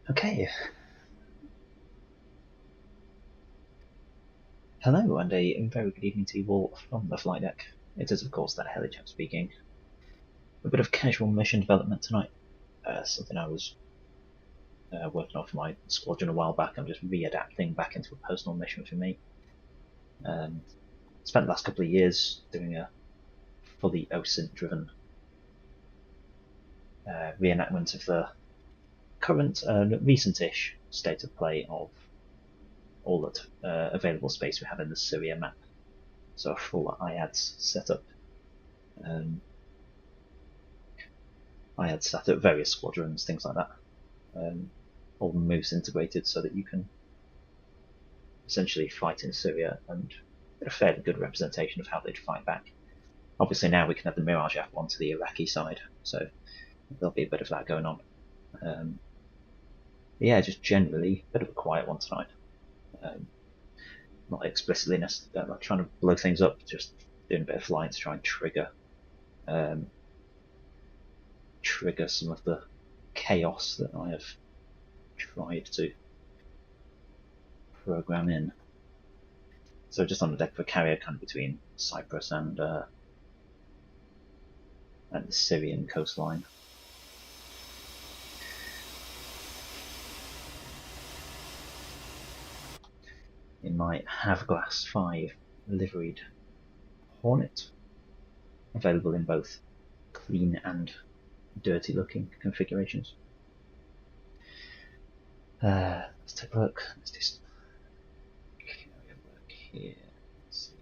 Okay. Hello, and a very good evening to you all from the flight deck. It is, of course, that helichap speaking. A bit of casual mission development tonight. Something I was working on for my squadron a while back. I'm just readapting back into a personal mission for me. Spent the last couple of years doing a fully OSINT-driven reenactment of the current, recent-ish state of play of all that available space we have in the Syria map. So a full IADS setup. I had set up various squadrons, things like that, all moves integrated so that you can essentially fight in Syria and get a fairly good representation of how they'd fight back. Obviously now we can have the Mirage F1 to the Iraqi side, so there'll be a bit of that going on. Yeah, just generally a bit of a quiet one tonight. Not explicitly necessarily like trying to blow things up, just doing a bit of flying to try and trigger some of the chaos that I have tried to program in. So just on the deck of a carrier, kind of between Cyprus and the Syrian coastline. In my Havglass 5 liveried Hornet, available in both clean and dirty looking configurations. Let's take a look. Let's do some carrier work here. Let's see.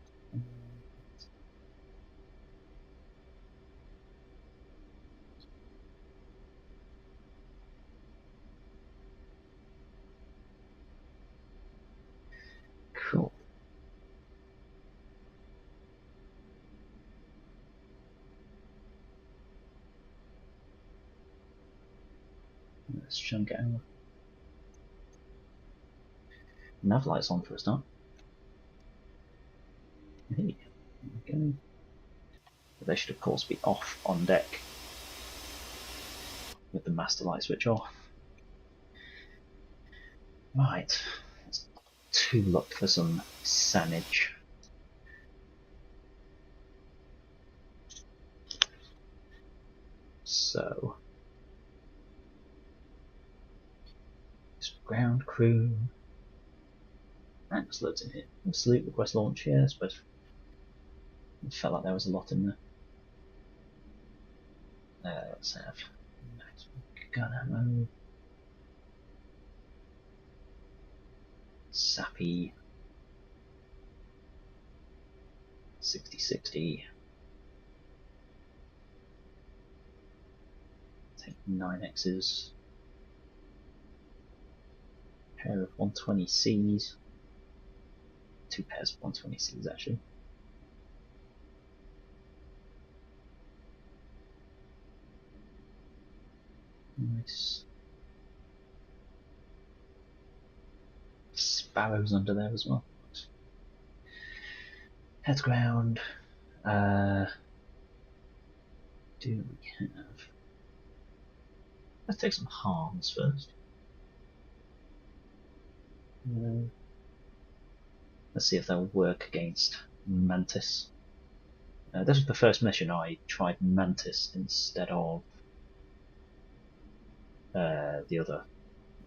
Cool. Let's try and get our nav lights on for a start. Hey, okay. They should of course be off on deck with the master light switch off. Right, let's to look for some sandage. So, ground crew. Thanks, loads in here. Salute request launch, yes, but it felt like there was a lot in there. Let's have gun ammo. Sappy. 60-60. Take 9Xs. Pair of 120Cs. 2 pairs of 120Cs actually. Nice. Sparrows under there as well. Head ground. Do we have? Let's take some harms first. Let's see if they'll work against Mantis. This was the first mission I tried Mantis instead of the other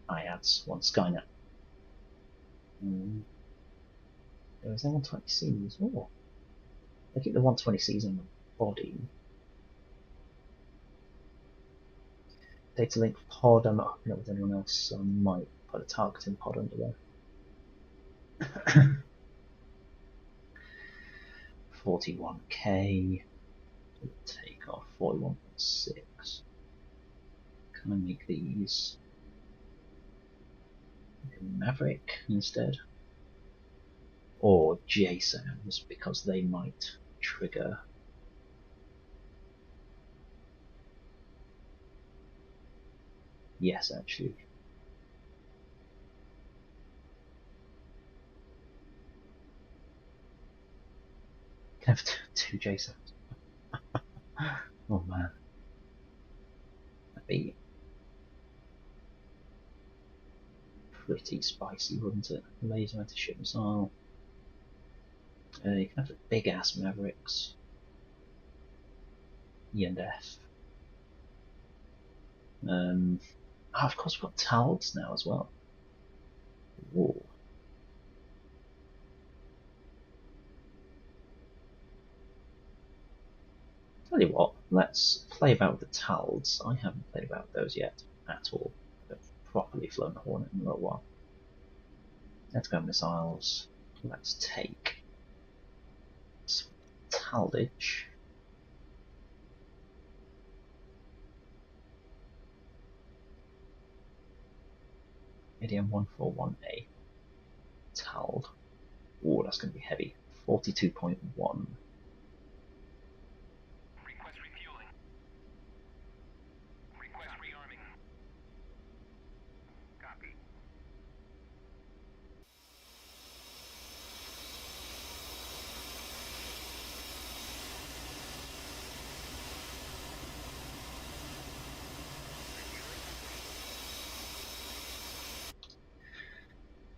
IADS one, Skynet. There is 120Cs. Oh, they keep the 120Cs on the body. Data link pod, I'm not hooking up with anyone else, so I might put a targeting pod under there. 41k. Take off 41.6. Can I make these Maverick instead? Or JSONs, because they might trigger. Yes, actually. Can have two JSONs. Oh man. That'd be pretty spicy, wouldn't it? Laser anti-ship missile. You can have the big ass Mavericks. E and F. Of course, we've got Talds now as well. Whoa. Tell you what, let's play about with the Talds. I haven't played about those yet at all. I've properly flown a Hornet in a little while. Let's go missiles. Let's take some Taldage. ADM 141A. Tald. Oh, that's going to be heavy. 42.1. Request refueling. Request rearming. Copy.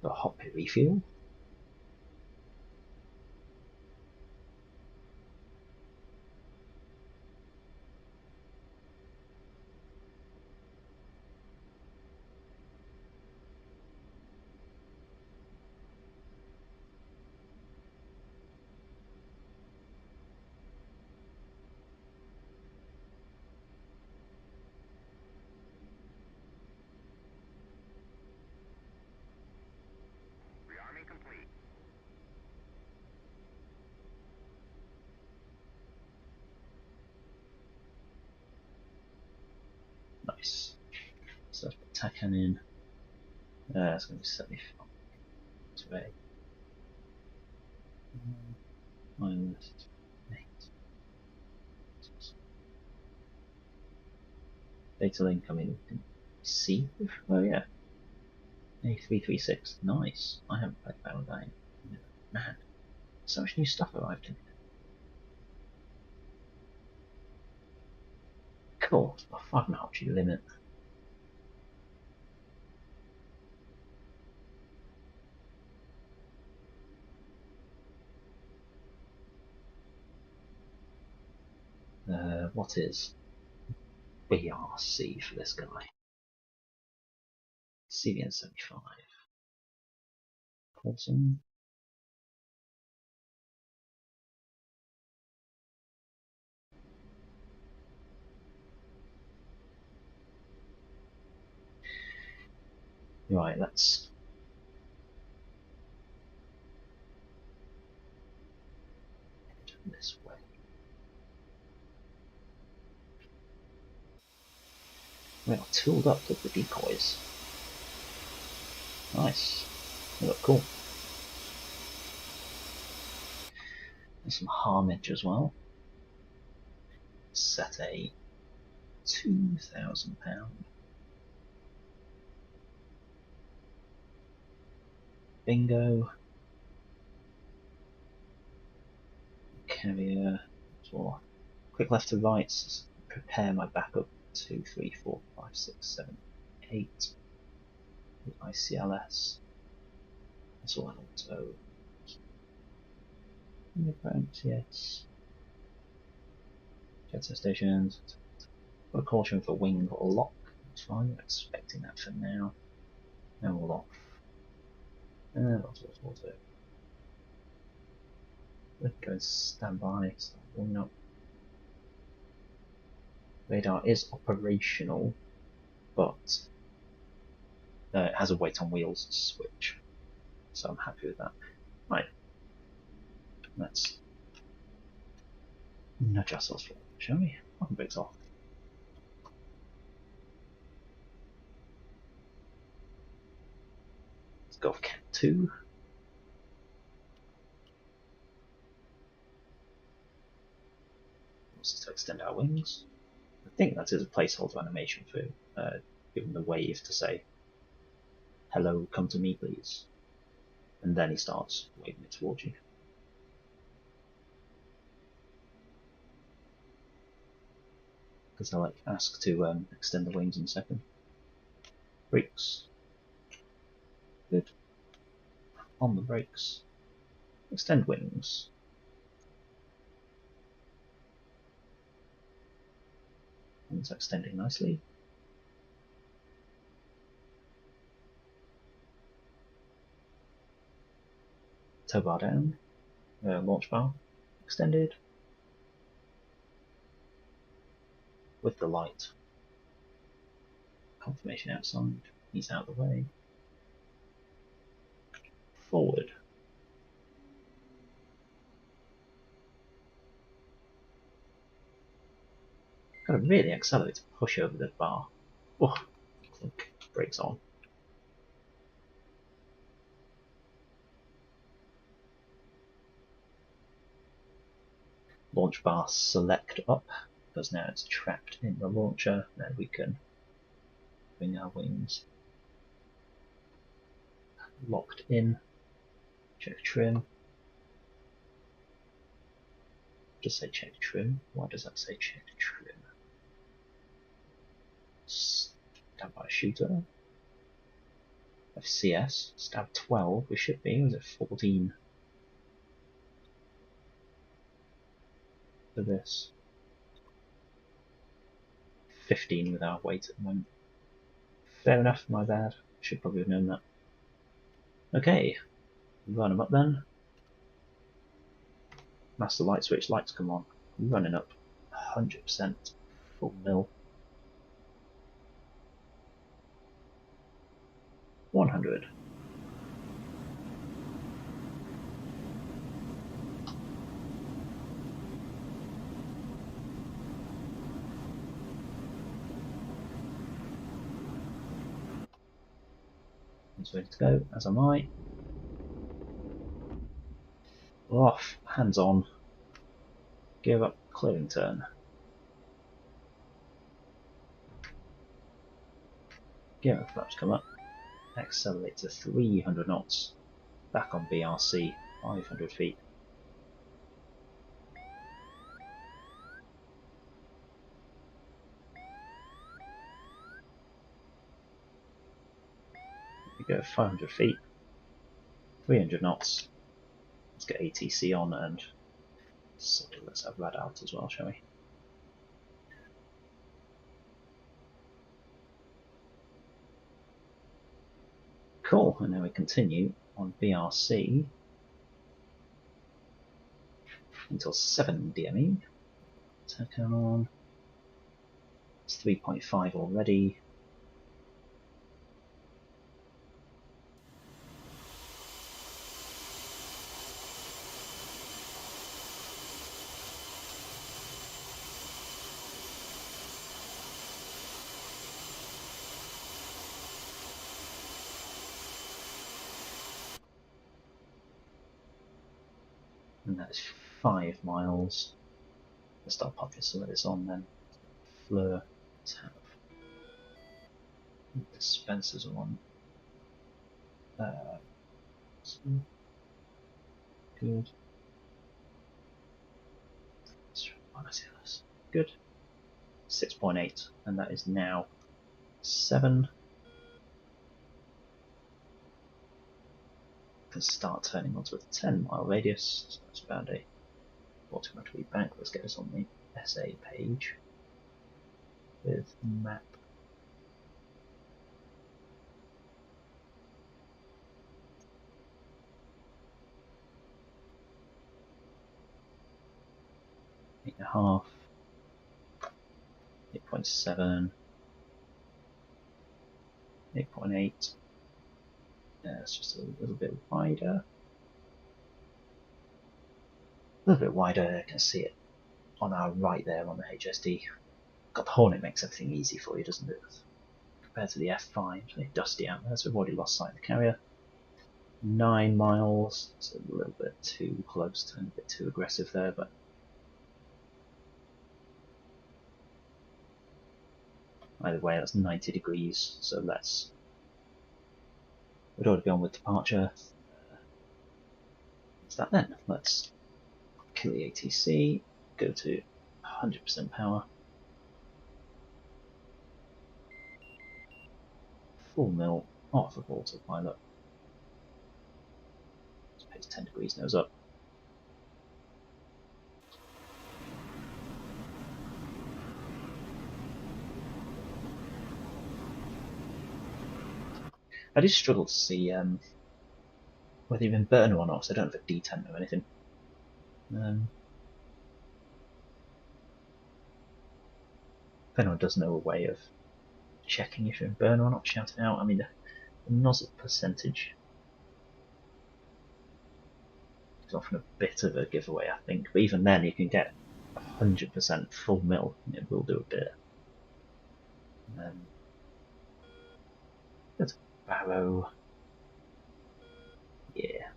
The hot pit refuel. Rearming complete. Nice. So attack cannon. That's going to be 75 to A. Minus 8. Data link coming in C. Oh yeah. A336. Nice. I haven't played Valentine. Man, so much new stuff arrived in. Cool. It's about 5.5 G limit. What is BRC for this guy? CVN 75. Awesome. Right, let's head this way. We are tooled up with the decoys. Nice. They look cool. There's some harmage as well. Set a £2,000. Bingo. Carrier. So quick left to right. Prepare my backup. 2, 3, 4, 5, 6, 7, 8. The ICLS. That's all an auto. Yes. Jet stations. Got a caution for wing or lock. That's fine. I'm expecting that for now. Now we'll off. Auto. Let's go and stand by. Start warming up. Radar is operational, but it has a weight on wheels switch, so I'm happy with that. Right, let's nudge ourselves forward, shall we? Welcome big off. Let's go for Cat 2. Wants to extend our wings. I think that is a placeholder animation for giving the wave to say, hello, come to me please. And then he starts waving it towards you. Because I like ask to extend the wings in a second. Freaks. on the brakes, extend wings. Wings are extending nicely. Tow bar down, launch bar extended with the light. Confirmation outside, he's out of the way. Forward. Gotta really accelerate to push over the bar. Oh, clunk, brakes on. Launch bar select up, because now it's trapped in the launcher. Then we can bring our wings locked in. Check trim. Just say check trim. Why does that say check trim? Standby shooter. FCS. Stab 12. We should be. Was it 14? For this. 15 with our weight at the moment. Fair enough, my bad. Should probably have known that. Okay. Run them up then. Master light switch, lights come on. Running up 100% full mil. 100. He's ready to go, as am I. Off, hands on. Gear up, clearing turn. Gear up, flaps come up. Accelerate to 300 knots. Back on BRC, 500 feet. We go 500 feet, 300 knots. Let's get ATC on and let's have rad out as well, shall we? Cool, and now we continue on BRC until 7 DME. Turn on. It's 3.5 already. And that is 5 miles. Let's start popping some of this on then. Fleur tab. Dispensers on. Good. Good. 6.8, and that is now 7. Can start turning onto a 10-mile radius, so that's about a automatically bank. Let's get us on the SA page with map. Eight and a half, 8.7, 8.8. It's just a little bit wider. A little bit wider. I can see it on our right there on the HSD. God, the Hornet makes everything easy for you, doesn't it? Compared to the F5, it's really dusty out there, so we've already lost sight of the carrier. 9 miles. It's a little bit too close to, a bit too aggressive there, but either way, that's 90 degrees, so let's. We'd already be on with departure. What's that then? Let's kill the ATC, go to 100% power, full mil, off of autopilot. 10 degrees nose up. I do struggle to see whether you've been burner or not, so I don't have a detent or anything. If anyone does know a way of checking if you're in burner or not, shout it out. I mean, the nozzle percentage is often a bit of a giveaway, I think, but even then you can get 100% full mill, and it will do a bit. There's a barrow. Yeah.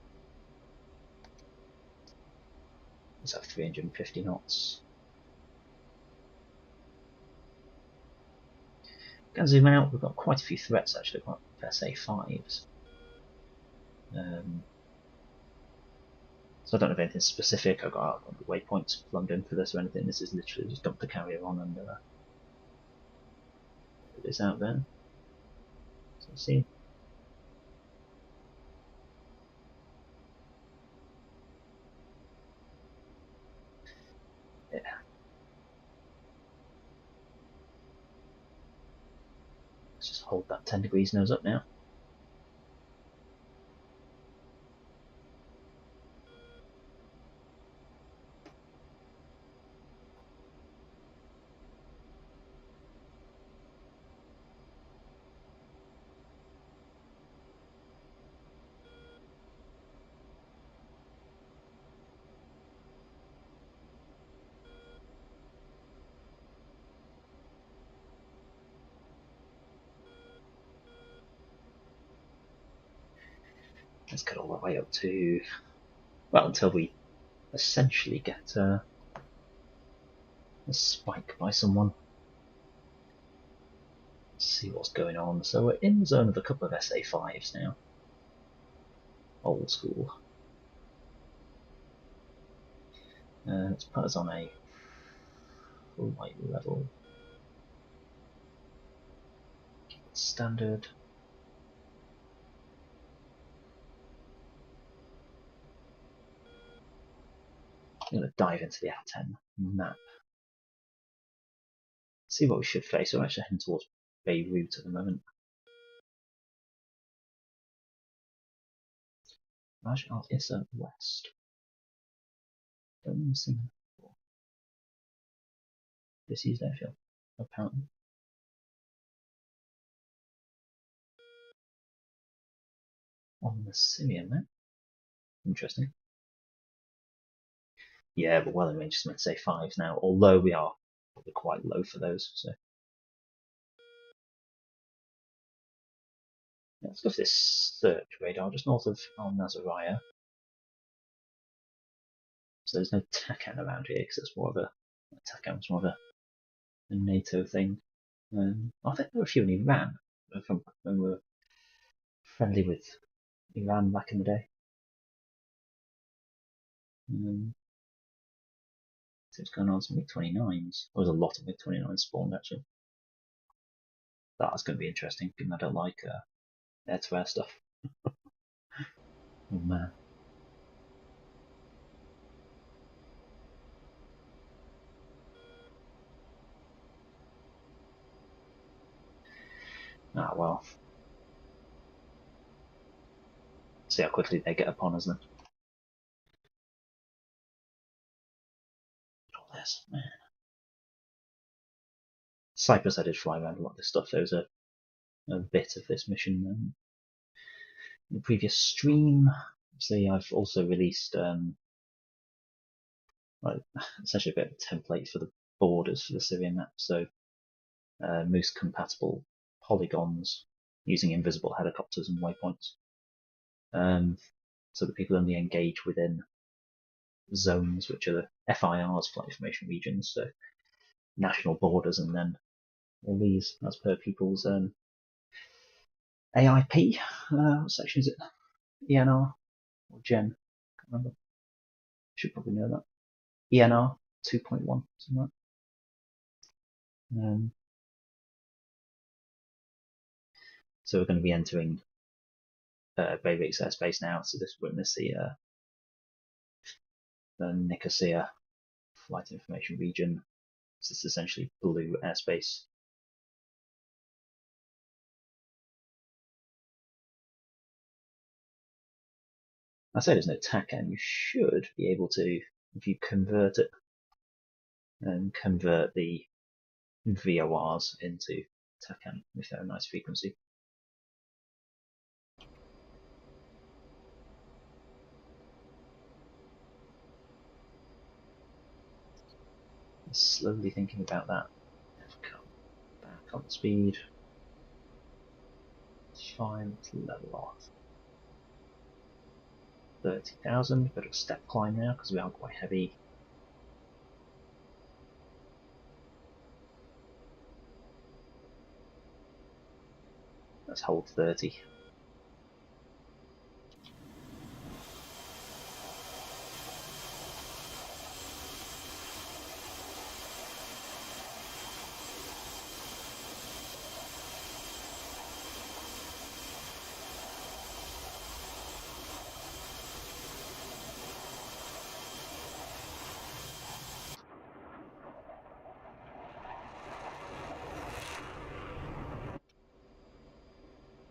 Let's have 350 knots. Going to zoom out, we've got quite a few threats actually, quite SA5s. So I don't have anything specific. I've got the waypoints plumbed in for this or anything. This is literally just dump the carrier on and it is out there. So let's see. Yeah. Let's just hold that 10 degrees nose up now. Let's get all the way up to, well, until we essentially get a spike by someone. Let's see what's going on. So we're in the zone of a couple of SA5s now. Old school. Let's put us on a flight level. Keep it standard. I'm going to dive into the A10 map. See what we should face. We're actually heading towards Beirut at the moment. Raj Al Issa West. Don't remember seeing that before. This is airfield, apparently. On the Syrian map. Interesting. Yeah, but well in range, let's say 5s now, although we are probably quite low for those. So yeah, let's go for this search radar just north of Al Nazariya. So there's no TACAN around here because it's more of a TACAN's more of a NATO thing. I think there were a few in Iran from when we were friendly with Iran back in the day. So what's going on? Some MiG-29s. There was a lot of MiG-29s spawned actually. That's going to be interesting, given I don't like air-to-air stuff. Oh man. Ah well. See how quickly they get upon us then. All this, man. Cyprus, I did fly around a lot of this stuff. There was a bit of this mission in the previous stream. See, I've also released essentially a bit of a template for the borders for the Syrian map. So Moose compatible polygons using invisible helicopters and waypoints. So that people only engage within zones which are the FIR's flight information regions, so national borders, and then all these as per people's AIP. What section is it? ENR or Gen? Can't remember. Should probably know that. ENR 2.1, something like that. So we're going to be entering Beirut's airspace now. So this witness the the Nicosia flight information region. This is essentially blue airspace. I say there's no TACAN. You should be able to, if you convert it, and convert the VORs into TACAN if they're a nice frequency. Slowly thinking about that. I've come back on speed. It's fine, let's level off. 30,000, bit of a step climb now because we are quite heavy. Let's hold 30.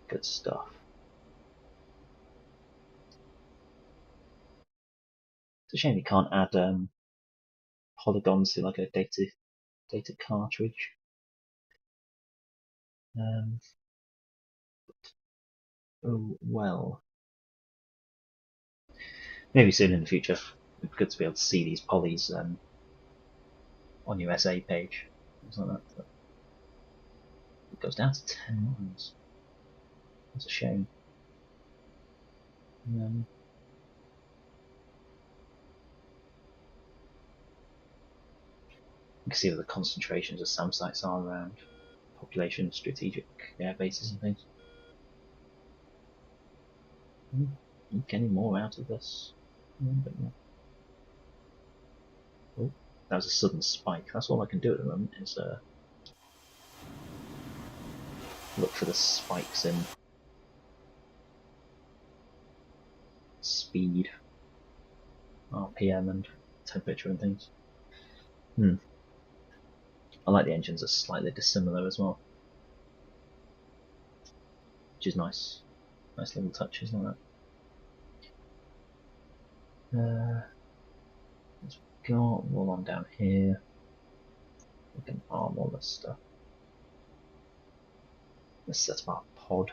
Good stuff. It's a shame you can't add polygons to like a data cartridge. Oh well. Maybe soon in the future. It'd be good to be able to see these polys on your SA page. Things like that. But it goes down to 10 lines. That's a shame. You can see where the concentrations of SAM sites are around population, strategic air bases and things. Getting more out of this. Oh, that was a sudden spike. That's all I can do at the moment is look for the spikes in speed, RPM and temperature and things. I like the engines are slightly dissimilar as well, which is nice. Nice little touches like that. Let's got all on down here. We can arm all this stuff. Let's set up our pod.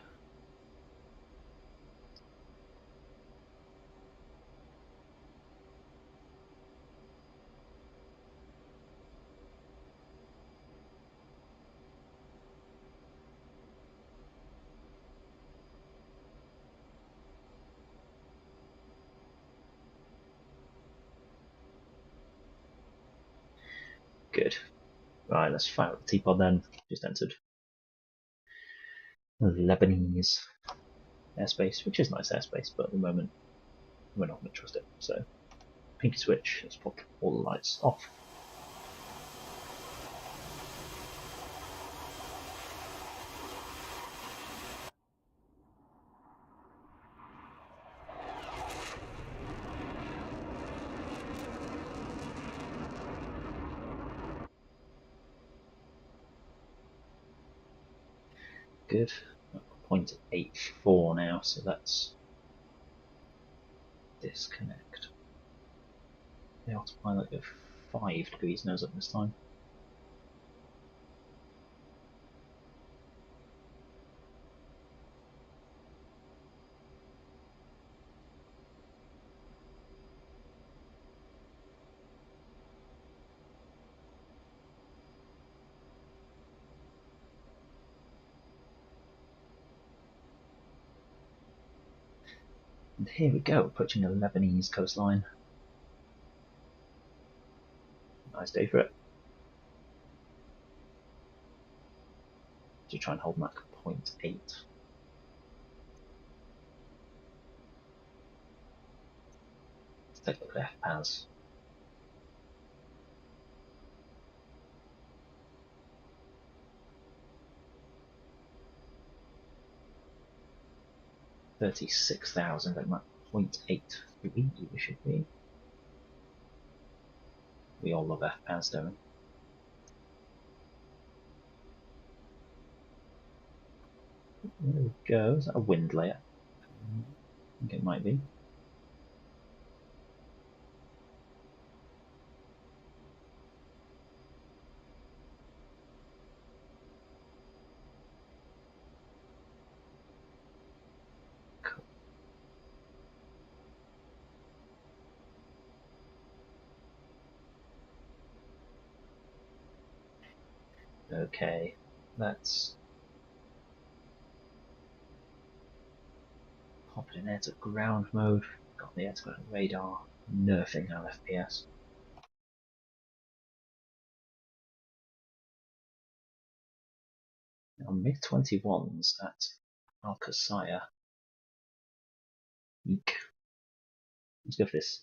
Good. Right, let's fire up the T-pod then. Just entered Lebanese airspace, which is nice airspace, but at the moment we're not going to trust it. So, pinky switch, let's pop all the lights off. Good. 0.84 now, so let's disconnect. The autopilot go 5 degrees nose up this time. And here we go, approaching a Lebanese coastline. Nice day for it. To try and hold Mach 0.8. Let's take a look at FPAS. $36,000 at Mach 0.83 we should be. We all love F-pounds, don't we? There we go. Is that a wind layer? I think it might be. Cool. Okay, let's pop it in there to ground mode. Got the air-to-ground radar, nerfing our FPS. Now, MiG-21s at Alcasaya. Eek. Let's go for this.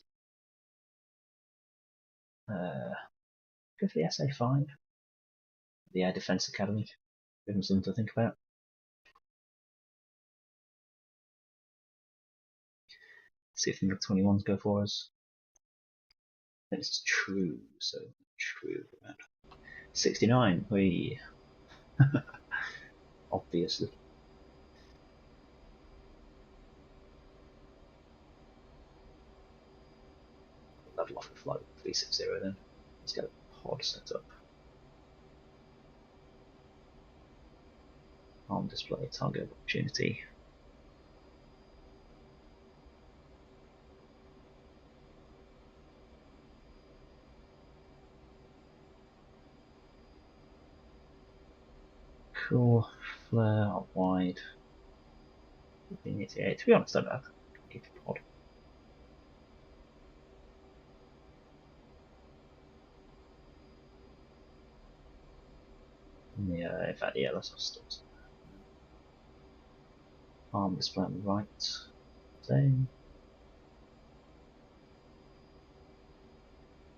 Go for the SA-5. The Air Defence Academy. Give them something to think about. See if the MiG-21s go for us. Then it's true, so true. 69, we obviously. Level off the flight 360 then. Let's get a pod set up. On display target opportunity. Cool. Flare out wide. 1588. To be honest, I don't need the pod. Yeah, in fact, yeah, let's have stores. Arm display on the right. Same.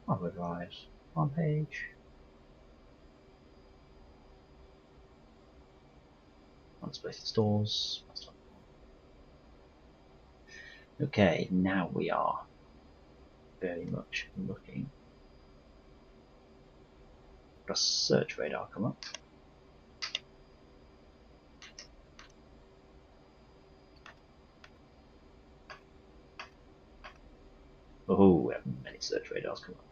Override. On page. On display stores. Okay, now we are very much looking. Got a search radar come up. Oh, we have many search radars come up.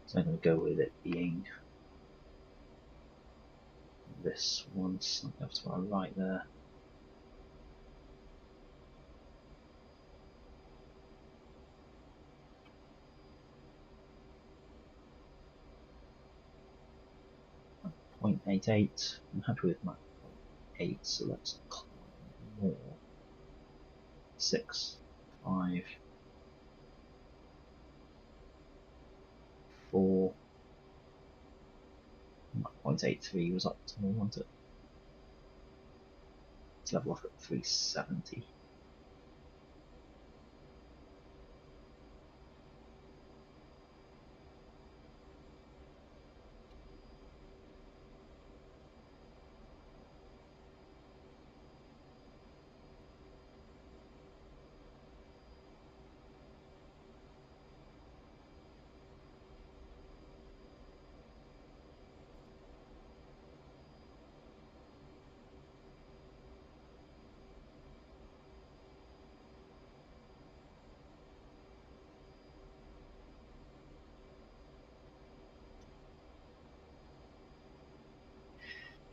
So I'm going to go with it being this one, something off to our right there. .88. I'm happy with my 8, so let's climb more. 6, 5, 4. My .83 was optimal, wasn't it? Let's level off at 370.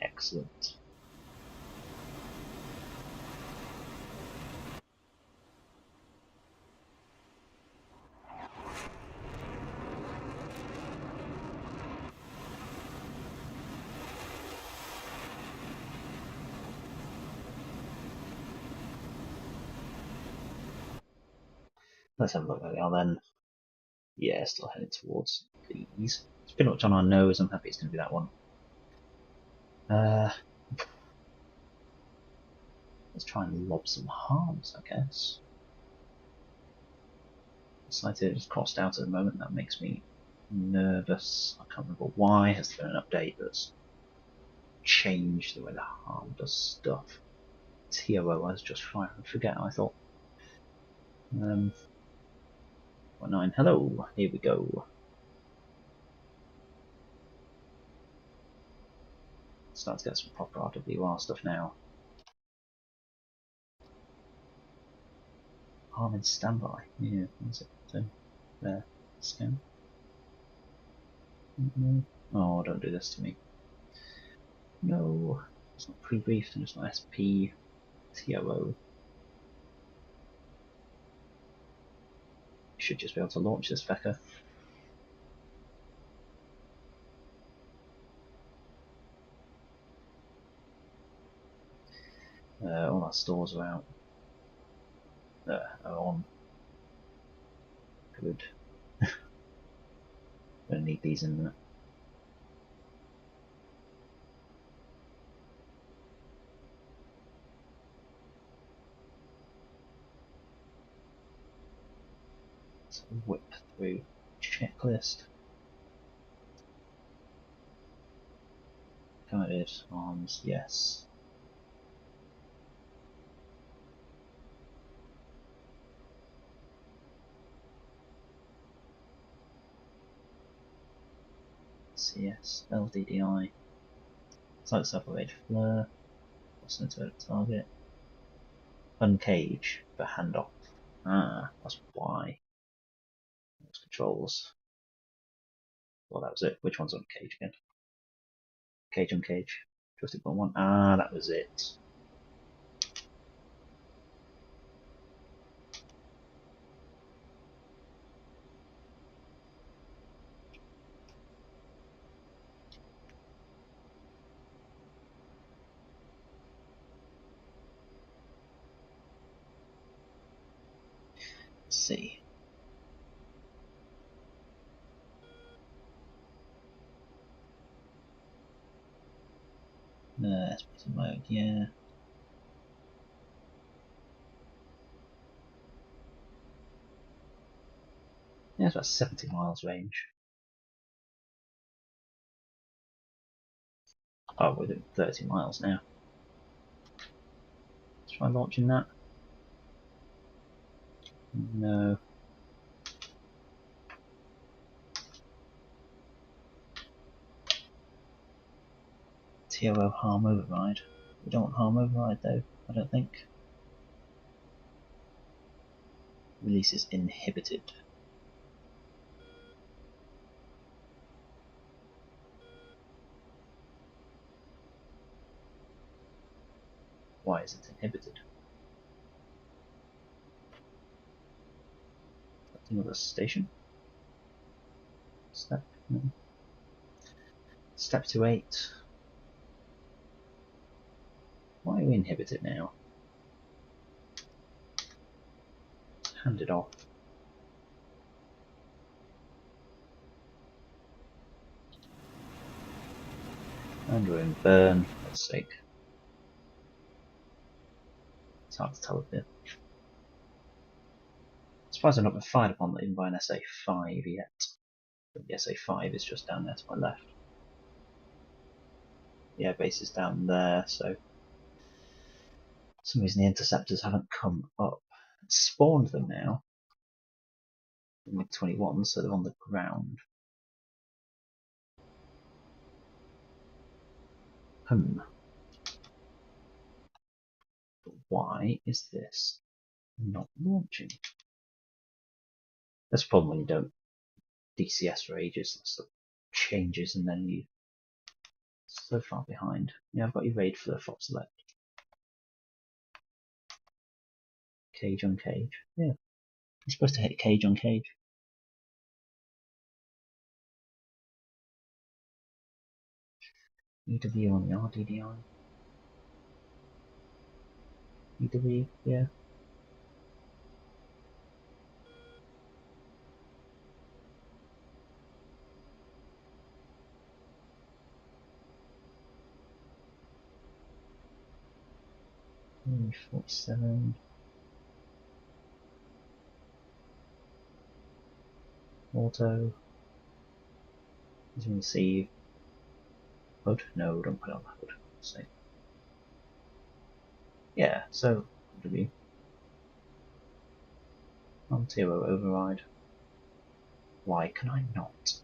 Excellent. Let's have a look where we are then. Yeah, still heading towards these. It's pretty much on our nose. I'm happy it's going to be that one. Let's try and lob some harms, I guess. Sighted is crossed out at the moment. That makes me nervous. I can't remember why. Has there been an update that's changed the way the harm does stuff? TOO was just fire and forget, I thought. 9. Hello, here we go. Start to get some proper RWR stuff now. Harm in standby. Yeah, what's it? There. Scan. Oh, don't do this to me. No, it's not pre-briefed and it's not SP. TOO. Should just be able to launch this fecker. All our stores are out. Are on. Good. Gonna need these in a minute. So whip through checklist. Guided arms, yes. CS, LDDI. Site separated flare. What's into a target? Uncage for handoff. Ah, that's why. Those controls. Well, that was it. Which one's on cage again? Cage on cage. Joystick button 1. Ah, that was it. Let's see. Espresso mode, yeah. Yeah, it's about 70 miles range. Oh, we're doing 30 miles now. Let's try launching that. No. TOO harm override. We don't want harm override though, I don't think. Release is inhibited. Why is it inhibited? Another station. Step. No. Step to 8. Why are we inhibited now? Hand it off. And we're in burn, for God's sake. It's hard to tell a bit. Surprised I've not been fired upon even by an SA5 yet. But the SA5 is just down there to my left. The airbase is down there, so for some reason the interceptors haven't come up. It's spawned them now. MiG-21, so they're on the ground. But why is this not launching? That's a problem when you don't DCS for ages. Stuff changes and then you so far behind. Yeah, I've got you raid for the Fox Select. Cage on cage. Yeah. You're supposed to hit cage on cage. EW on the RDDI. EW, yeah. Mm, 47. Auto. As you can see, hood? No, don't put it on the hood. So, yeah, so W. Zero override. Why can I not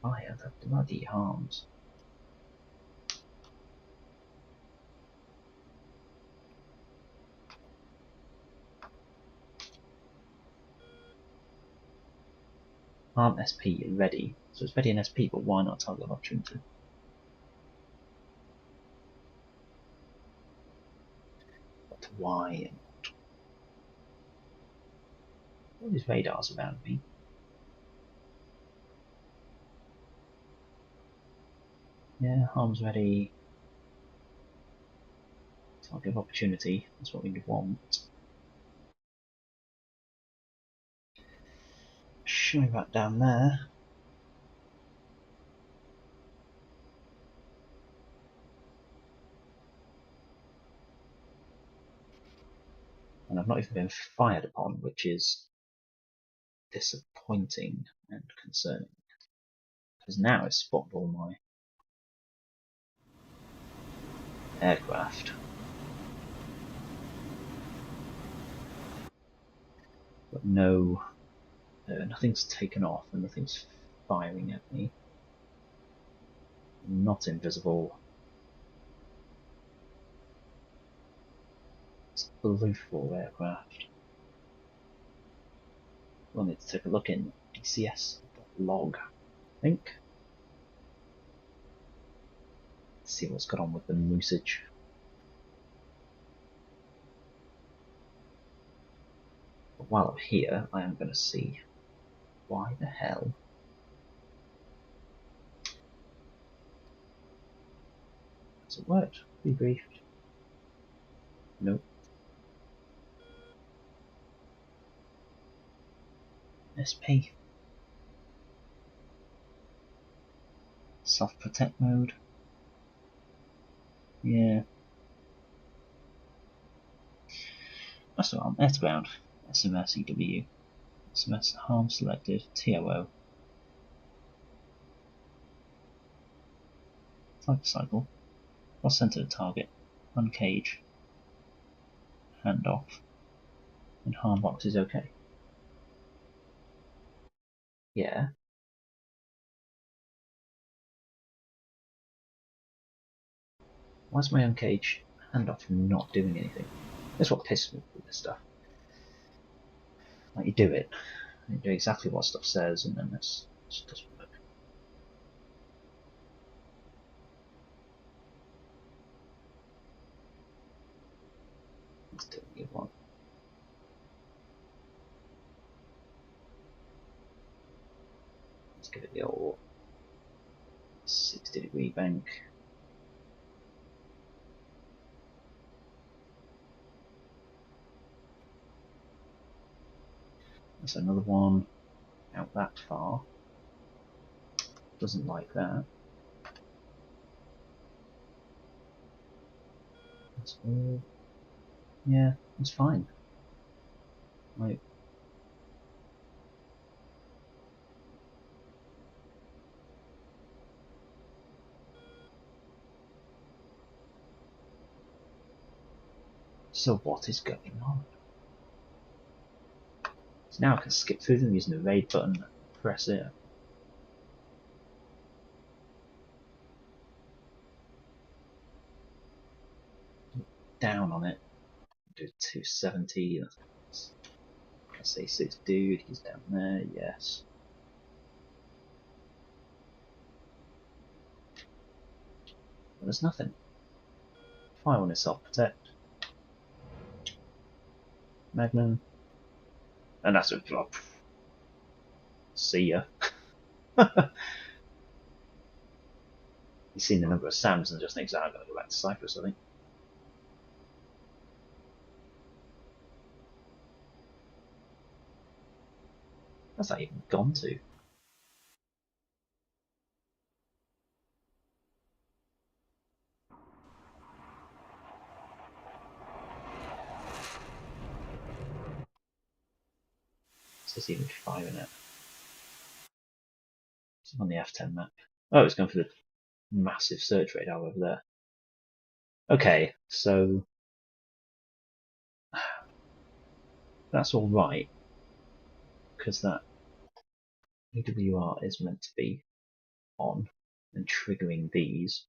fire the bloody arms? Arm SP is ready. So it's ready in SP, but why not target opportunity? But why not? All these radars around me. Yeah, arms ready. Target opportunity. That's what we want. Shove that down there. And I've not even been fired upon, which is disappointing and concerning. Because now it's spotted all my aircraft. But no, nothing's taken off and nothing's firing at me. I'm not invisible. It's a believable aircraft. We'll need to take a look in DCS log, I think. See what's going on with the moosage. But while I'm here, I am going to see why the hell has it worked? Debriefed. Nope. SP. Self-protect mode. Yeah. That's all. Air to ground. SMS EW. SMS harm selected. TOO. Type cycle. Cross center target. Uncage. Hand off. And harm box is okay. Yeah. Why is my uncage hand off not doing anything? That's what pisses me with this stuff. Like, you do it. You do exactly what stuff says, and then this just doesn't work. Let's do a new one. Let's give it the old 60-degree bank. That's another one out that far. Doesn't like that. That's all. Yeah, it's fine. Like, so what is going on? So now I can skip through them using the raid button, press it. Down on it. Do 270. Press A6 dude, he's down there, yes. But there's nothing. Fire on his self-protect. Magnum. And that's a drop. See ya. He's seen the number of Sams and just thinks, I'm going to go back to Cyprus, I think. What's that even gone to? Is this even firing it? On the F10 map. Oh, it's going for the massive search radar over there. Okay, so that's all right because that EWR is meant to be on and triggering these.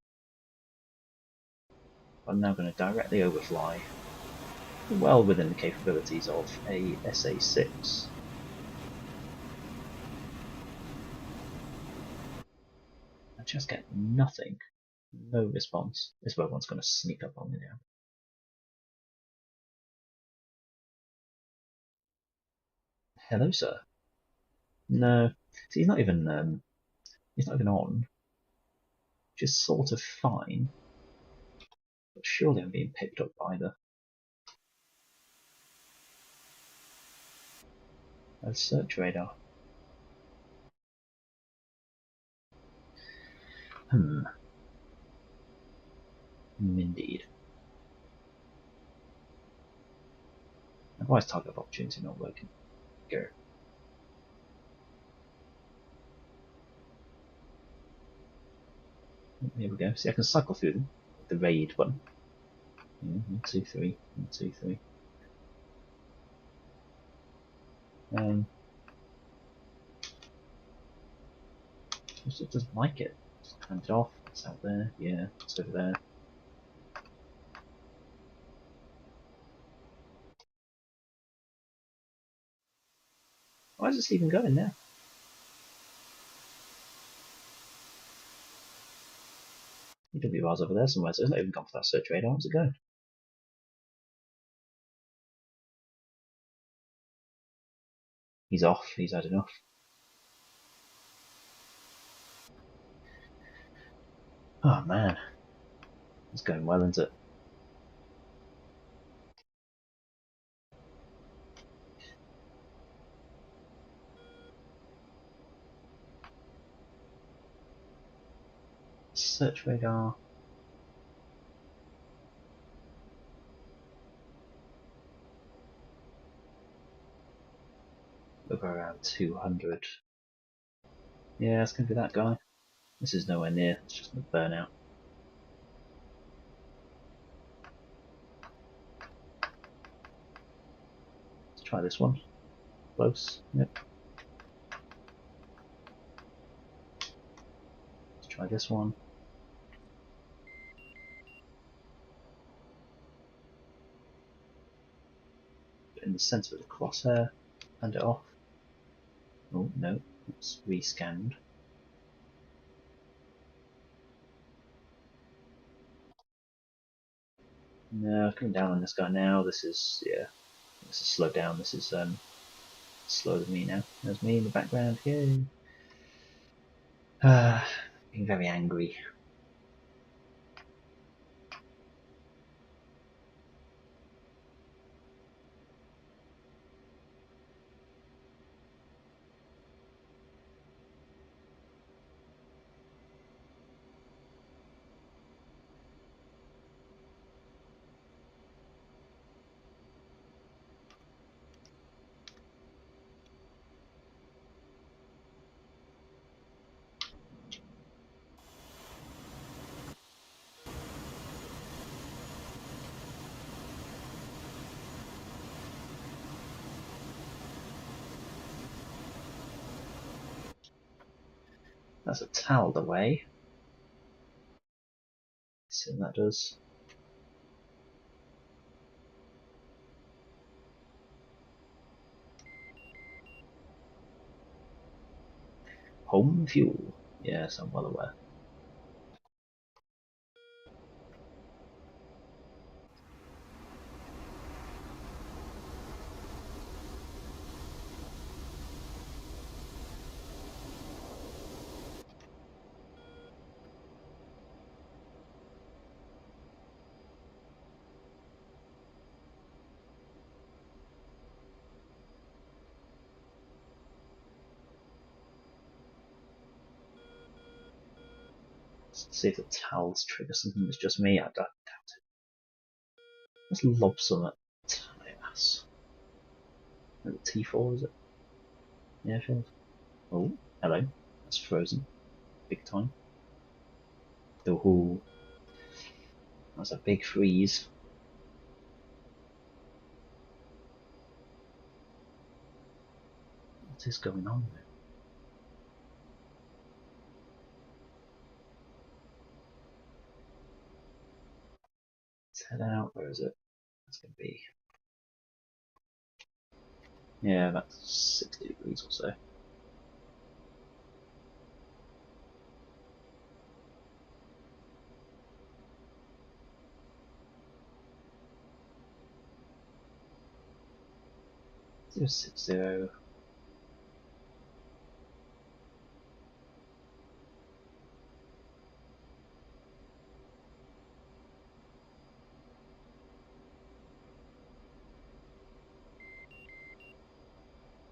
I'm now going to directly overfly well within the capabilities of a SA-6. I just get nothing, no response. This one's going to sneak up on me now. Hello, sir. No, see, he's not even on. Just sort of fine. But surely I'm being picked up by the search radar. Indeed. Advice target of opportunity not working. Go. Here we go. See, I can cycle through them with the raid button. 1, 2, 3, 1, 2, 3. It doesn't like it. Just hand it off. It's out there. Yeah, it's over there. Why is this even going now? EWR's over there somewhere, so it's not even gone for that search radar. Where's it going? He's off. He's had enough. Oh man, it's going well, isn't it? Search radar. We'll go around 200. Yeah, it's going to be that guy. This is nowhere near. It's just going to burn out. Let's try this one. Close. Yep. Let's try this one. In the centre of the crosshair. Hand it off. Oh no, it's rescanned. No, coming down on this guy now. This is slow down. This is slower than me now. There's me in the background. Yay! Being very angry. That's a toweled away. See what that does. Home fuel. Yes, I'm well aware. Let's see if the towels trigger something that's just me. I doubt it. Let's lob some at ass. T4 is it? Yeah, sure. Oh, hello. That's frozen. big time. Oh, that's a big freeze. What is going on there? Let's head out. Where is it? That's going to be. Yeah, about 60 degrees or so. Zero 60.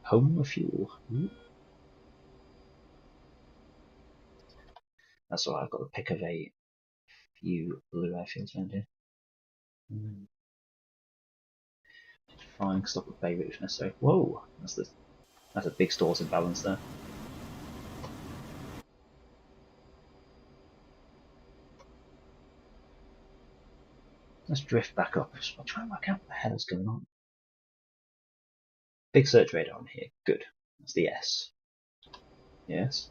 Home refuel. Ooh. That's all right, I've got a pick of a few blue airfields around here. Flying stop at Bay if necessary. Whoa, that's a big stores imbalance there. Let's drift back up. I'll try and work out what the hell is going on. Big search radar on here. Good. That's the S. Yes.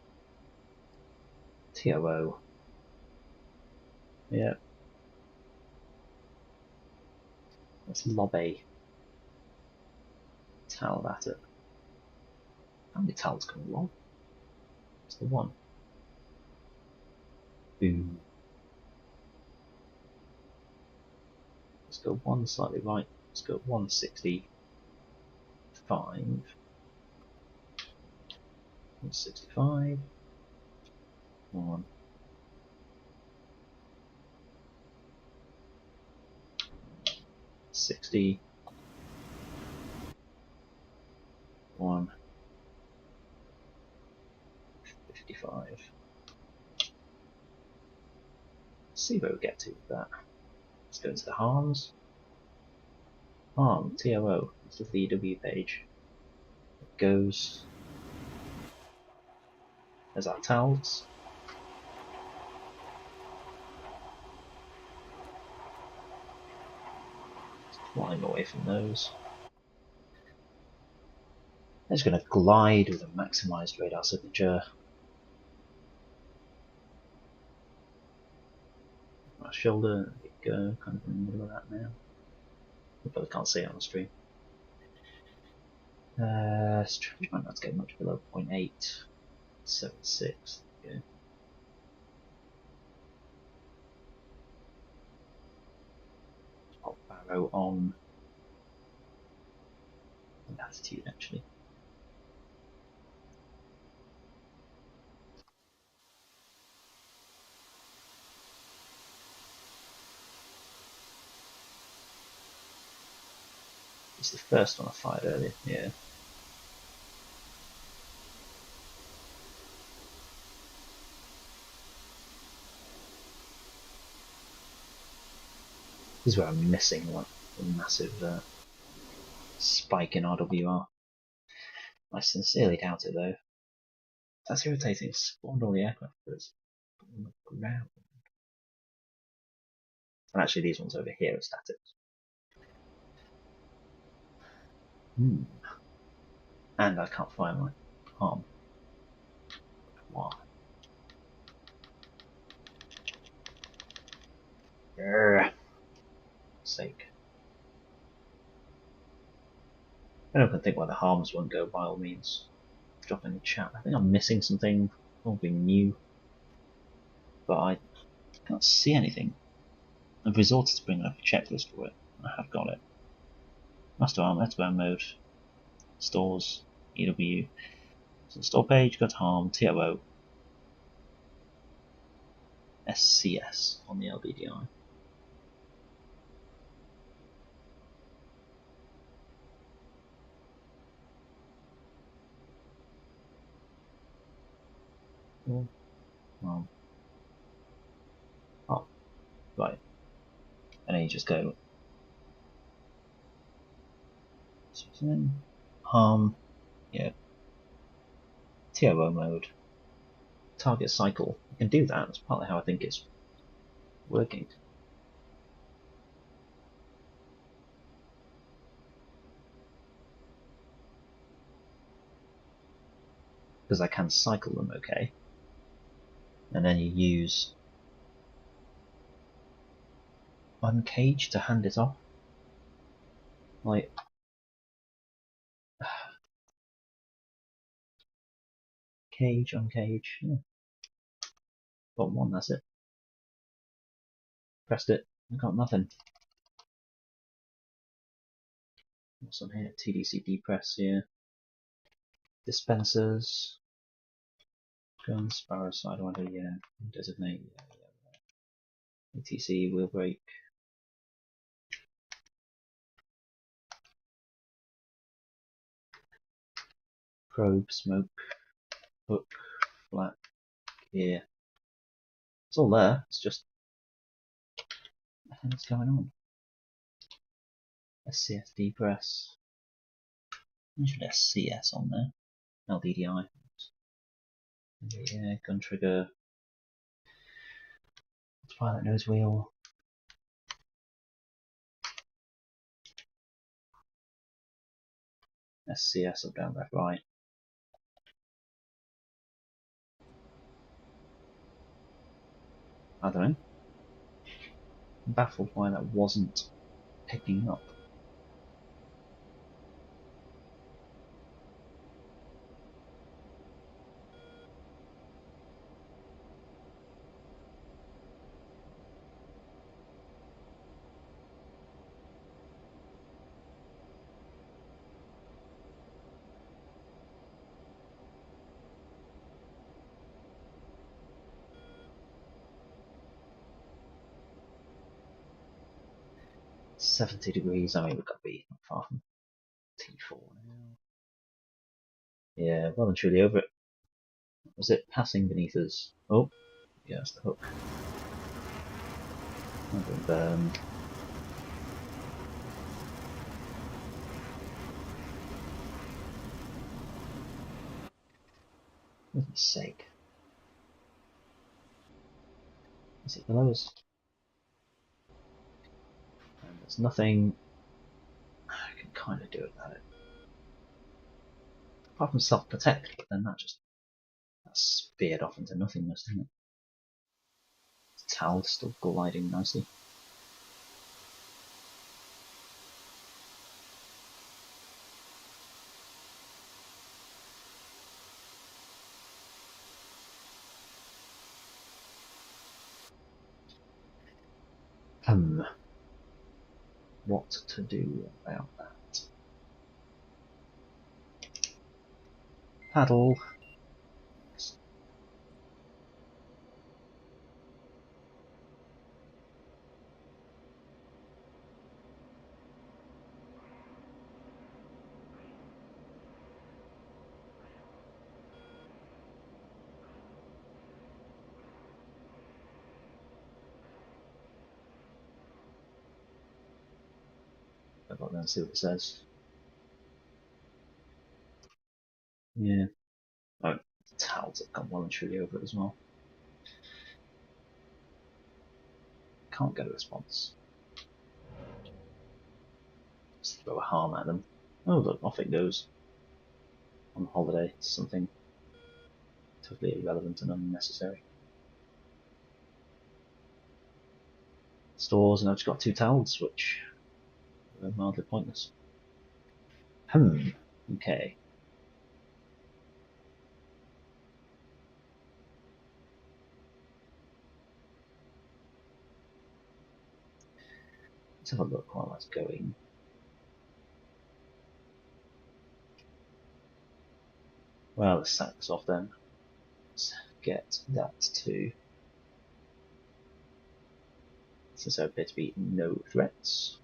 TOO. Yeah. Let's lob a towel at it. How many towels can we lob? It's the one. Boom. Let's go one slightly right. Let's go 165. 165. 1. 60. 1. 55. Let's see where we get to with that. Let's go into the harms. Harm, TOO. This is the EW page. It goes. There's our towels. Flying away from those. I'm just going to glide with a maximized radar signature. My shoulder, there we go, kind of in the middle of that now. You probably can't see it on the stream. Try not to get much below 0.876. Yeah. Pop barrow on latitude actually. It's the first one I fired earlier, yeah. This is where I'm missing like a massive spike in RWR. I sincerely doubt it though. That's irritating. It spawned all the aircraft that's on the ground. And actually these ones over here are static. And I can't fire my arm. Why? Sake. I don't think why the harms won't go by all means. Drop in the chat. I think I'm missing something, something new. But I can't see anything. I've resorted to bringing up a checklist for it. I have got it. Master arm, let's-burn mode, stores, EW. So the store page, got harm, TOO, SCS on the LBDI. Oh, right. And then you just go harm, yeah, TOO mode, target cycle. You can do that. That's partly how I think it's working. Because I can cycle them okay. And then you use uncage to hand it off. Like, cage, uncage. Yeah. Bottom one, that's it. Pressed it, I got nothing. What's on here? TDC depress here. Dispensers. Gun, sparrow, sidewinder, yeah. Designate, yeah. ATC, wheel brake. Probe, smoke, hook, flat, gear. It's all there, it's just what the hell's going on? SCS depress. Usually SCS on there. LDDI. Yeah, gun trigger. Pilot nose wheel. SCS up, down, left, right. I don't know. I'm baffled why that wasn't picking up. $70. I mean, we've got to be not far from T4 now. Yeah, well and truly over it. Was it passing beneath us? Oh, yeah, that's the hook. I've been burned. For goodness sake. Is it below us? And there's nothing I can kind of do about it. Apart from self-protect, but then that speared off into nothingness, didn't it? The towel's still gliding nicely. What to do about that? Paddle. I've got to go and see what it says. Yeah. Oh, the towels have gone well and truly over it as well. Can't get a response. Just throw a harm at them. Oh look, off it goes. On holiday, something totally irrelevant and unnecessary. Stores, and I've just got 2 towels, which are mildly pointless. Okay. Let's have a look while that's going. Well, let's sack this off then. Let's get that too. Since there appear to be no threats.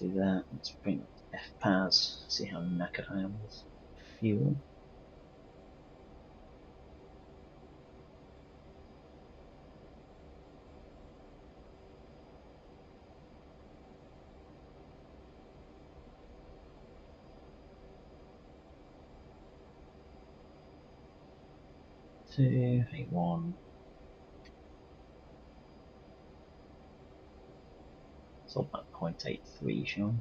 do that. Let's bring up the F-Paz, see how knackered I am with fuel. Two, 8-1. It's all about 0.83 showing.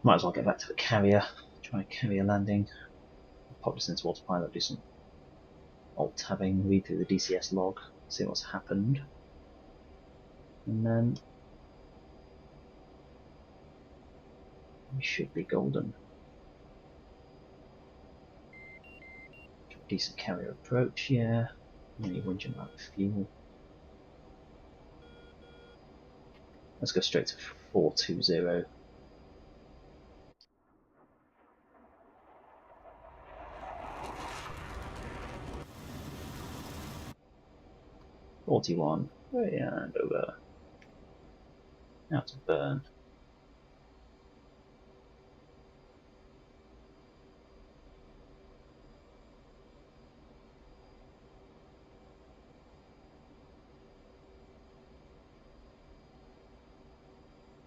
Might as well get back to the carrier, try a carrier landing. I'll pop this into autopilot, do some alt-tabbing, read through the DCS log, see what's happened. And then we should be golden. Decent carrier approach, yeah. Only whinging about the fuel. Let's go straight to 420. $41, and over. Out to burn.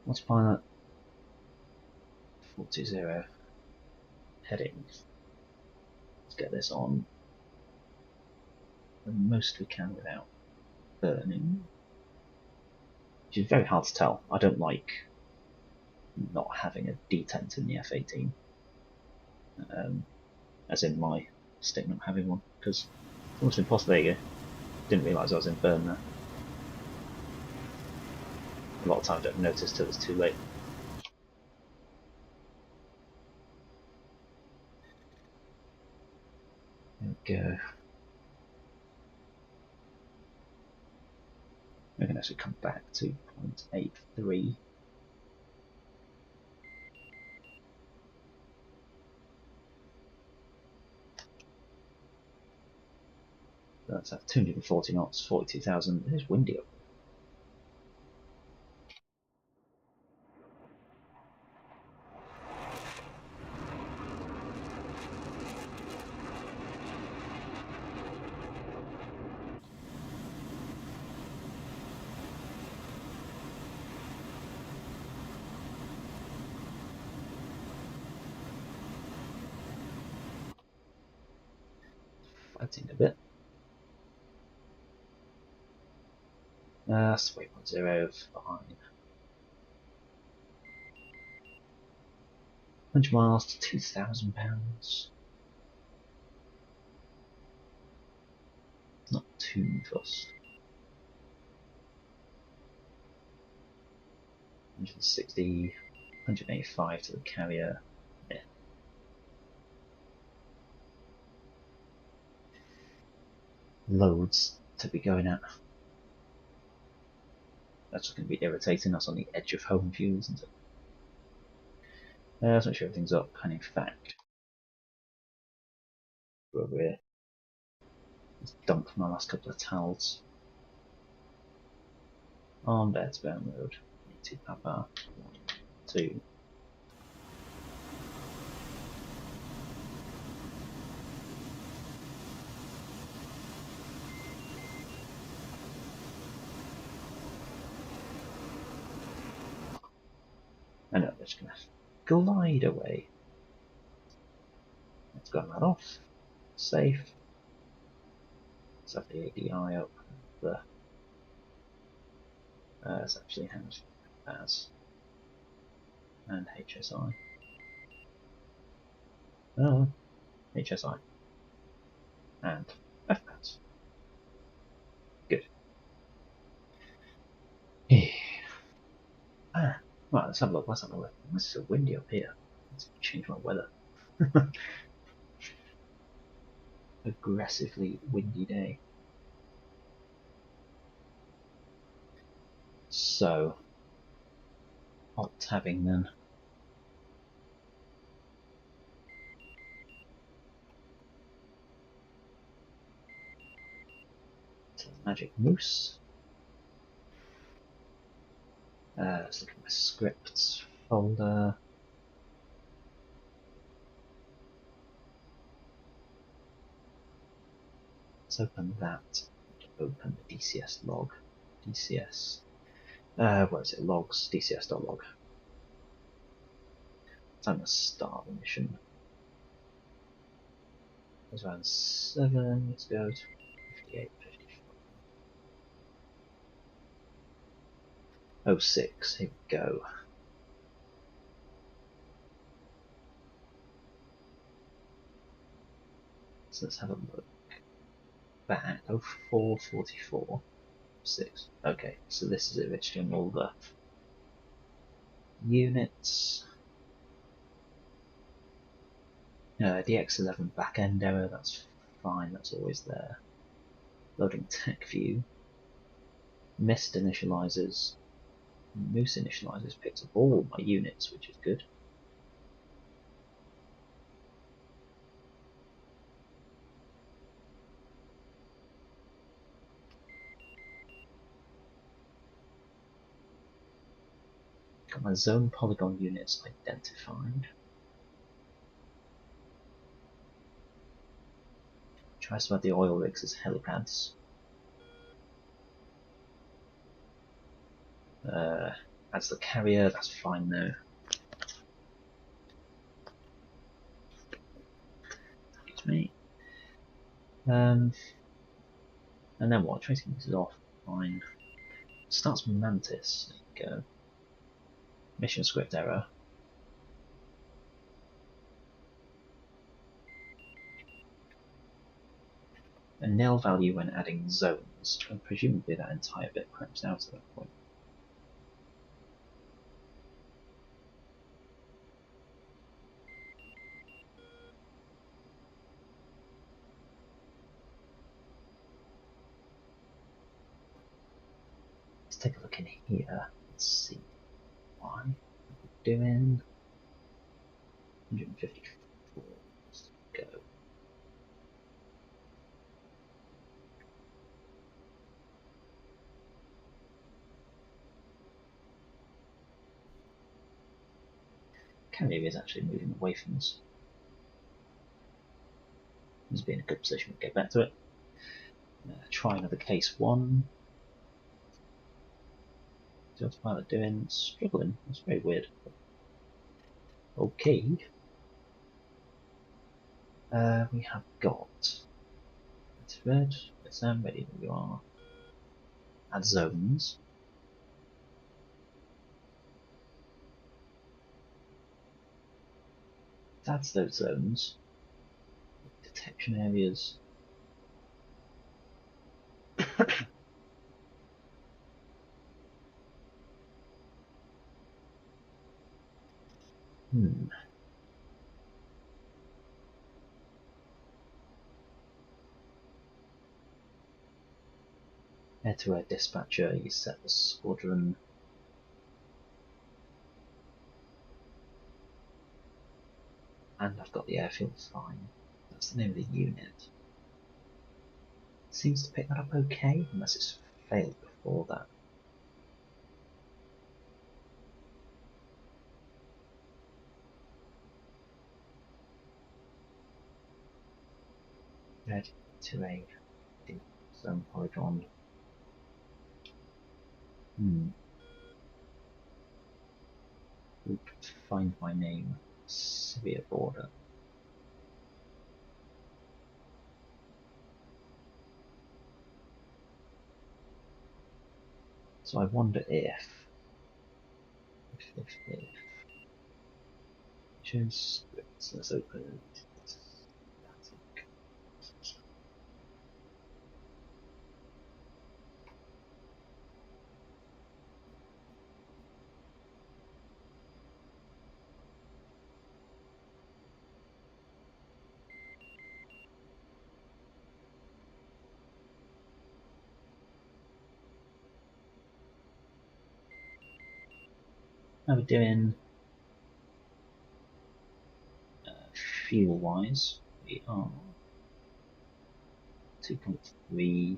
What's pilot? 420. Heading. Let's get this on the most we can without burning. Which is very hard to tell. I don't like not having a detent in the F-18. As in my stick not having one, because it's almost impossible. There you go. Didn't realise I was in burn there. A lot of times I don't notice till it's too late. There we go. We can actually come back to 0.83. Let's have 240 knots, 42,000. It is windy up. Fighting a bit. That's 3.0, fine. 100 miles to £2,000. Not too fussed. 160, 185 to the carrier. Yeah. Loads to be going at. That's just going to be irritating. That's on the edge of home fuel, isn't it? Let's make sure everything's up. And in fact, go over here. Let's dump my last couple of towels. Armed air-to-bound mode. 2 Papa. 2. And no, they're just going to glide away. Let's got that off. Safe. Let's have the ADI up. It's actually hands as and HSI. Oh, HSI and FPAS. Good. Right, let's have a look. It's so windy up here. Let's change my weather. Aggressively windy day. So, alt-tabbing then. To the Magic Moose. Let's look at my scripts folder. Let's open that. Open the DCS log. DCS. Where is it? Logs. DCS.log. Time to start the mission. It's around 7. Let's go to 58, 54. 06. Here we go. So let's have a look. Back. 04, 44. 6. Okay, so this is originally all the units. DX11 backend error, that's fine, that's always there. Loading tech view. Missed initializers. Moose initializers picks up all my units, which is good. Got my zone polygon units identified. Tries to add the oil rigs as helipads. Adds the carrier, that's fine though. Excuse me. And then what? Tracing this off. Fine. Starts with Mantis. There you go. Mission script error. A nil value when adding zones, and presumably that entire bit craps out at that point. Let's take a look in here. Let's see why we're doing 154. Let's go. Carrier is actually moving away from us. He's been in a good position to get back to it. Try another case 1. What's the pilot doing? Struggling. That's very weird. Okay. We have got. It's red. It's ready. We are. Add zones. That's those zones. Detection areas. Head to a dispatcher, you set the squadron. And I've got the airfield fine. That's the name of the unit. Seems to pick that up okay, unless it's failed before that. Red to a zone polygon. Group find my name. Severe border. So I wonder if choose scripts. Let's open static. How are we doing fuel wise? We are 2.3.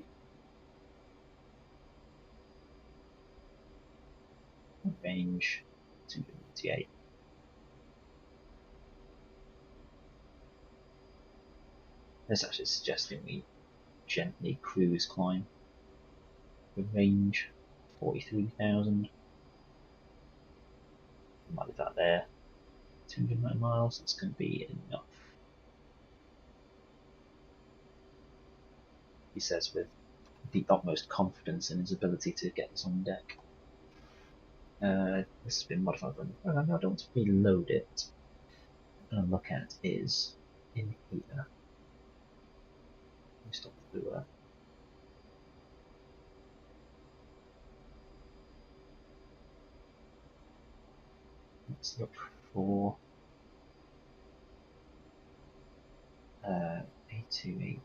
range 298. This actually suggesting we gently cruise climb. The range 43,000. Might leave that there. 290 miles, that's going to be enough. He says with the utmost confidence in his ability to get this on deck. This has been modified. I don't want to reload it. What I'm going to look at is in here. Let me stop the viewer. Let's look for A28D.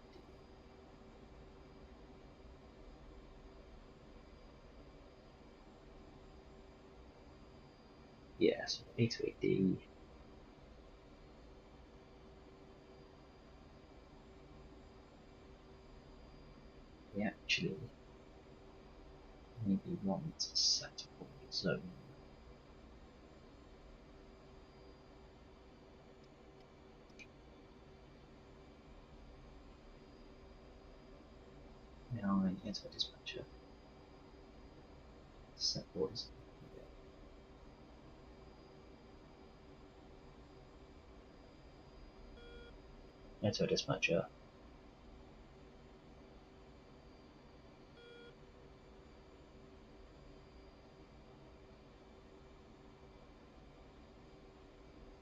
Yeah, so A28D. We actually maybe want to set up a zone. Now I enter a dispatcher. Set borders. Enter a dispatcher.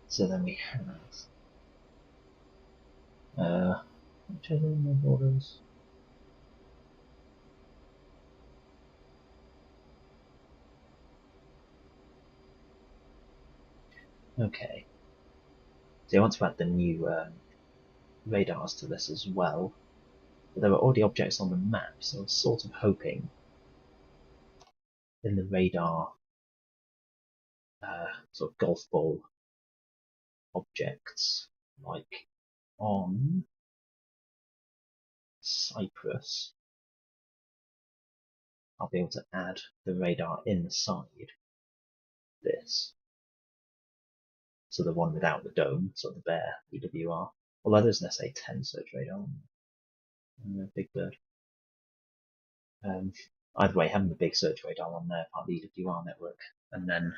So then we have which other more borders? Okay. So I want to add the new radars to this as well. But there were already objects on the map, so I was sort of hoping in the radar sort of golf ball objects, like on Cyprus, I'll be able to add the radar inside this. So the one without the dome, so the bare EWR. Although there's an SA-10 search radar on Big Bird. Either way, having the big search radar on there, part of the EWR network, and then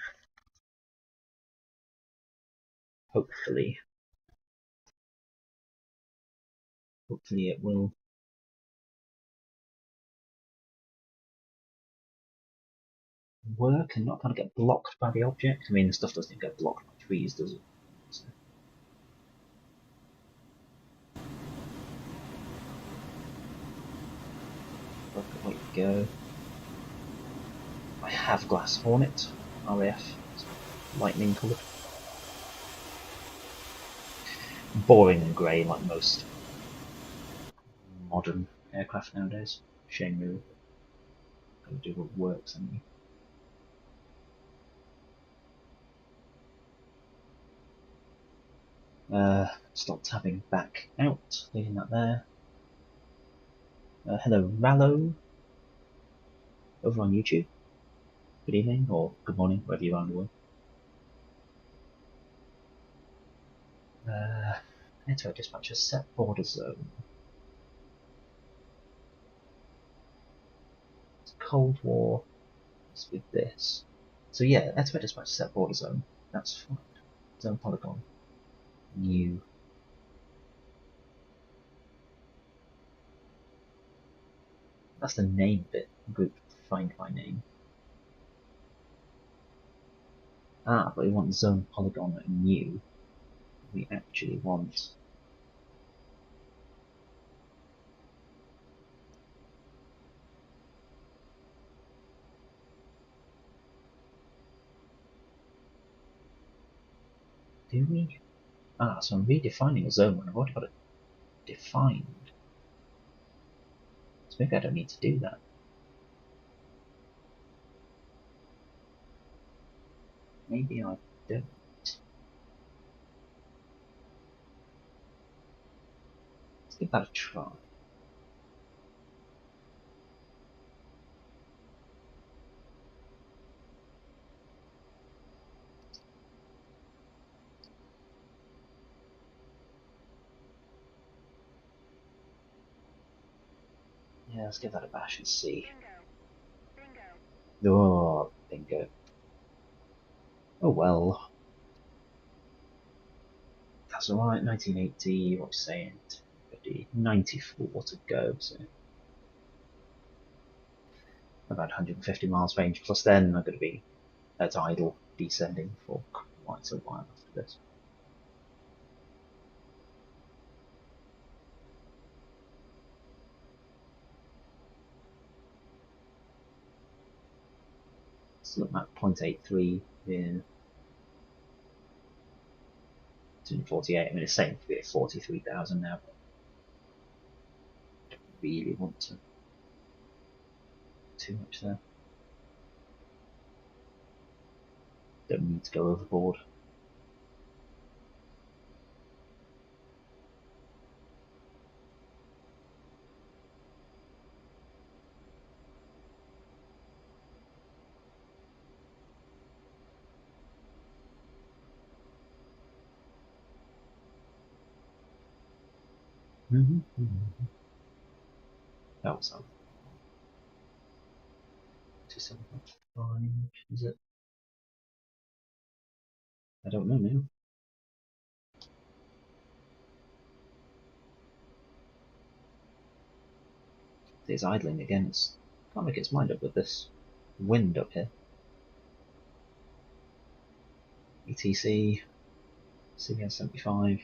hopefully it will work and not kind of get blocked by the object. I mean, the stuff doesn't get blocked by trees, does it? So. Away we go. I have Glass Hornet, RAF, lightning coloured. Boring and grey like most modern aircraft nowadays. Shame really. Gotta do what works, haven't you? Stop tabbing back out, leaving that there. Hello, Rallo, over on YouTube. Good evening, or good morning, wherever you are in the world. Enter a dispatcher, set border zone. It's Cold War. It's with this. So yeah, enter a dispatcher, set border zone. That's fine. Zone polygon. New. That's the name bit. Group find by name. But we want zone polygon new. We actually want do we? So I'm redefining a zone when I've already got it defined. So maybe I don't need to do that. Maybe I don't. Let's give that a try. Yeah, let's give that a bash and see. Bingo. Oh, bingo. Oh well. That's alright, 1980, what are we saying? 50, 94 to go, so about 150 miles range, plus then I'm going to be at idle, descending for quite a while after this. Still at 0.83 in 248. I mean, it's saying to be at 43,000 now, but I don't really want to too much there. Don't need to go overboard. That was 27.5, is it? I don't know now. It's idling again. It's can't make its mind up with this wind up here. ETC, CBS 75.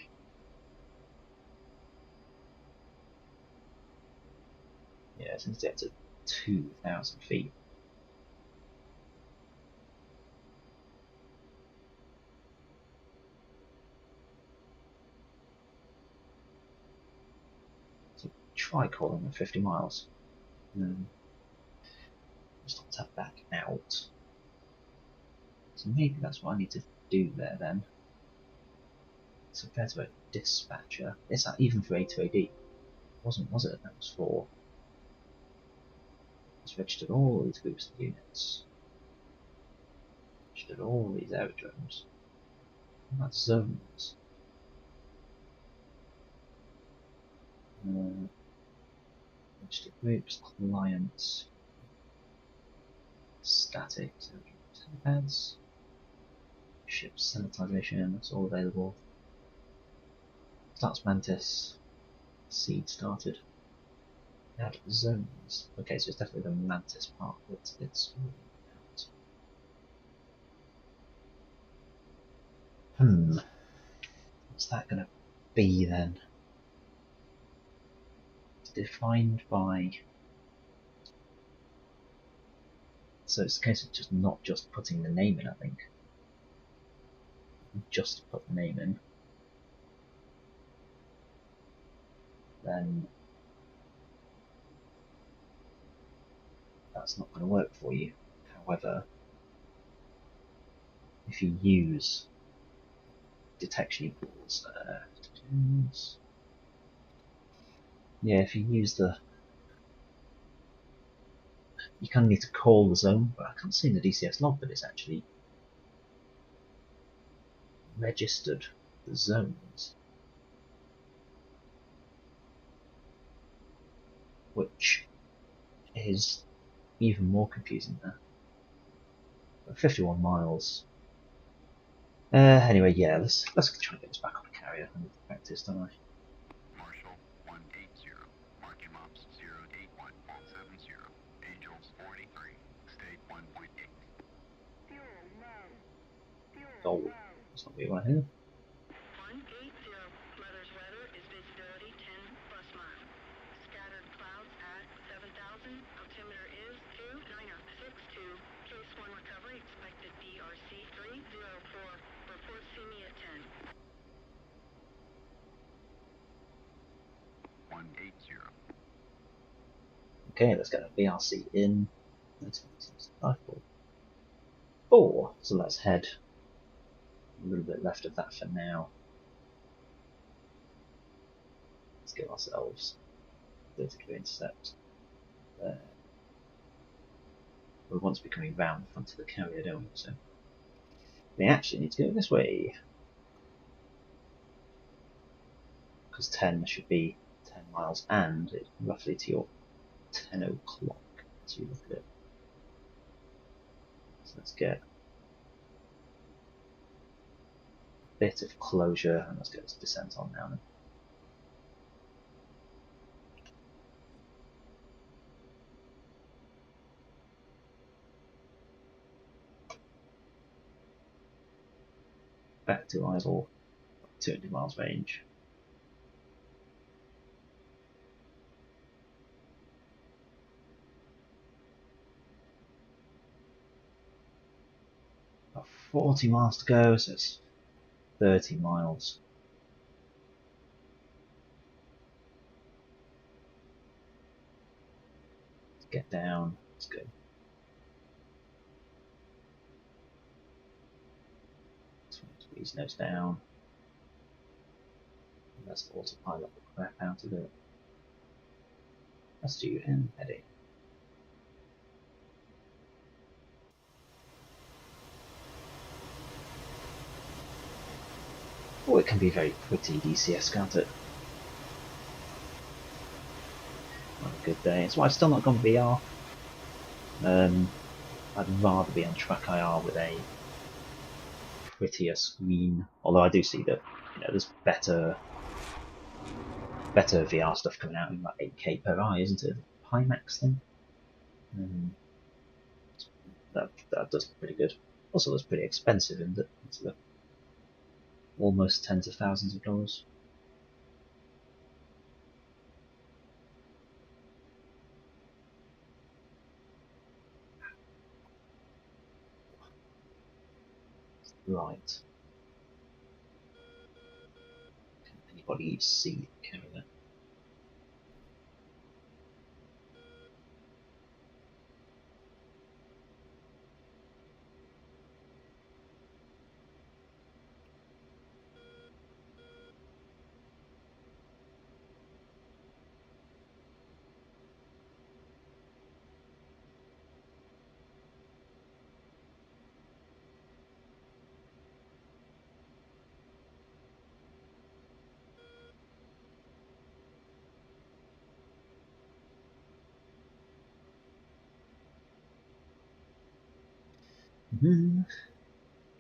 Yeah, it seems to get to 2,000 feet. So try calling at 50 miles. Just not tap back out. So maybe that's what I need to do there then. So compared to a dispatcher, is that even for A2AD? Wasn't, was it? That was for. It's registered all these groups of units. Registered all these aerodromes. And that's zones. Registered groups, clients, static, pads, ship sanitization, that's all available. Starts Mantis, seed started. Add zones. Okay, so it's definitely the Mantis part that it's out. What's that going to be then? It's defined by. So it's a case of just not just putting the name in, I think. Just put the name in. Then that's not going to work for you. However, if you use detection equals, yeah, if you use the, you kind of need to call the zone, but I can't see in the DCS log that it's actually registered the zones, which is even more confusing there. But 51 miles. Anyway, yeah, let's try and get this back on the carrier. I need to practice, don't I? Marshall 180. Marking ops 081. Fault 70. Angels 43. State 1.8. Fuel low. Oh, that's not what we want to hear. 180. Mother's weather is visibility 10 plus miles. Scattered clouds at 7,000. Altimeter is 2962. Case 1 recovery expected DRC 304. Report see me at 10. 180. Okay, let's get a BRC in. 4. So let's head a little bit left of that for now. Let's give ourselves 30 degree intercept there. We want to be coming round the front of the carrier, don't we? So we actually need to go this way. Because 10 should be 10 miles and it's roughly to your 10 o'clock to look at it. So let's get a bit of closure and let's get this descent on now then. Back to idle, 200 miles range. About 40 miles to go, so it's 30 miles. Let's get down, let's go. Squeeze nose down. Let's autopilot the crap out of it. Let's do M heading. Oh, it can be very pretty DCS, can't it? On a good day. That's why I've still not gone VR. I'd rather be on track IR with a prettier screen. Although I do see that there's better VR stuff coming out in like 8K per eye, isn't it? Pimax thing. That does pretty good. Also, that's pretty expensive, isn't it? It's almost tens of thousands of dollars. Right. Can anybody see the camera? Mm-hmm.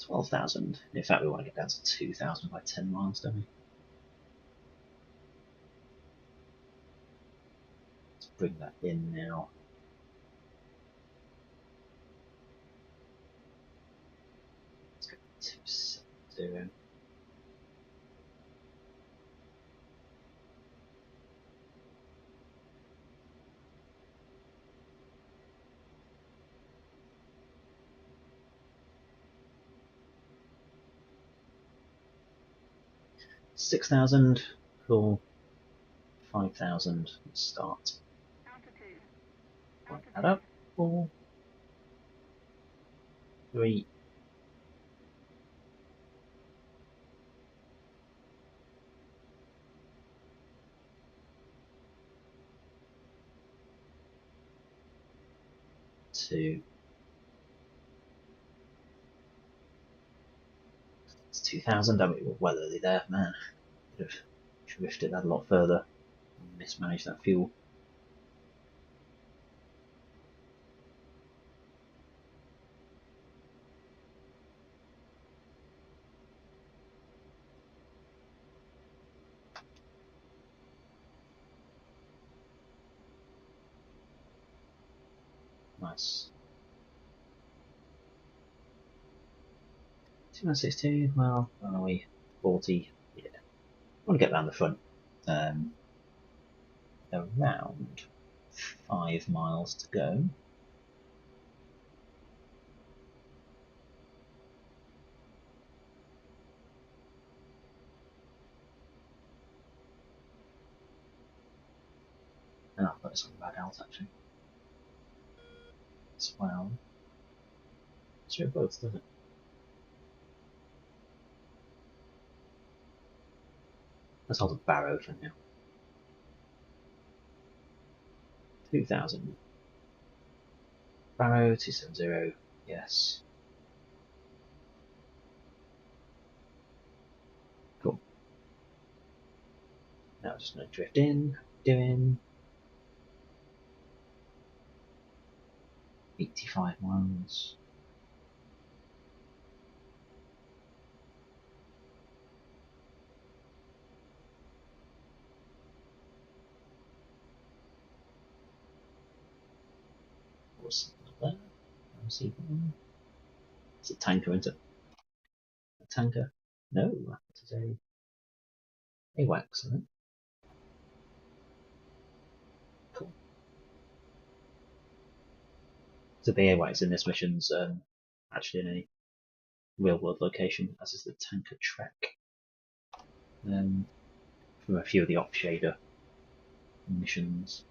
12,000. In fact, we want to get down to 2,000 by 10 miles, don't we? Let's bring that in now. Let's go 270. $6,000. Cool. 5,000. Let's start. Point that up. 4, 3, 2. It's 2,000. I mean, we're well early there, man. Could have drifted that a lot further. Mismanaged that fuel. Nice. 262, well, where are we? 40. Yeah. I want to get around the front. Around 5 miles to go. And I've got this on bad alt actually. As well. Sure, both, doesn't it? Let's hold a barrow for now. 2,000. Barrow 270. Yes. Cool. Now I'm just going to drift in, doing 85 miles. What's there? See one. It's a tanker, isn't it? A tanker? No, it is a AWACS, isn't it? Cool. So the AWACS in this mission's actually in a real world location, as is the tanker Trek. From a few of the off-shader missions.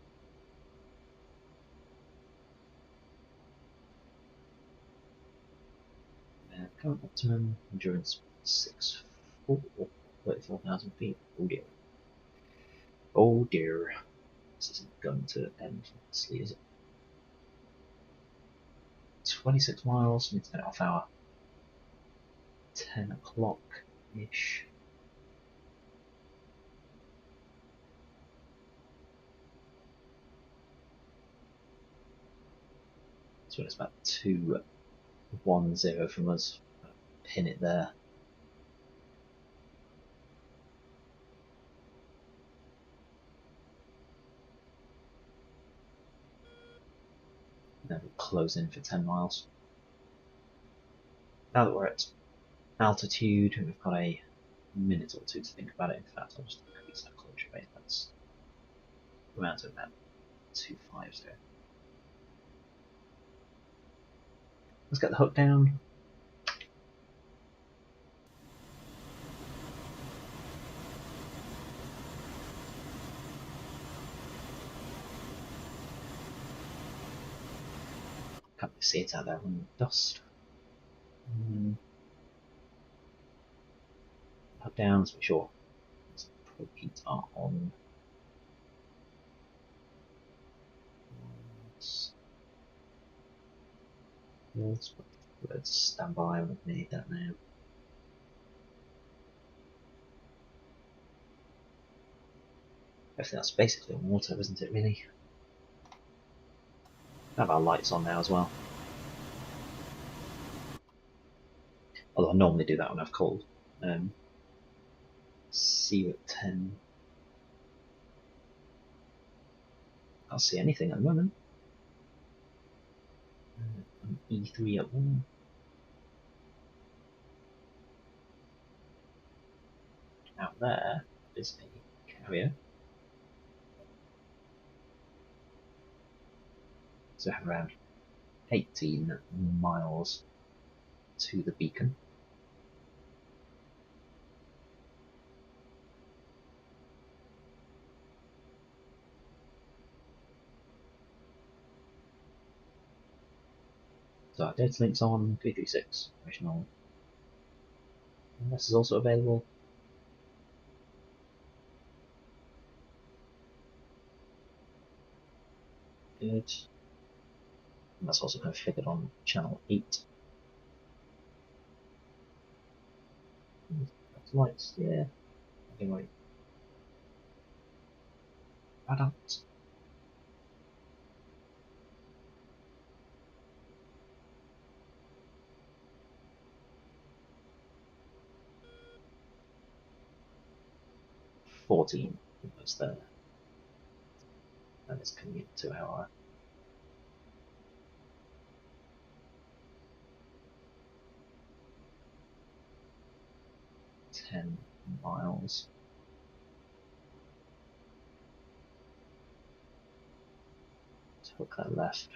Current optimum endurance 34,000 feet. Oh dear. Oh dear. This isn't going to end nicely, is it? 26 miles, need to get off hour 10 o'clock-ish. So it's about 210 from us. Pin it there. Then we'll close in for 10 miles. Now that we're at altitude, we've got a minute or two to think about it. In fact, I'll just increase that closure rate. That's around to about 250. Let's get the hook down. Can't really see it out there in the dust. Hook down, let's make sure the probe heats are on. Let's stand by when we need that now. I think that's basically on water, isn't it, really? Have our lights on now as well. Although I normally do that when I've cold. See you at 10. Can't see anything at the moment. E3 at 1. Out there is a carrier. So I have around 18 miles to the beacon. So our data link's on 336, original. And this is also available. Good. And that's also configured on channel 8. That's lights, yeah. Anyway. Adult. $14 was there. And it's coming into our 10 miles. Let's hook that left.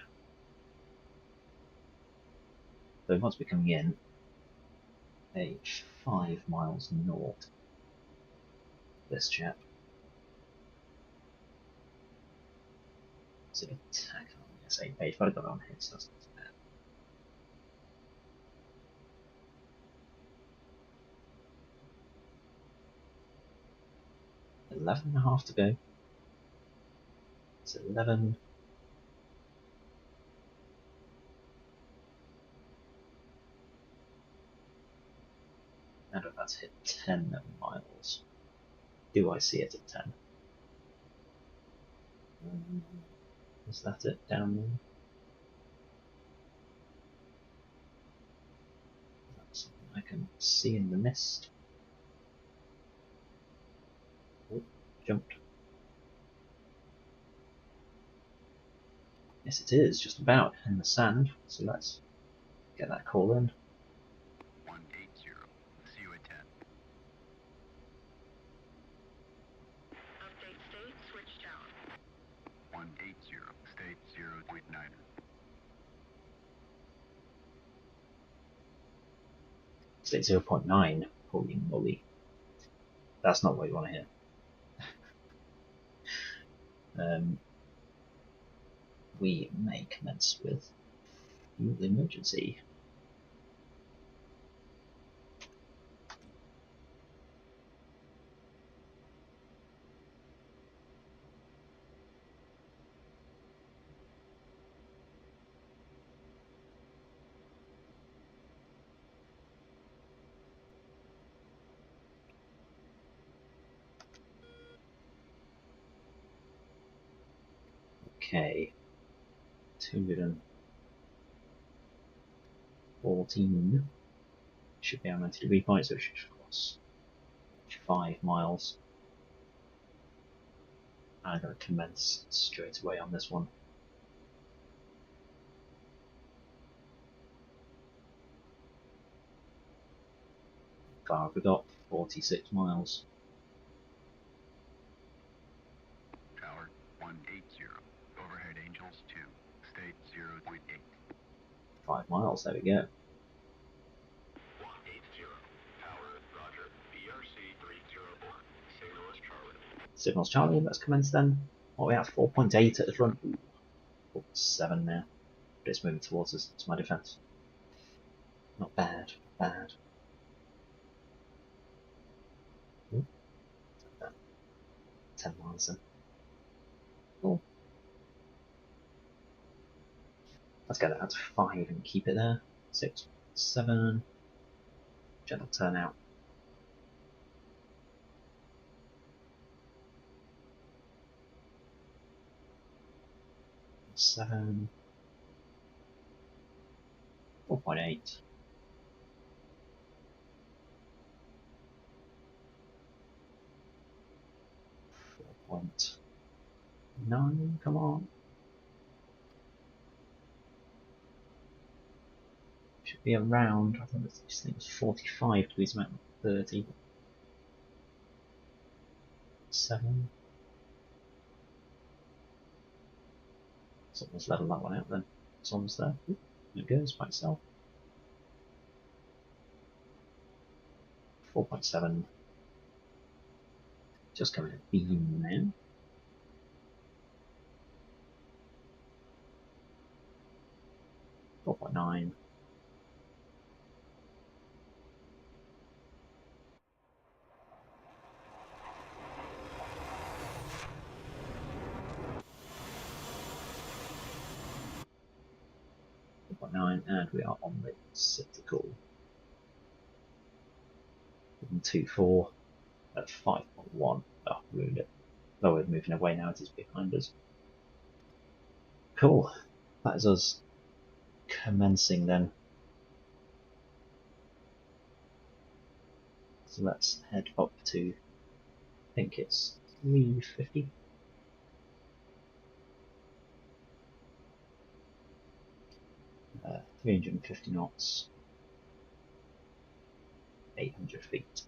So once we're coming in, 5 miles north. This chap. Is it attack on the same page? But I got it on here, so that's not bad. 11.5 to go. It's 11. And that's hit 10 miles. Do I see it at 10? Is that it down there? can see in the mist. Oh, jumped. Yes, it is, just about in the sand. So let's get that call in. 180. See you at 10. Update state, switch down. 180. State 0.9. State 0.9. Holy moly. That's not what you want to hear. We may commence with fuel emergency. Okay. 214 should be our 90-degree point, so it should cross 5 miles. I'm going to commence straight away on this one. Far have we got? 46 miles. Tower 180. Overhead Angels 2. State 0.8. 5 miles, there we go. 180. Tower, roger. BRC 304. Signal is Charlie. Signals Charlie, let's commence then. What we have? 4.8 at the front. Ooh, 4.7 now. But it's moving towards us, to my defence. Not bad, not bad. Ooh, 10 miles then. Cool. Let's get that to 5 and keep it there. 6, 7. Gentle turn out. 7. 4.8. 4.9, come on. Should be around, I think this thing was 45 degrees, about 30. 7. So let's level that one out then. It's almost there. Ooh, there it goes by itself. 4.7. Just coming at beam now. 4.9. 4.9, and we are on the cyclical. 124 at 5.1. Oh, ruined it. Oh, we're moving away now, it is behind us. Cool. That is us commencing then. So let's head up to, I think it's 350. 350 knots, 800 feet.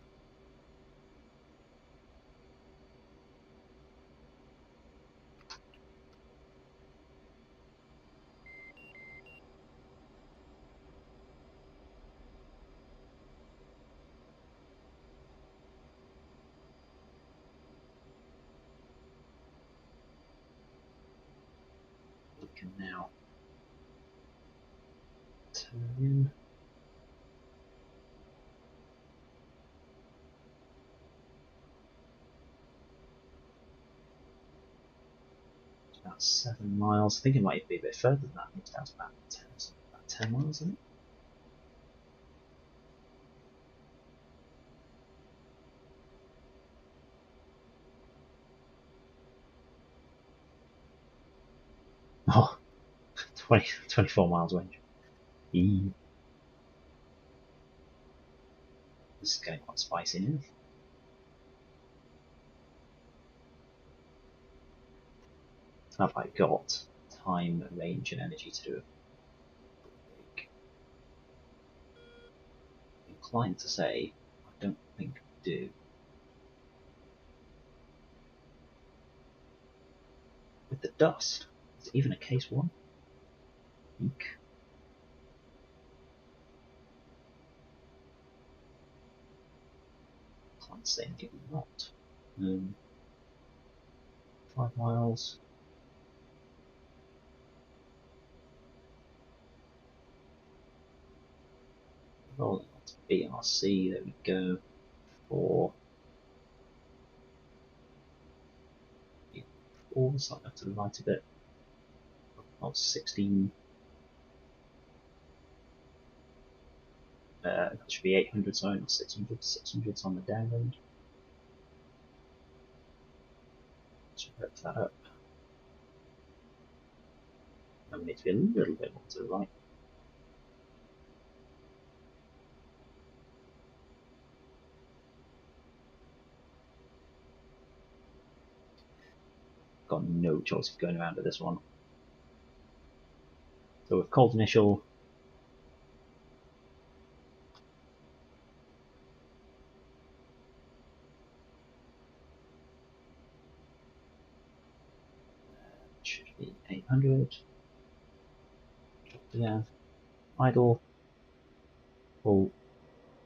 We can now turn in. About 7 miles. I think it might be a bit further than that. I think it's down to about 10 miles, I think. Oh, 24 miles range. Eee. This is getting quite spicy now. Have I got time, range, and energy to do it? I'm inclined to say I don't think I do. With the dust, is it even a case 1? Eek. Can't say anything not. 5 miles. Rolling on to BRC, there we go. 4. 4, slightly up to the right a bit. Oh, 16. That should be 800, sorry, not 600. 600's on the downwind. Let's rip that up. And we need to be a little bit more to the right. Got no choice of going around to this one. So with cold initial, should be 800. Yeah, idle, full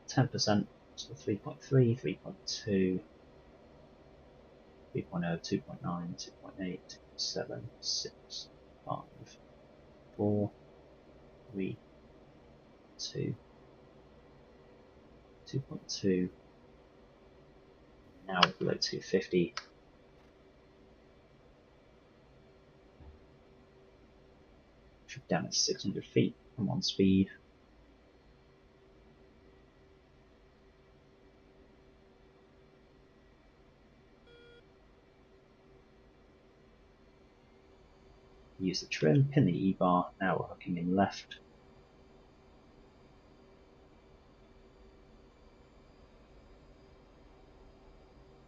10%, so 3.3, 3.2, 3.0, 2.9, 2.8, 2.7, 6, 5, 4, 3, 2, 2.2, now below 250. Should down at 600 feet from on speed. Use the trim, pin the E-bar, now we're hooking in left.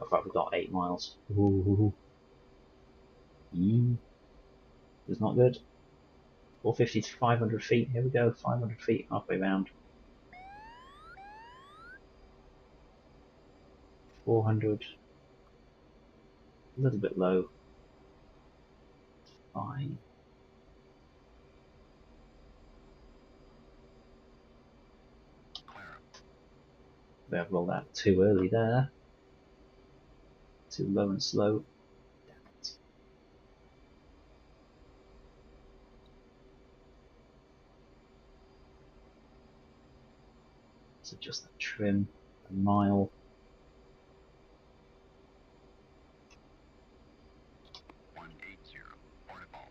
Oh crap, we've got 8 miles. Ooh. It's not good. 450 to 500 feet, here we go, 500 feet, halfway round. 400, a little bit low. Fine. We have rolled out too early there. Too low and slow. Damn it. So just the trim, a mile. 180, portable,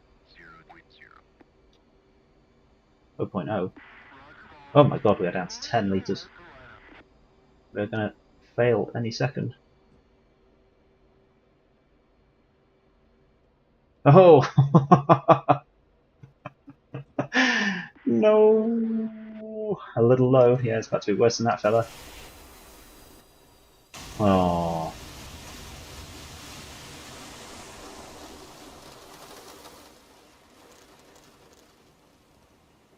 0.0. 0.0. Oh my god, we are down to 10 litres. We're gonna fail any second. Oh! No! A little low. Yeah, it's about to be worse than that fella. Oh.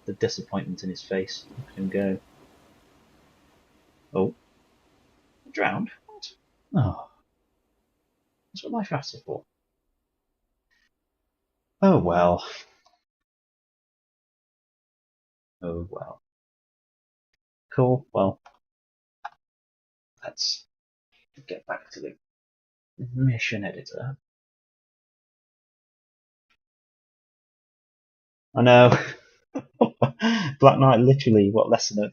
The disappointment in his face. Look at him go. Oh. Drowned? What? Oh. That's what life rafts are for. Oh well. Oh well. Cool. Well, let's get back to the mission editor. I know. Black Knight literally, what, less than a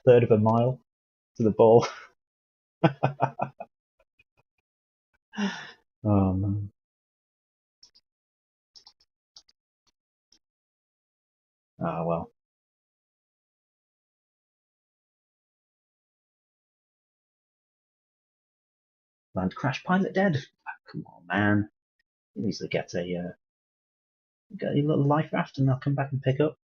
third of a mile to the ball. Oh man. Ah well. Land crash pilot dead. Ah, come on, man. He needs to get a little life raft and they'll come back and pick up.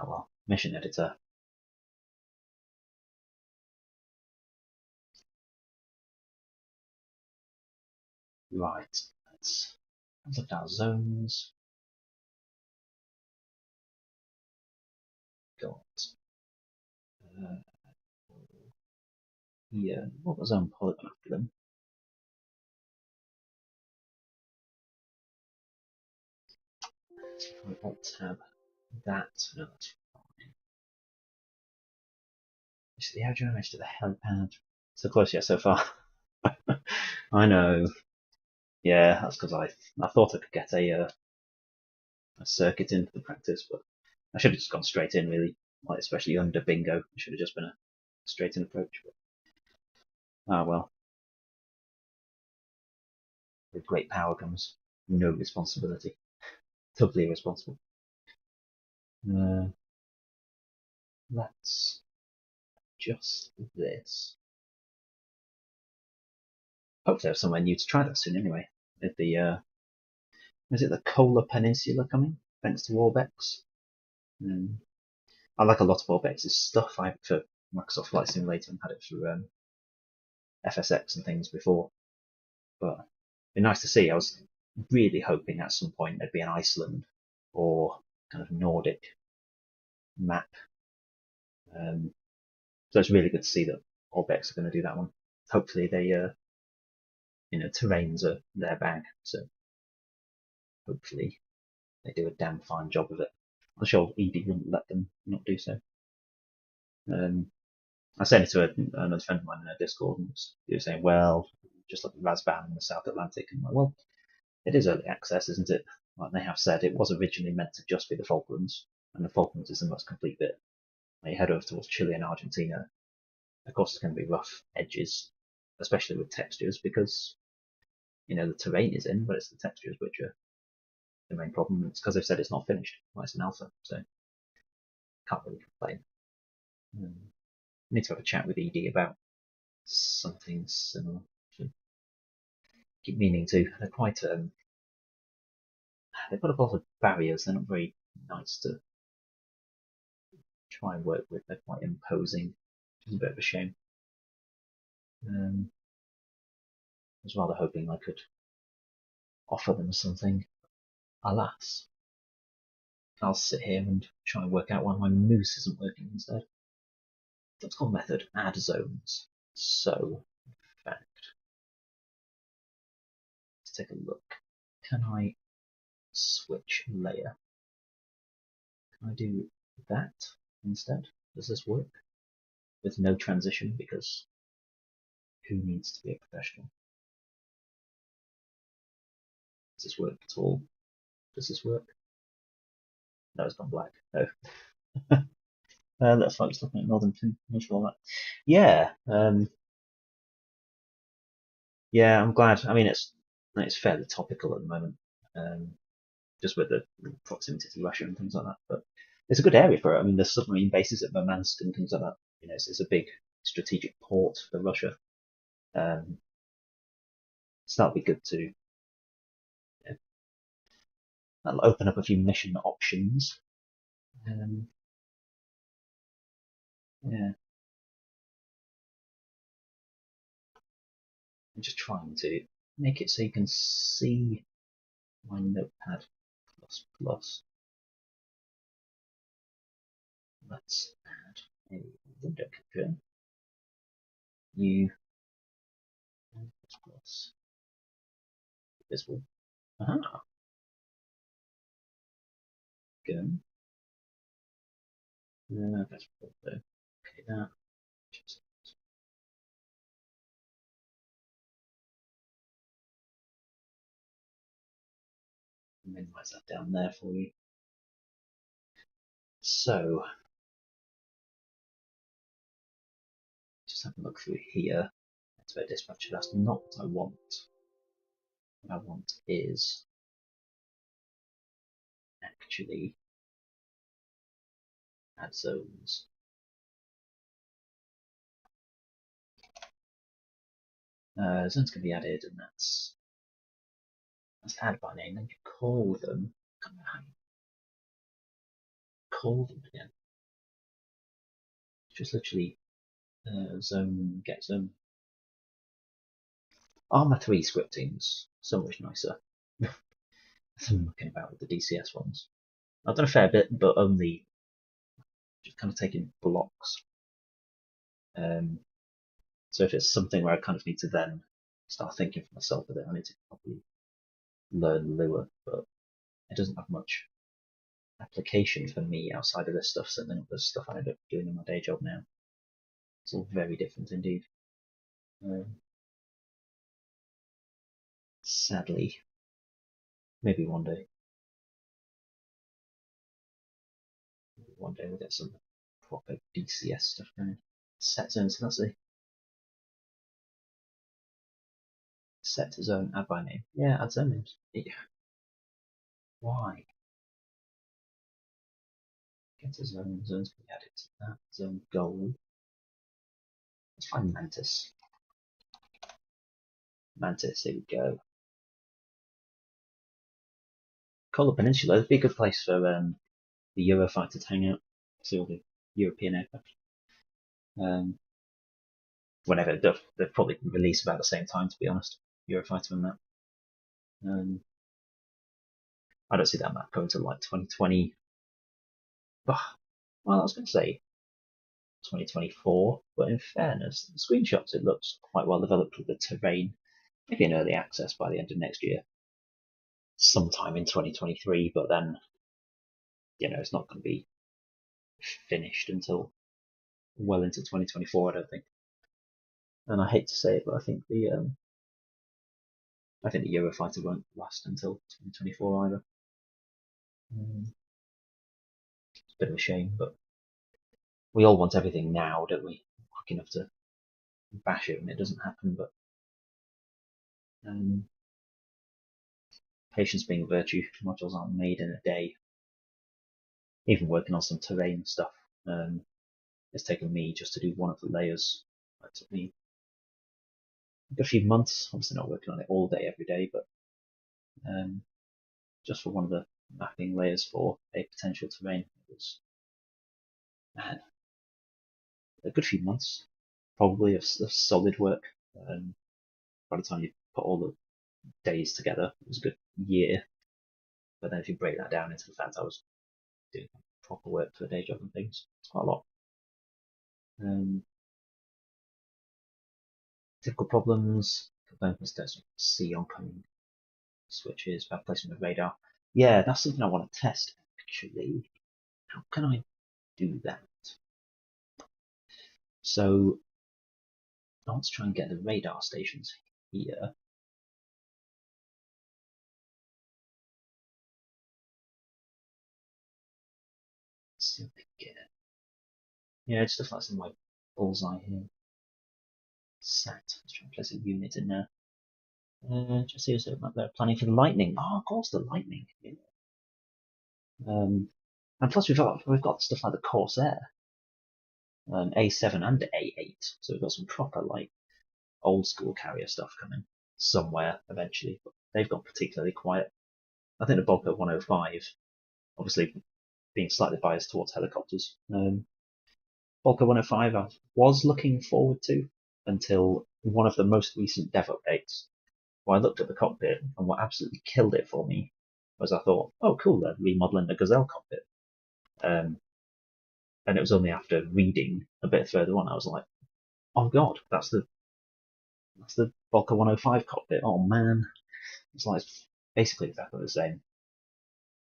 Oh well, mission editor. Right, let's look at our zones. Got here. What was zone polygon after them? Alt tab that. No, that's fine. Is the aerodynamics to the helipad? So close yet so far. I know. Yeah, that's because I thought I could get a circuit into the practice, but I should have just gone straight in, really. Like, especially under bingo, it should have just been a straight in approach. But well. With great power comes no responsibility. Totally irresponsible. Let's adjust this. Hopefully, I have somewhere new to try that soon. Anyway, at the is it the Kola Peninsula coming? Thanks to OrbX. I like a lot of OrbX's stuff. I have it for Microsoft Flight Simulator and had it through FSX and things before. But it'd be nice to see. I was really hoping at some point there'd be an Iceland or kind of Nordic map. So it's really good to see that OrbX are going to do that one. Hopefully they, terrains are their bag. So hopefully they do a damn fine job of it. I'm sure ED wouldn't let them not do so. I sent it to another friend of mine in a Discord, and he was saying, well, just like Razvan in the South Atlantic. And I'm like, well, it is early access, isn't it? Like they have said, it was originally meant to just be the Falklands, and the Falklands is the most complete bit. When you head over towards Chile and Argentina, of course, it's going to be rough edges, especially with textures, because the terrain is in, but it's the textures which are the main problem. It's because they've said it's not finished. Well, it's an alpha, so can't really complain. I need to have a chat with ED about something similar. Keep meaning to. They're quite they've got a lot of barriers. They're not very nice to try and work with. They're quite imposing, which is a bit of a shame. I was rather hoping I could offer them something. Alas, I'll sit here and try and work out why my moose isn't working instead. That's called method add zones. So, in fact, let's take a look. Can I switch layer? Can I do that instead? Does this work? With no transition, because who needs to be a professional? Does this work at all? Does this work? No, it's gone black. No. That's fine. Just looking at Northern Peninsula. All that. Yeah. Yeah, I'm glad. I mean, it's fairly topical at the moment, just with the proximity to Russia and things like that. But it's a good area for it. I mean, there's submarine bases at Murmansk and things like that. It's a big strategic port for Russia. So that'll be good to. That'll open up a few mission options. Yeah. I'm just trying to make it so you can see my notepad plus. Let's add a window capture. New plus visible. Aha. Good. That's okay. That. Just minimize that down there for you. So, just have a look through here. Activate dispatcher. That's not what I want. What I want is actually add zones. Zones can be added, and that's add by name. Then you call them. call them again? Just literally zone, get zone. Arma 3 scripting's so much nicer than looking about with the DCS ones. I've done a fair bit, but only just kind of taking blocks. So if it's something where I kind of need to then start thinking for myself with it, I need to probably learn Lua, but it doesn't have much application for me outside of this stuff, certainly not the stuff I end up doing in my day job now. It's all very different indeed. Sadly, maybe one day. Maybe one day we'll get some proper DCS stuff going. Set zones, so let's see. Set zone, add by name. Yeah, add zone names. Yeah. Why? Get a zone, zones can be added to that. Zone goal. Let's find Mantis. Mantis, here we go. Kola Peninsula would be a good place for the Eurofighters to hang out. See all the European aircraft. Whenever they'll probably release about the same time, to be honest. Eurofighter and that. I don't see that map going to like 2020. Well, I was going to say 2024, but in fairness, the screenshots it looks quite well developed with the terrain. Maybe an early access by the end of next year, sometime in 2023. But then, it's not going to be finished until well into 2024. I don't think. And I hate to say it, but I think the Eurofighter won't last until 2024 either. It's a bit of a shame, but we all want everything now, don't we? Quick enough to bash it when it doesn't happen, but patience being a virtue. Modules aren't made in a day. Even working on some terrain stuff, it's taken me just to do one of the layers. It took me a few months. Obviously not working on it all day every day, but just for one of the mapping layers for a potential terrain, it was a good few months, probably of solid work. By the time you put all the days together, it was a good year. But then if you break that down into the fact I was doing proper work for a day job and things, it's quite a lot. Typical problems, components don't see oncoming switches, bad placement of radar. Yeah, that's something I want to test actually. How can I do that? So let's try and get the radar stations here. Let's see what we get. Yeah, it's stuff that's in my bullseye here. Sat. Let's try and place a unit in there. Just see what's up there. Planning for the lightning. Oh, of course, the lightning. Yeah. And plus we've got stuff like the Corsair, A7 and A8. So we've got some proper like old school carrier stuff coming somewhere eventually. But they've got particularly quiet. I think the Bulker 105, obviously being slightly biased towards helicopters. Bulker 105 I was looking forward to until one of the most recent dev updates. Well, I looked at the cockpit, and what absolutely killed it for me was I thought, oh cool, they're remodeling the Gazelle cockpit. And it was only after reading a bit further on, I was like, oh god, that's the Bulker 105 cockpit. Oh man, it's like basically exactly the same.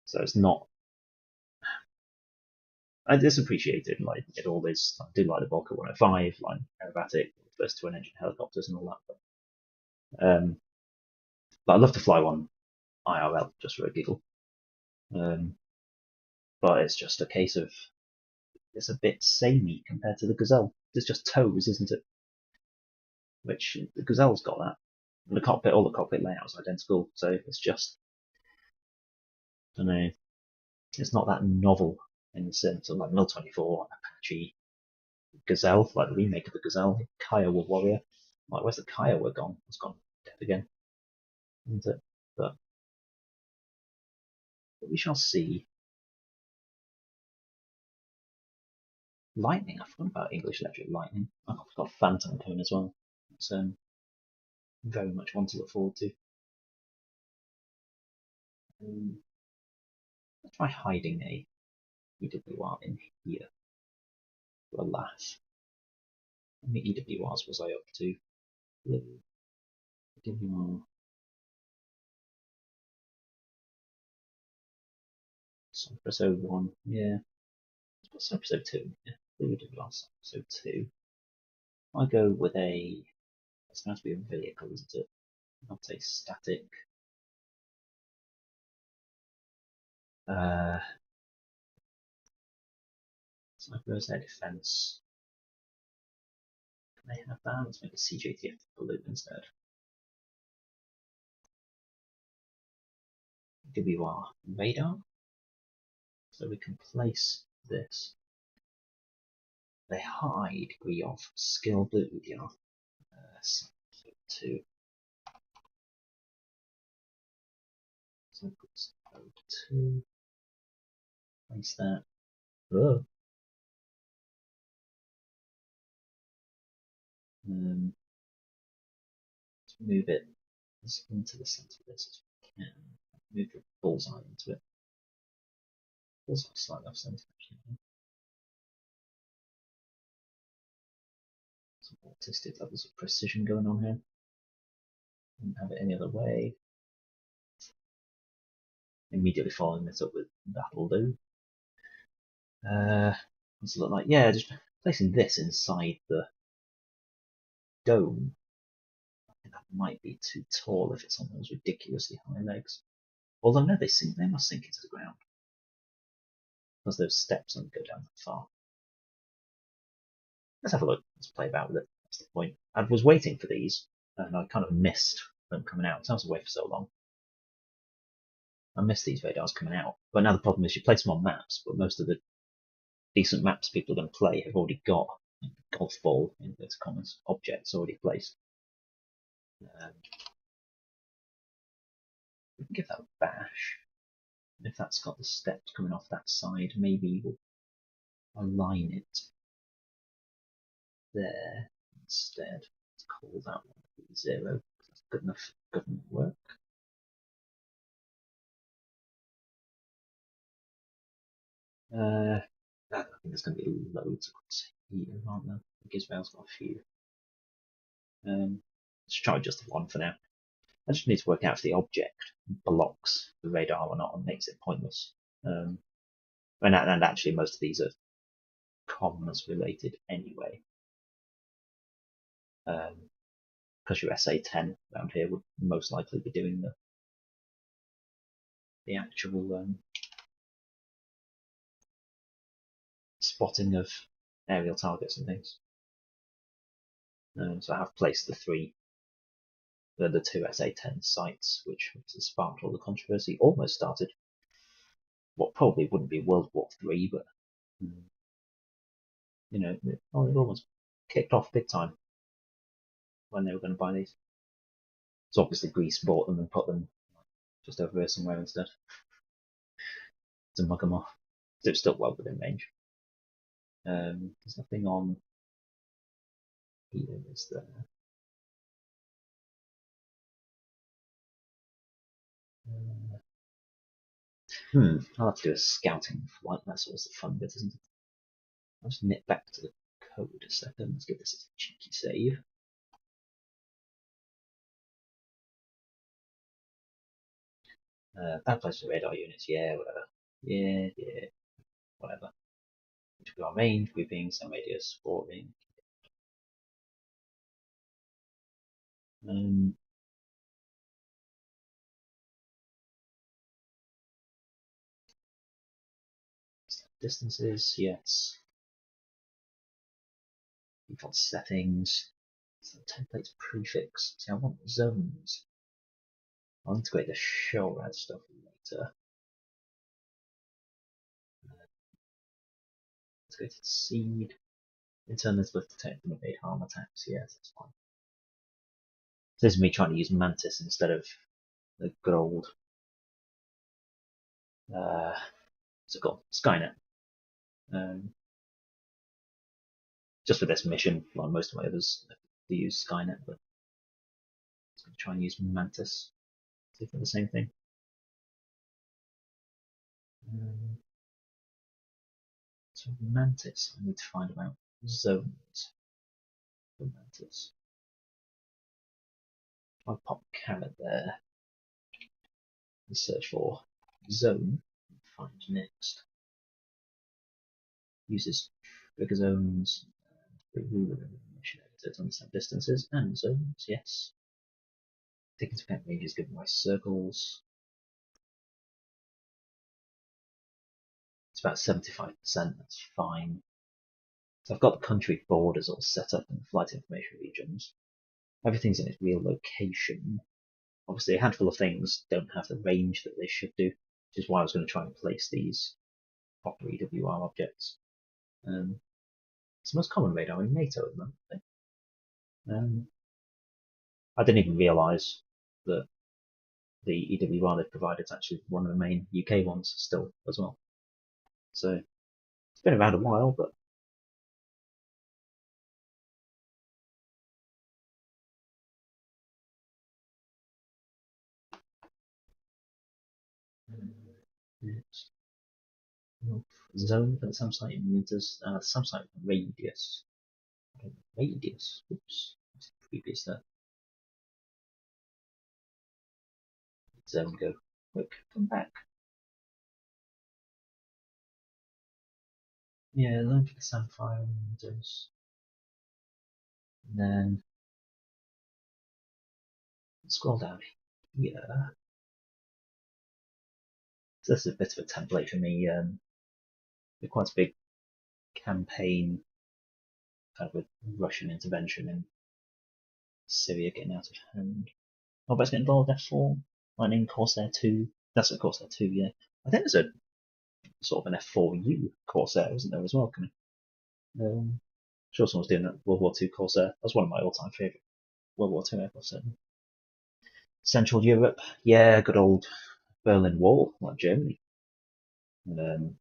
So it's not. I disappreciate it, like it all is. I do like the Bulker 105, like aerobatic, first twin engine helicopters and all that. But I'd love to fly one IRL just for a giggle. But it's just a case of it's a bit samey compared to the Gazelle. It's just toes, isn't it? Which the Gazelle's got that. And the cockpit, all the cockpit layouts are identical, so it's just, I don't know, it's not that novel in the sense of like Mil-24, Apache, Gazelle, like the remake of the Gazelle, Kiowa Warrior. Like, where's the Kiowa gone? It's gone dead again, isn't it? But we shall see. Lightning. I forgot about English Electric Lightning. I've got Phantom coming as well. It's very much one to look forward to. I'll try hiding a EWR in here for a laugh. How many EWRs was I up to? EWR. Cypress 01, yeah. What's episode 2? Yeah, EWR episode 2. I go with a. It's going to be a vehicle, isn't it? Not a static. Cypress air defense. Can they have that? Let's make a CJTF balloon instead. EWR radar. So we can place this. They hide degree of skill blue EDR. So 2. So 2. Place that. Oh. Let's move it into the center of this as we can. Move the bullseye into it. Bullseye slightly off center actually. Some autistic levels of precision going on here. Wouldn't have it any other way. Immediately following this up with that'll do. What's it look like? Yeah, just placing this inside the dome. I think that might be too tall if it's on those ridiculously high legs. Although no, they must sink into the ground. Because those steps don't go down that far. Let's have a look. Let's play about with it. That's the point. I was waiting for these, and I kind of missed them coming out. I was away for so long. I missed these radars coming out. But now the problem is you place them on maps, but most of the decent maps people are going to play have already got golf ball in its commons objects already placed. We can give that a bash. If that's got the steps coming off that side, maybe we'll align it there instead. Let's call that one 0. That's good enough for government work. I think there's going to be loads across here, aren't there? Gizrael's got a few. Let's try just one for now. I just need to work out if the object blocks the radar or not and makes it pointless. And actually, most of these are comms related anyway. Because your SA-10 around here would most likely be doing the actual spotting of aerial targets and things. So I have placed the two SA-10 sites, which sparked all the controversy. Almost started what probably wouldn't be World War III, but it almost kicked off big time when they were going to buy these. So obviously Greece bought them and put them just over here somewhere instead to mug them off. So it's still well within range. There's nothing on here, is there? I'll have to do a scouting flight. That's always the fun bit, isn't it? I'll just nip back to the code a second. Let's give this a cheeky save. Bad place for radar units, yeah, whatever. Yeah, whatever. HPR range, grouping, some radius, sporting. Distances, yes. Default settings. So templates prefix. See, I want zones. I'll integrate the SHORAD stuff later. Integrated seed. Internal lift detect and evade harm attacks. Yes, that's fine. So this is me trying to use Mantis instead of the good old what's it called? Skynet. just for this mission, like most of my others, they use Skynet, but I'm going to try and use Mantis, see if they're the same thing. So Mantis, I need to find about zones for Mantis. If I pop carrot there and search for zone, find next. Uses trigger zones, ruler information editor to understand distances and zones, yes. Take into account ranges given by circles. It's about 75%, that's fine. So I've got the country borders all set up in flight information regions. Everything's in its real location. Obviously, a handful of things don't have the range that they should do, which is why I was going to try and place these proper EWR objects. It's the most common radar in NATO at the moment, I think. I didn't even realise that the EWR they've provided is actually one of the main UK ones still as well. So it's been around a while, but zone for the SAM in meters, SAM radius. Radius. Oops, that's previous there. Zone go. Quick, come back. Yeah, zone for the SAM meters. And then scroll down here. So this is a bit of a template for me. Quite a big campaign kind of with Russian intervention in Syria getting out of hand. OrbX get involved, F4, Lightning, Corsair 2. That's a Corsair 2, yeah. I think there's a sort of an F4U Corsair, isn't there, as well, coming? Sure someone's doing that World War II Corsair. That's one of my all-time favourite World War II aircraft, certainly. Central Europe, yeah, good old Berlin Wall, like Germany. And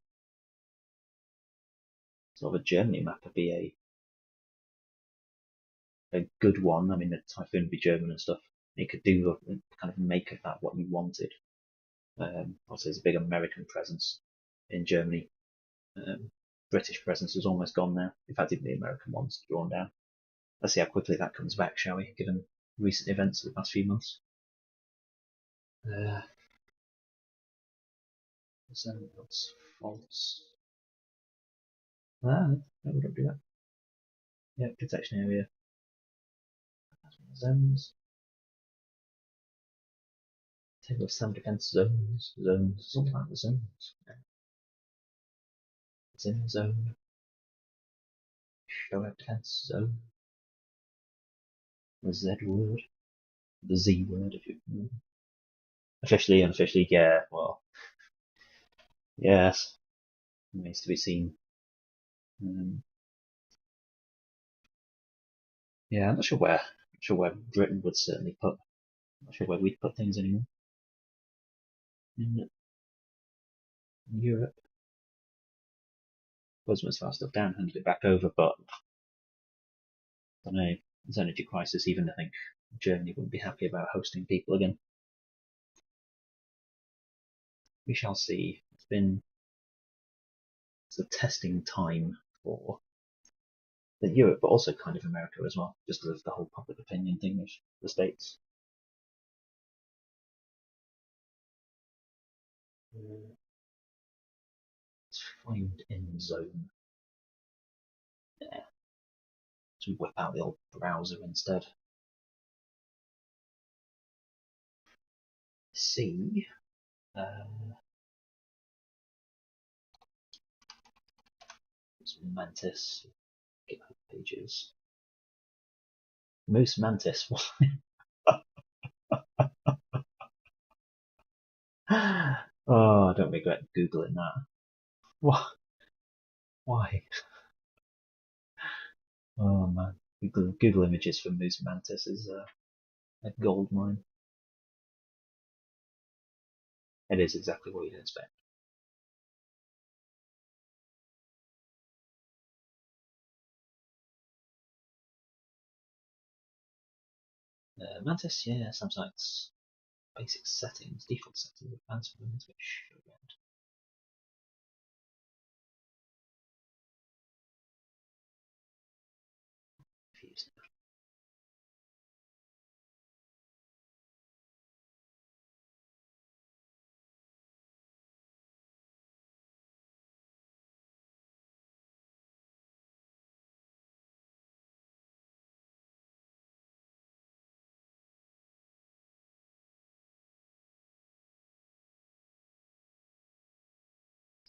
sort of a Germany map would be a good one. I mean, the Typhoon would be German and stuff. It could do kind of make of that what you wanted. Obviously, there's a big American presence in Germany. British presence is almost gone now. In fact, even the American one's drawn down. Let's see how quickly that comes back, shall we, given recent events of the past few months. So that's false. No, we don't do that. Yeah, protection area. Zones. Table of SAM defense zones. Zones. It's all about the zones. It's in the zone. Show up defense zone. The Z word. The Z word, if you know. Officially, unofficially, yeah, well. Yes. Remains to be seen. Yeah, I'm not sure where Britain would certainly put. I'm not sure where we'd put things anymore. In Europe. Was most of our stuff down, handed it back over, but I don't know, there's energy crisis, even I think Germany wouldn't be happy about hosting people again. We shall see. It's a testing time for Europe, but also kind of America as well, just because of the whole public opinion thing of the States. Let's find in zone. Yeah. Let's whip out the old browser instead. See. Mantis. GitHub pages. Moose Mantis. Oh, I don't regret Googling that. What? Why? Oh man. Google images for Moose Mantis is a gold mine. It is exactly what you'd expect. Mantis, yeah, Samsung's basic settings, default settings, advanced ones, which around. Confused now.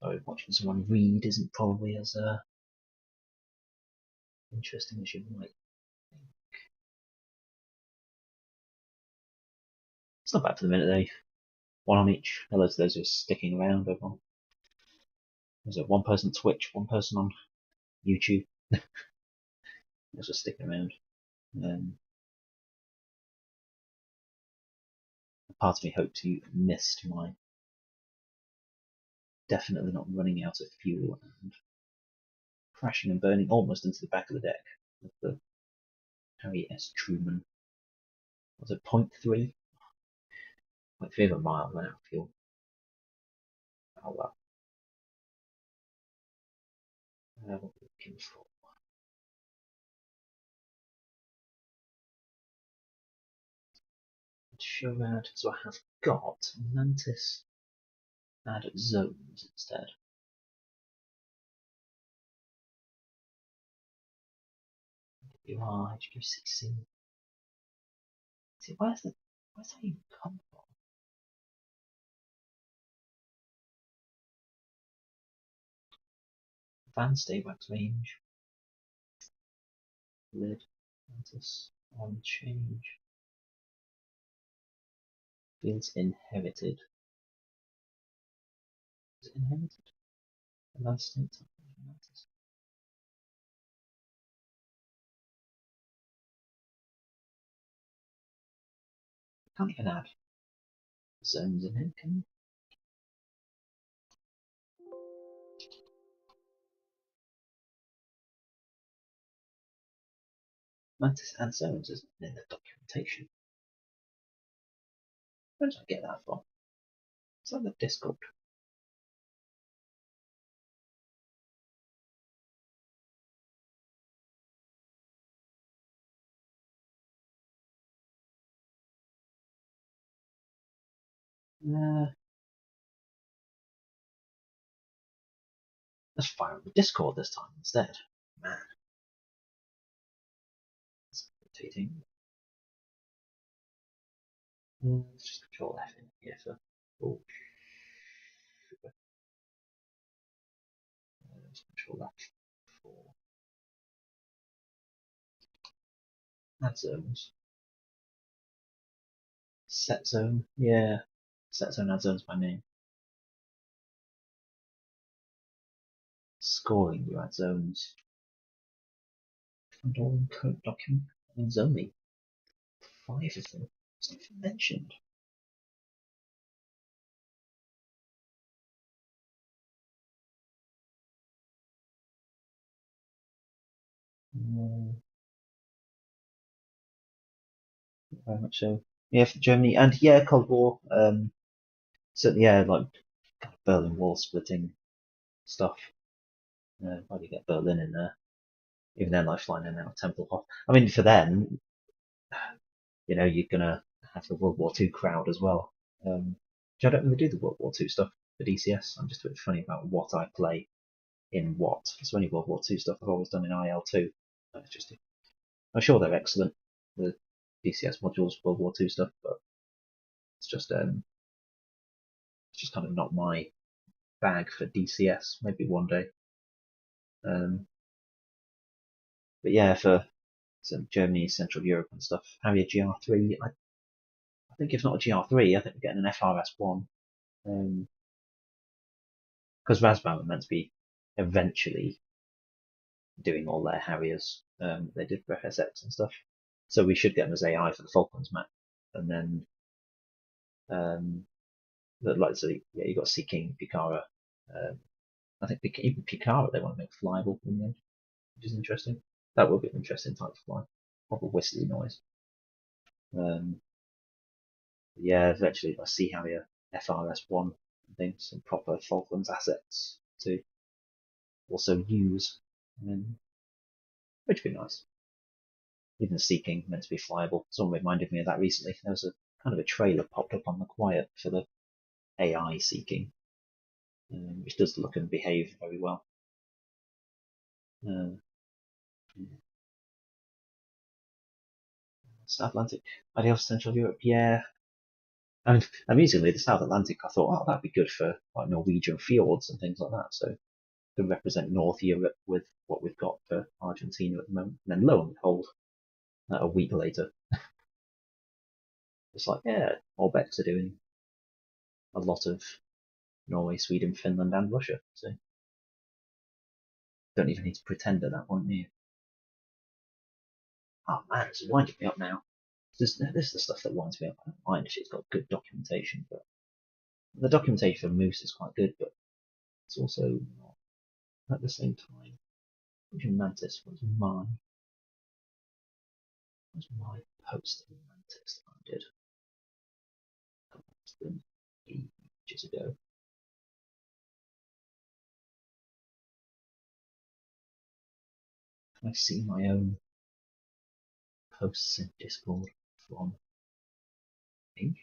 So watching someone read isn't probably as interesting as you might think. It's not bad for the minute though. One on each. Hello to those who are sticking around. Everyone. There's one person Twitch, one person on YouTube. Also sticking around. Part of me hopes you missed my definitely not running out of fuel and crashing and burning almost into the back of the deck of the Harry S. Truman. Was it 0.3? 0.3 of a mile ran out of fuel. Oh well. What we're looking for. Show around, so I have got Mantis add zones instead. WR, HQ16. See, where's that even come from? Advanced AWACS range. Lid. Mantis on change. Fields inherited. Is it inherited? Advanced state Mantis. Can't even add zones in it, can you? Mantis add zones isn't in the documentation. Where did I get that from? Is that the Discord? Let's fire up the Discord this time instead. Man. That's irritating. Let's just control F in here for oh, sugar. Let's control that for add zones. Set zone, yeah. Set zone add zones by name. Scoring you add zones. And all in code document. There's only 5 of them. It's not even mentioned. Very much so. Yeah, for Germany and yeah, Cold War. Certainly, yeah, like Berlin Wall splitting stuff. Why do you get Berlin in there? Even then, like flying in and out of Tempelhof. I mean, for them, you know, you're gonna have the World War II crowd as well. Which I don't really do the World War II stuff for DCS. I'm just a bit funny about what I play in what. So any World War II stuff I've always done in IL2. I'm sure they're excellent, the DCS modules World War II stuff, but it's just kind of not my bag for DCS. Maybe one day. But yeah, for Germany, Central Europe and stuff, Harrier GR3. I think if not a GR3, I think we're getting an FRS1. Because Razbam are meant to be eventually doing all their Harriers. They did for FSX and stuff. So we should get them as AI for the Falklands map. And then, so yeah, you got Sea King, Pikara. I think even Pikara they want to make flyable in the end, which is interesting. That will be an interesting type of fly. Proper whistly noise. Yeah, eventually I see how your FRS-1 and things, some proper Falklands assets to also use, which would be nice. Even the Sea King meant to be flyable. Someone reminded me of that recently. There was a kind of a trailer popped up on the Quiet for the AI Sea King, which does look and behave very well. South Atlantic, ideal for Central Europe, yeah. I mean, amusingly, the South Atlantic, I thought, oh, that'd be good for like Norwegian fjords and things like that. So, could represent North Europe with what we've got for Argentina at the moment. And then, lo and behold, a week later, it's like, yeah, OrbX are doing a lot of Norway, Sweden, Finland, and Russia. So, don't even need to pretend at that point, do you? Oh man, it's winding me up now. This is the stuff that winds me up. I don't mind if it's got good documentation, but the documentation for Moose is quite good, but it's also not at the same time. Vision Mantis was my post in Mantis that I did ages ago. Can I see my own posts in Discord from me?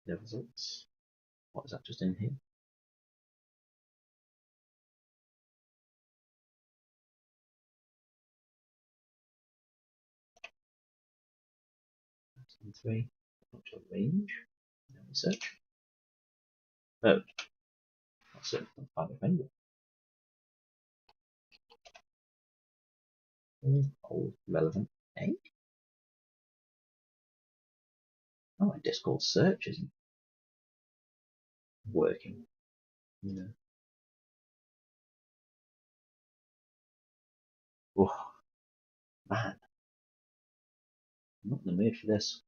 The results. What is that just in here? That's in 3. Up to range. Now we search. Oh, that's it. I'll find it anyway. Old relevant. Eh? Oh, my Discord search isn't working. Yeah. Oh, man. I'm not in the mood for this.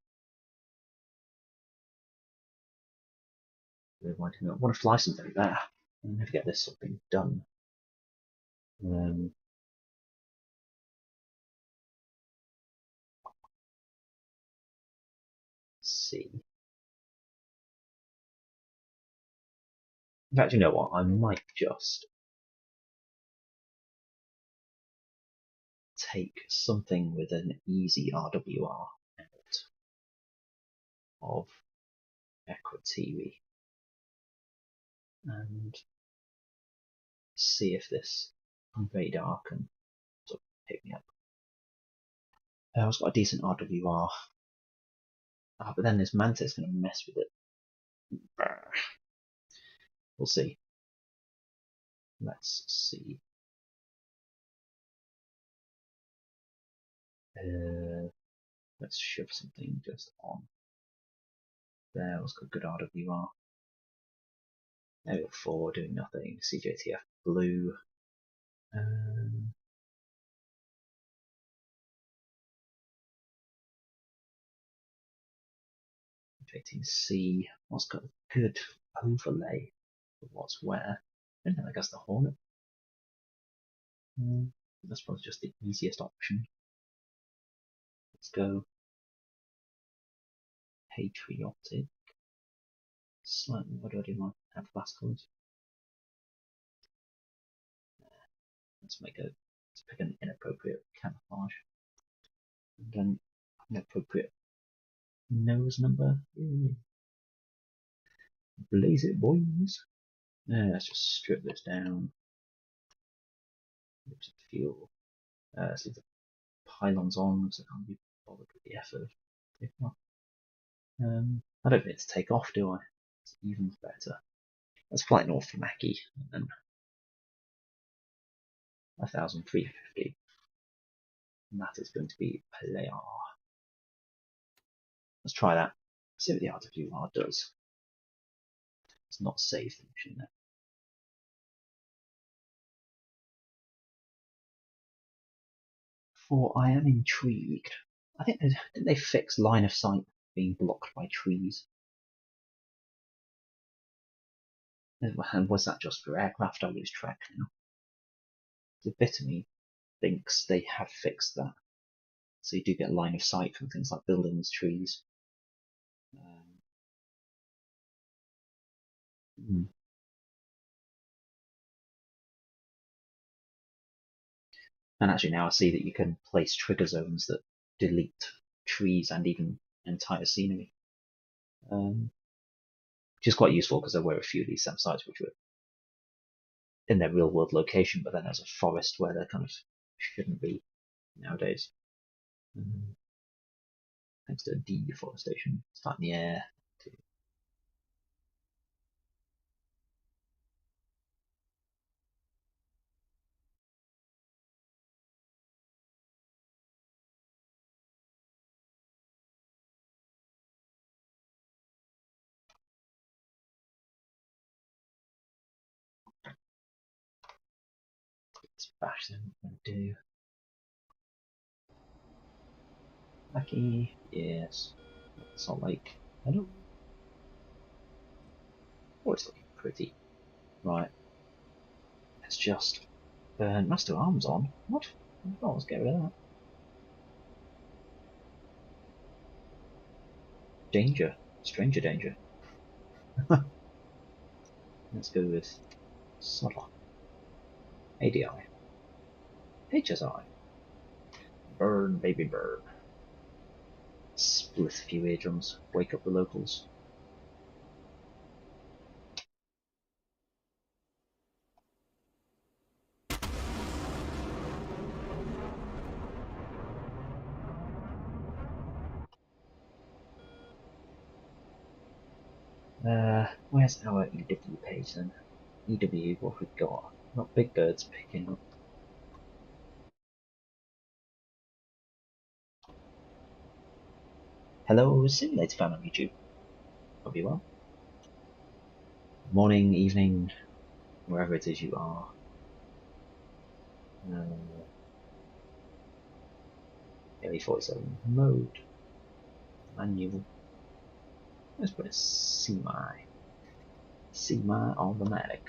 I want to fly something there. I never get this something done. See. In fact, you know what? I might just take something with an easy RWR out of Equatiri and see if this radar can sort of pick me up. It's got a decent RWR. But then this Mantis is going to mess with it. We'll see. Let's see. Let's shove something just on there. It's got good RWR. Area 4 doing nothing. CJTF blue. 18C. What's got a good overlay of what's where? And then I guess the Hornet. That's probably just the easiest option. Let's go patriotic. Slightly, what do I do? My glass colours. Let's pick an inappropriate camouflage. And then inappropriate nose number. Blaze it, boys. Let's just strip this down. Fuel. Let's leave the pylons on because I can't be bothered with the effort. I don't need to take off, do I? It's even better. Let's fly north from Aki and then 1,350. And that is going to be player. Let's try that. See what the RWR does. It's not save the mission there. For I am intrigued. I think didn't they fix line of sight being blocked by trees? And was that just for aircraft? I lose track now. It's a bit of me thinks they have fixed that. So you do get line of sight from things like buildings, trees. And actually now I see that you can place trigger zones that delete trees and even entire scenery. Which is quite useful because there were a few of these SEM sites which were in their real world location, but then there's a forest where they kind of shouldn't be nowadays. Thanks to deforestation, it's like in the air. Let's bash them. What do we do? Lucky, yes. Salt Lake. Hello. Oh, it's looking pretty. Right. Let's just burn Master Arms on. What? Oh, let's get rid of that. Danger. Stranger danger. Let's go with Sodler. ADI. HSI. Burn, baby, burn. Split a few eardrums. Wake up the locals. Where's our EW page then? EW, what have we got? Not Big Bird's picking up. Hello, Simulator fan on YouTube. Hope you're well. Morning, evening, wherever it is you are. LE47 mode. Manual. Let's put a semi. Semi-automatic.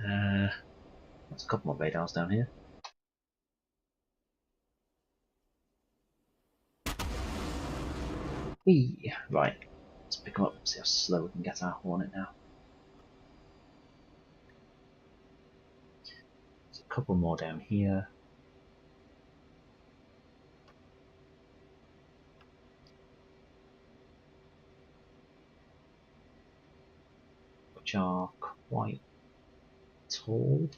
There's a couple more radars down here. Whee! Right. Let's pick them up, see how slow we can get our Hornet now. There's a couple more down here. Which are quite tall.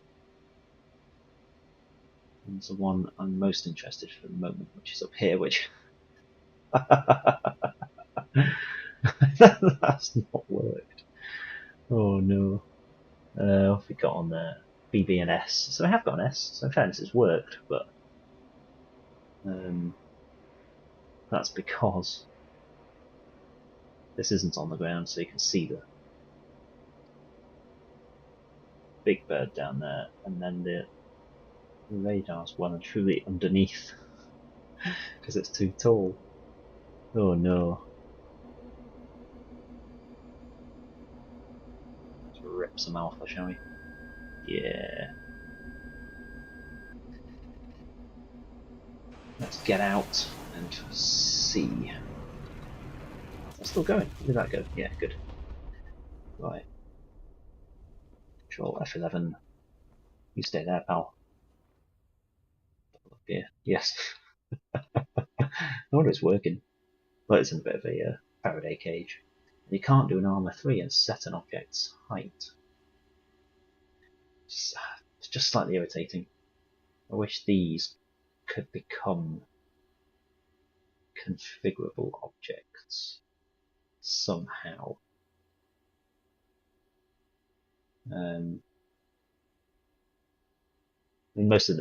And there's the one I'm most interested for the moment, which is up here, which that's not worked. Oh no. What have we got on there? BB and S. So I have got an S, so in fairness it's worked, but that's because this isn't on the ground, so you can see the Big Bird down there, and then the radar's well and truly underneath because it's too tall. Oh no. Let's rip some alpha, shall we? Yeah. Let's get out and see. It's still going. Where did that go? Yeah, good. Right. Control F11. You stay there, pal. Look here. Yes. I wonder if it's working. But it's in a bit of a Faraday cage. You can't do an armor 3 and set an object's height. It's just slightly irritating. I wish these could become configurable objects somehow. I mean, most of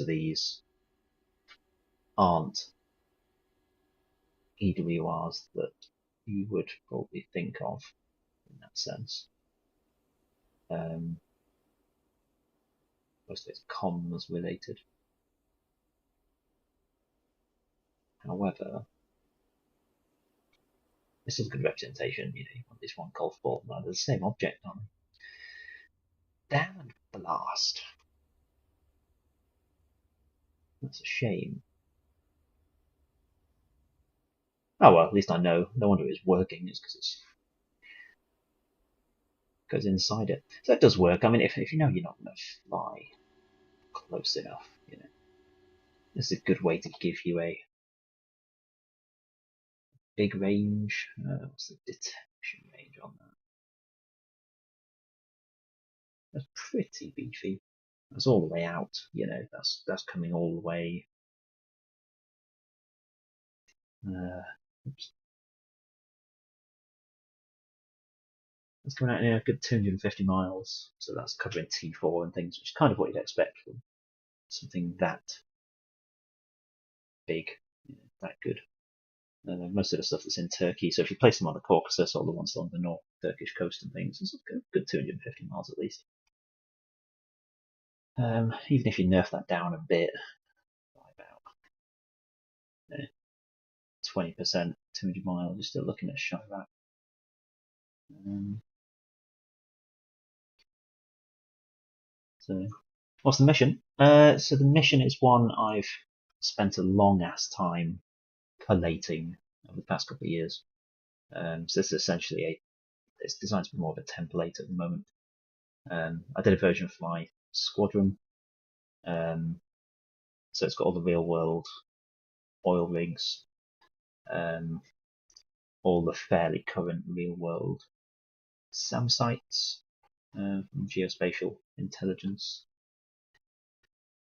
these aren't EWRs that you would probably think of in that sense. Most of it's comms related. However, this is a good representation. You know, you want this one Golf ball, they're the same object, aren't they? Damn blast. That's a shame. Oh well, at least I know. No wonder it's working. It's because it goes inside it. So it does work. I mean, if you know you're not going to fly close enough, you know, this is a good way to give you a big range. What's the detection range on that? That's pretty beefy. That's all the way out. You know, that's coming all the way. Oops. It's coming out near a good 250 miles, so that's covering T4 and things, which is kind of what you'd expect from something that big, you know, that good. Most of the stuff that's in Turkey, so if you place them on the Caucasus or the ones along the North Turkish coast and things, it's a good 250 miles at least. Even if you nerf that down a bit, by about 20%, 200 miles, you're still looking at shy of that. So, what's the mission? So the mission is one I've spent a long ass time collating over the past couple of years. So this is essentially it's designed to be more of a template at the moment. I did a version for my squadron, so it's got all the real world oil rigs, all the fairly current real world SAM sites from geospatial intelligence,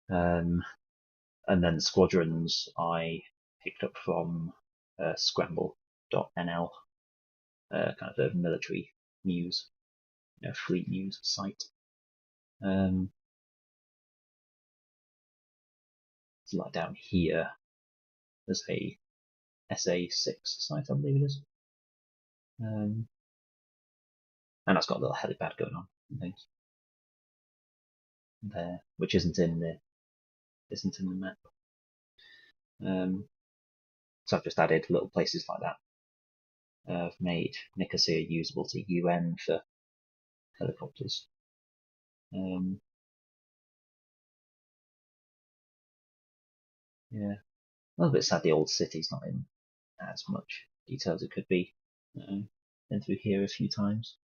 and then the squadrons I picked up from scramble.nl, kind of a military news, fleet news site. So like down here, there's a SA6 site, I believe it is. And that's got a little helipad going on and things there, which isn't in the map. So I've just added little places like that. I've made Nicosia usable to UN for helicopters. Yeah, a little bit sad the old city's not in as much detail as it could be. Been through here a few times.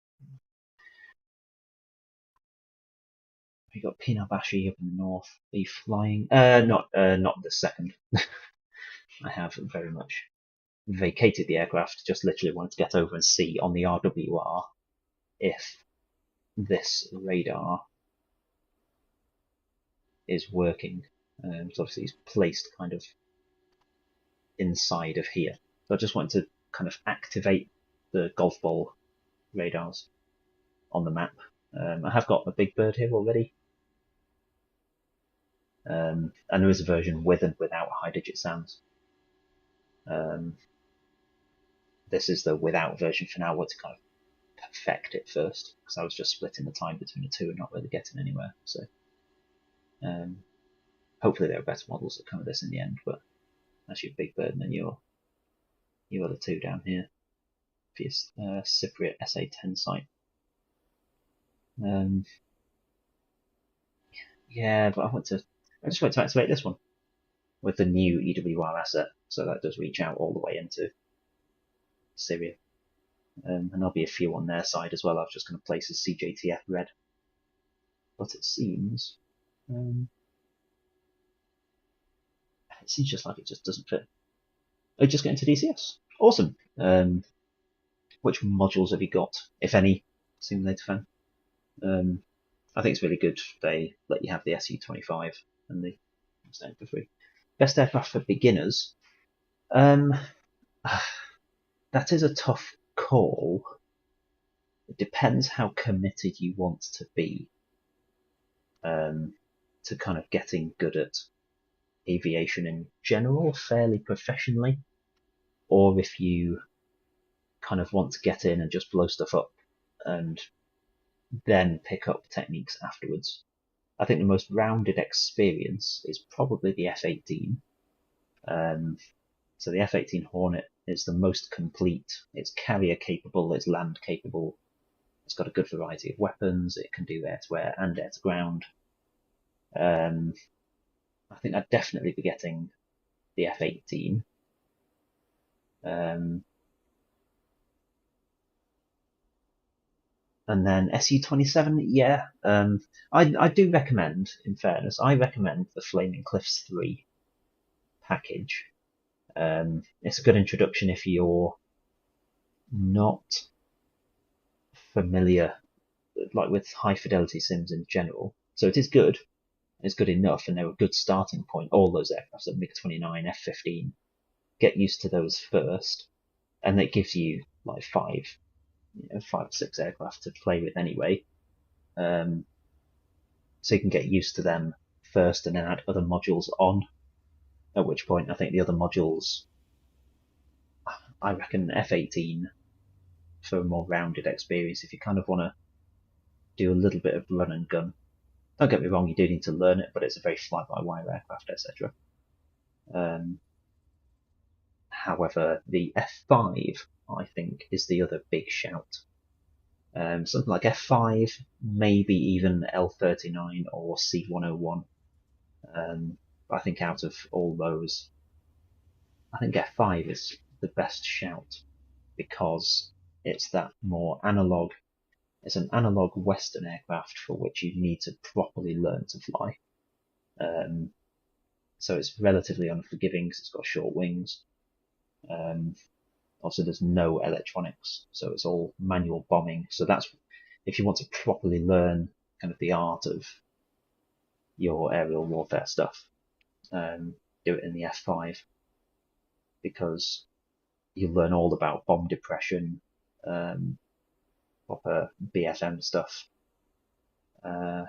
We got Pinabashi up in the north. Are you flying? Not the second. I have very much vacated the aircraft. Just literally wanted to get over and see on the RWR if this radar is working. So obviously it's placed kind of inside of here. So I just wanted to kind of activate the golf ball radars on the map. I have got a big bird here already. And there is a version with and without high digit sounds. This is the without version for now. I want to kind of perfect it first, because I was just splitting the time between the two and not really getting anywhere. So hopefully there are better models that come with this in the end, but that's your big bird, and then your other two down here for your Cypriot SA10 site. Yeah, but I just want to activate this one with the new EWR asset, so that does reach out all the way into Syria. And there'll be a few on their side as well. I was just going to place a CJTF red, but it seems just like it just doesn't fit. Oh, just get into DCS. Awesome. Which modules have you got, if any, Simulator fan? I think it's really good they let you have the SU-25 and the Mustang for free. Best aircraft for beginners. That is a tough call. It depends how committed you want to be to kind of getting good at aviation in general, fairly professionally, or if you kind of want to get in and just blow stuff up and then pick up techniques afterwards. I think the most rounded experience is probably the F-18. So the F-18 Hornet is the most complete. It's carrier capable, it's land capable, It's got a good variety of weapons. It can do air-to-air and air-to-ground. I think I'd definitely be getting the F-18. And then Su-27, yeah. I do recommend, in fairness, I recommend the Flaming Cliffs 3 package. It's a good introduction if you're not familiar with high fidelity sims in general. So it is good. It's good enough, and they're a good starting point. All those aircraft, so MiG-29, F-15, get used to those first, and it gives you like 5 or 6 aircraft to play with anyway. So you can get used to them first, and then add other modules on. At which point, I think the other modules, I reckon F-18 for a more rounded experience. If you kind of want to do a little bit of run and gun. Don't get me wrong, you do need to learn it, but it's a very fly-by-wire aircraft, etc. However, the F5, I think, is the other big shout. Something like F5, maybe even L39 or C101. I think out of all those, I think F5 is the best shout because it's that more analog. It's an analog Western aircraft for which you need to properly learn to fly. So it's relatively unforgiving because it's got short wings. Also, there's no electronics, so it's all manual bombing. So that's if you want to properly learn kind of the art of your aerial warfare stuff, do it in the F5 because you learn all about bomb depression, proper BFM stuff. And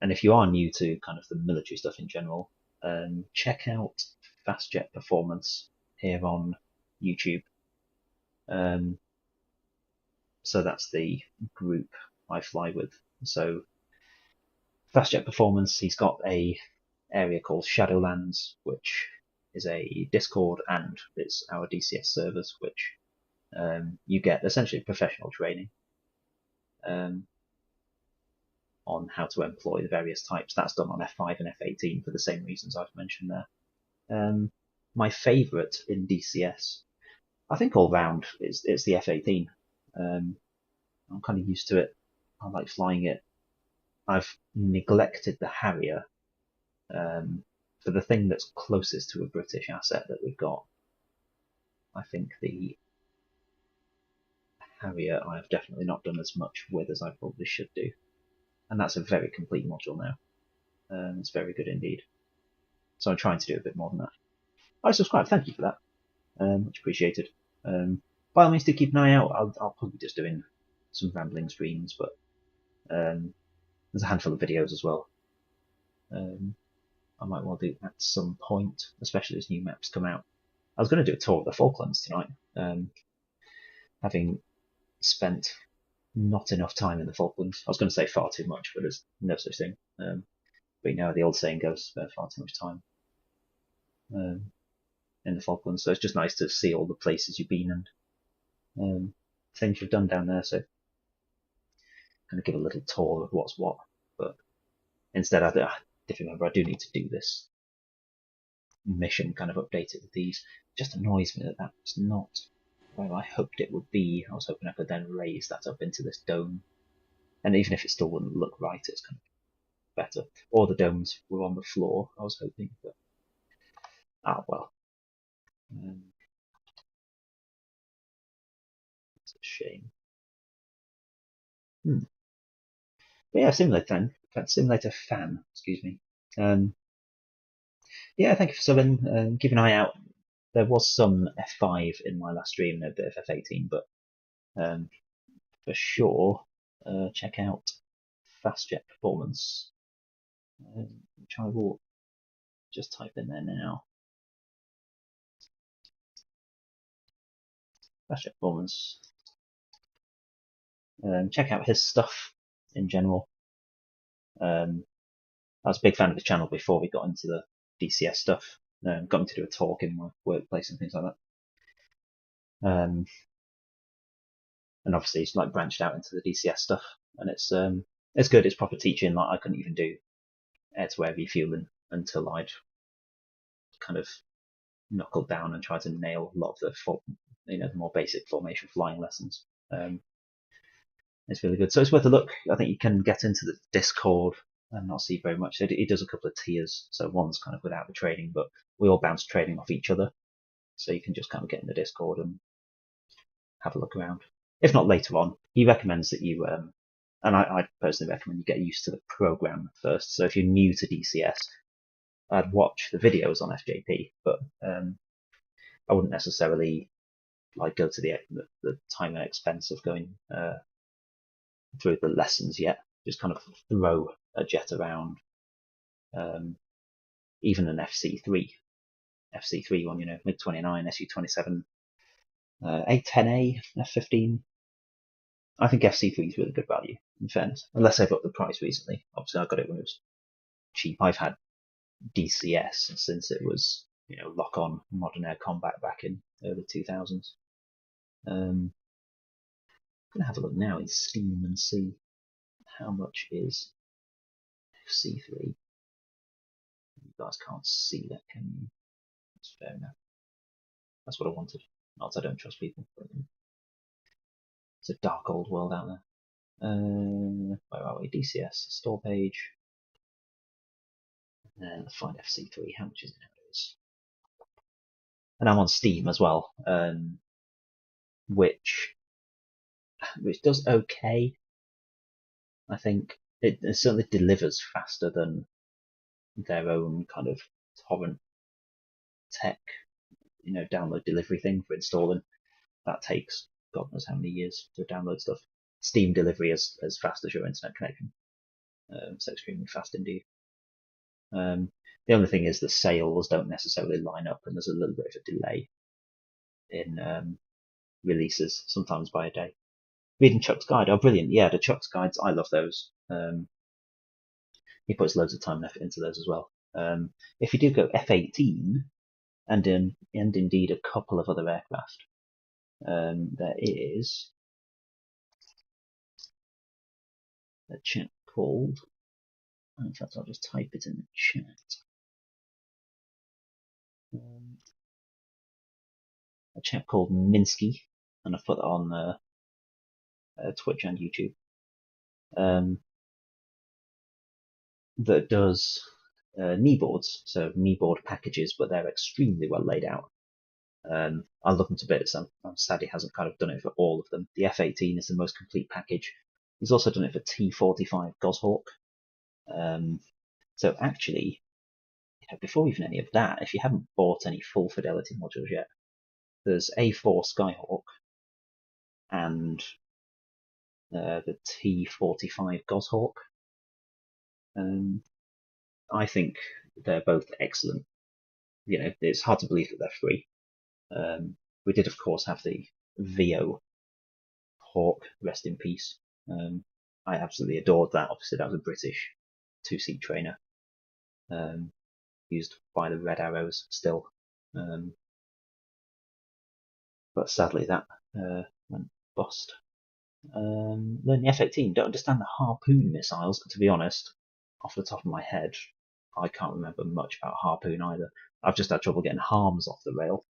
if you are new to kind of the military stuff in general, check out Fast Jet Performance here on YouTube. So that's the group I fly with. So Fast Jet Performance, he's got a area called Shadowlands, which is a Discord, and it's our DCS servers, which you get essentially professional training on how to employ the various types. That's done on F5 and F18 for the same reasons I've mentioned there. My favourite in DCS, I think all round, it's the F18. I'm kind of used to it. I like flying it. I've neglected the Harrier for the thing that's closest to a British asset that we've got. I think the Harrier I have definitely not done as much with as I probably should do. And that's a very complete module now. It's very good indeed. So I'm trying to do a bit more than that. I subscribe, thank you for that. Much appreciated. By all means, do keep an eye out. I'll probably be just doing some rambling streams, but there's a handful of videos as well. I might well do at some point, especially as new maps come out. I was going to do a tour of the Falklands tonight, having spent not enough time in the Falklands. I was going to say far too much, but there's no such thing. But you know how the old saying goes, spend far too much time in the Falklands. So it's just nice to see all the places you've been and things you've done down there. So kind of give a little tour of what's what. But instead, if you remember, I do need to do this mission kind of updated with these. It just annoys me that that's not where I hoped it would be. I was hoping I could then raise that up into this dome. And even if it still wouldn't look right, it's kind of better. Or the domes were on the floor, I was hoping. But well. It's a shame. But yeah, Simulator fan, excuse me. Yeah, thank you for subbing. Keep an eye out. There was some F5 in my last stream, a bit of F18, but for sure, check out Fast Jet Performance, which I will just type in there now. Fast Jet Performance. Check out his stuff in general. I was a big fan of the channel before we got into the DCS stuff. Got him to do a talk in my workplace and things like that. and obviously he's like branched out into the DCS stuff, and it's good. It's proper teaching. Like I couldn't even do air to air refueling until I'd kind of knuckled down and tried to nail a lot of the more basic formation flying lessons. It's really good. So it's worth a look. I think you can get into the Discord and not see very much. He does a couple of tiers. So one's kind of without the training, but we all bounce training off each other. So you can just kind of get in the Discord and have a look around. If not later on, he recommends that you, and I personally recommend you get used to the program first. So if you're new to DCS, I'd watch the videos on FJP, but I wouldn't necessarily like go to the time and expense of going through the lessons yet. Just kind of throw a jet around, even an FC3 one, MiG-29, Su-27, A-10A, F-15. I think FC3 is really good value, in fairness, unless they've upped the price recently. Obviously, I got it when it was cheap. I've had DCS since it was, lock-on modern air combat back in early 2000s. I'm going to have a look now in Steam and see how much is FC3. You guys can't see that, can you? That's fair enough. That's what I wanted. Not that I don't trust people. But it's a dark old world out there. Where are we? DCS store page. And find FC3. How much is it nowadays? And I'm on Steam as well, which does okay. I think it certainly delivers faster than their own kind of torrent tech, download delivery thing for installing. That takes God knows how many years to download stuff. Steam delivery is as fast as your internet connection. It's extremely fast indeed. The only thing is the sales don't necessarily line up, and there's a little bit of a delay in releases, sometimes by a day. Reading Chuck's Guide, oh brilliant, yeah, the Chuck's Guides, I love those. He puts loads of time and effort into those as well. If you do go F-18, and indeed a couple of other aircraft, there is a chap called, in fact I'll just type it in the chat. A chap called Minsky, and I've put it on Twitch and YouTube, that does kneeboards, so kneeboard packages, but they're extremely well laid out. I love them to bits. I'm sad he hasn't kind of done it for all of them. The F-18 is the most complete package. He's also done it for T-45 Goshawk. So actually, before even any of that, if you haven't bought any full fidelity modules yet, there's A4 Skyhawk and the T-45 Goshawk. I think they're both excellent. It's hard to believe that they're free. We did, of course, have the VO Hawk, rest in peace. I absolutely adored that. Obviously, that was a British two-seat trainer, used by the Red Arrows still. But sadly, that went bust. Then the F-18, don't understand the Harpoon missiles, to be honest. Off the top of my head, I can't remember much about Harpoon either. I've just had trouble getting harms off the rail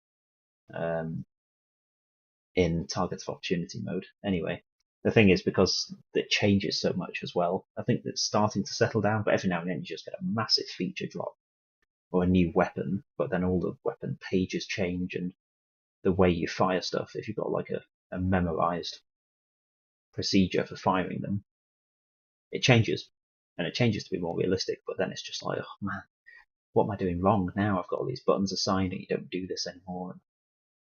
in target of opportunity mode. Anyway, the thing is, because it changes so much as well, I think it's starting to settle down, but every now and then you just get a massive feature drop or a new weapon, but then all the weapon pages change and the way you fire stuff, if you've got like a memorized procedure for firing them, it changes. And it changes to be more realistic, but then it's just like, oh man, what am I doing wrong now? I've got all these buttons assigned and you don't do this anymore. And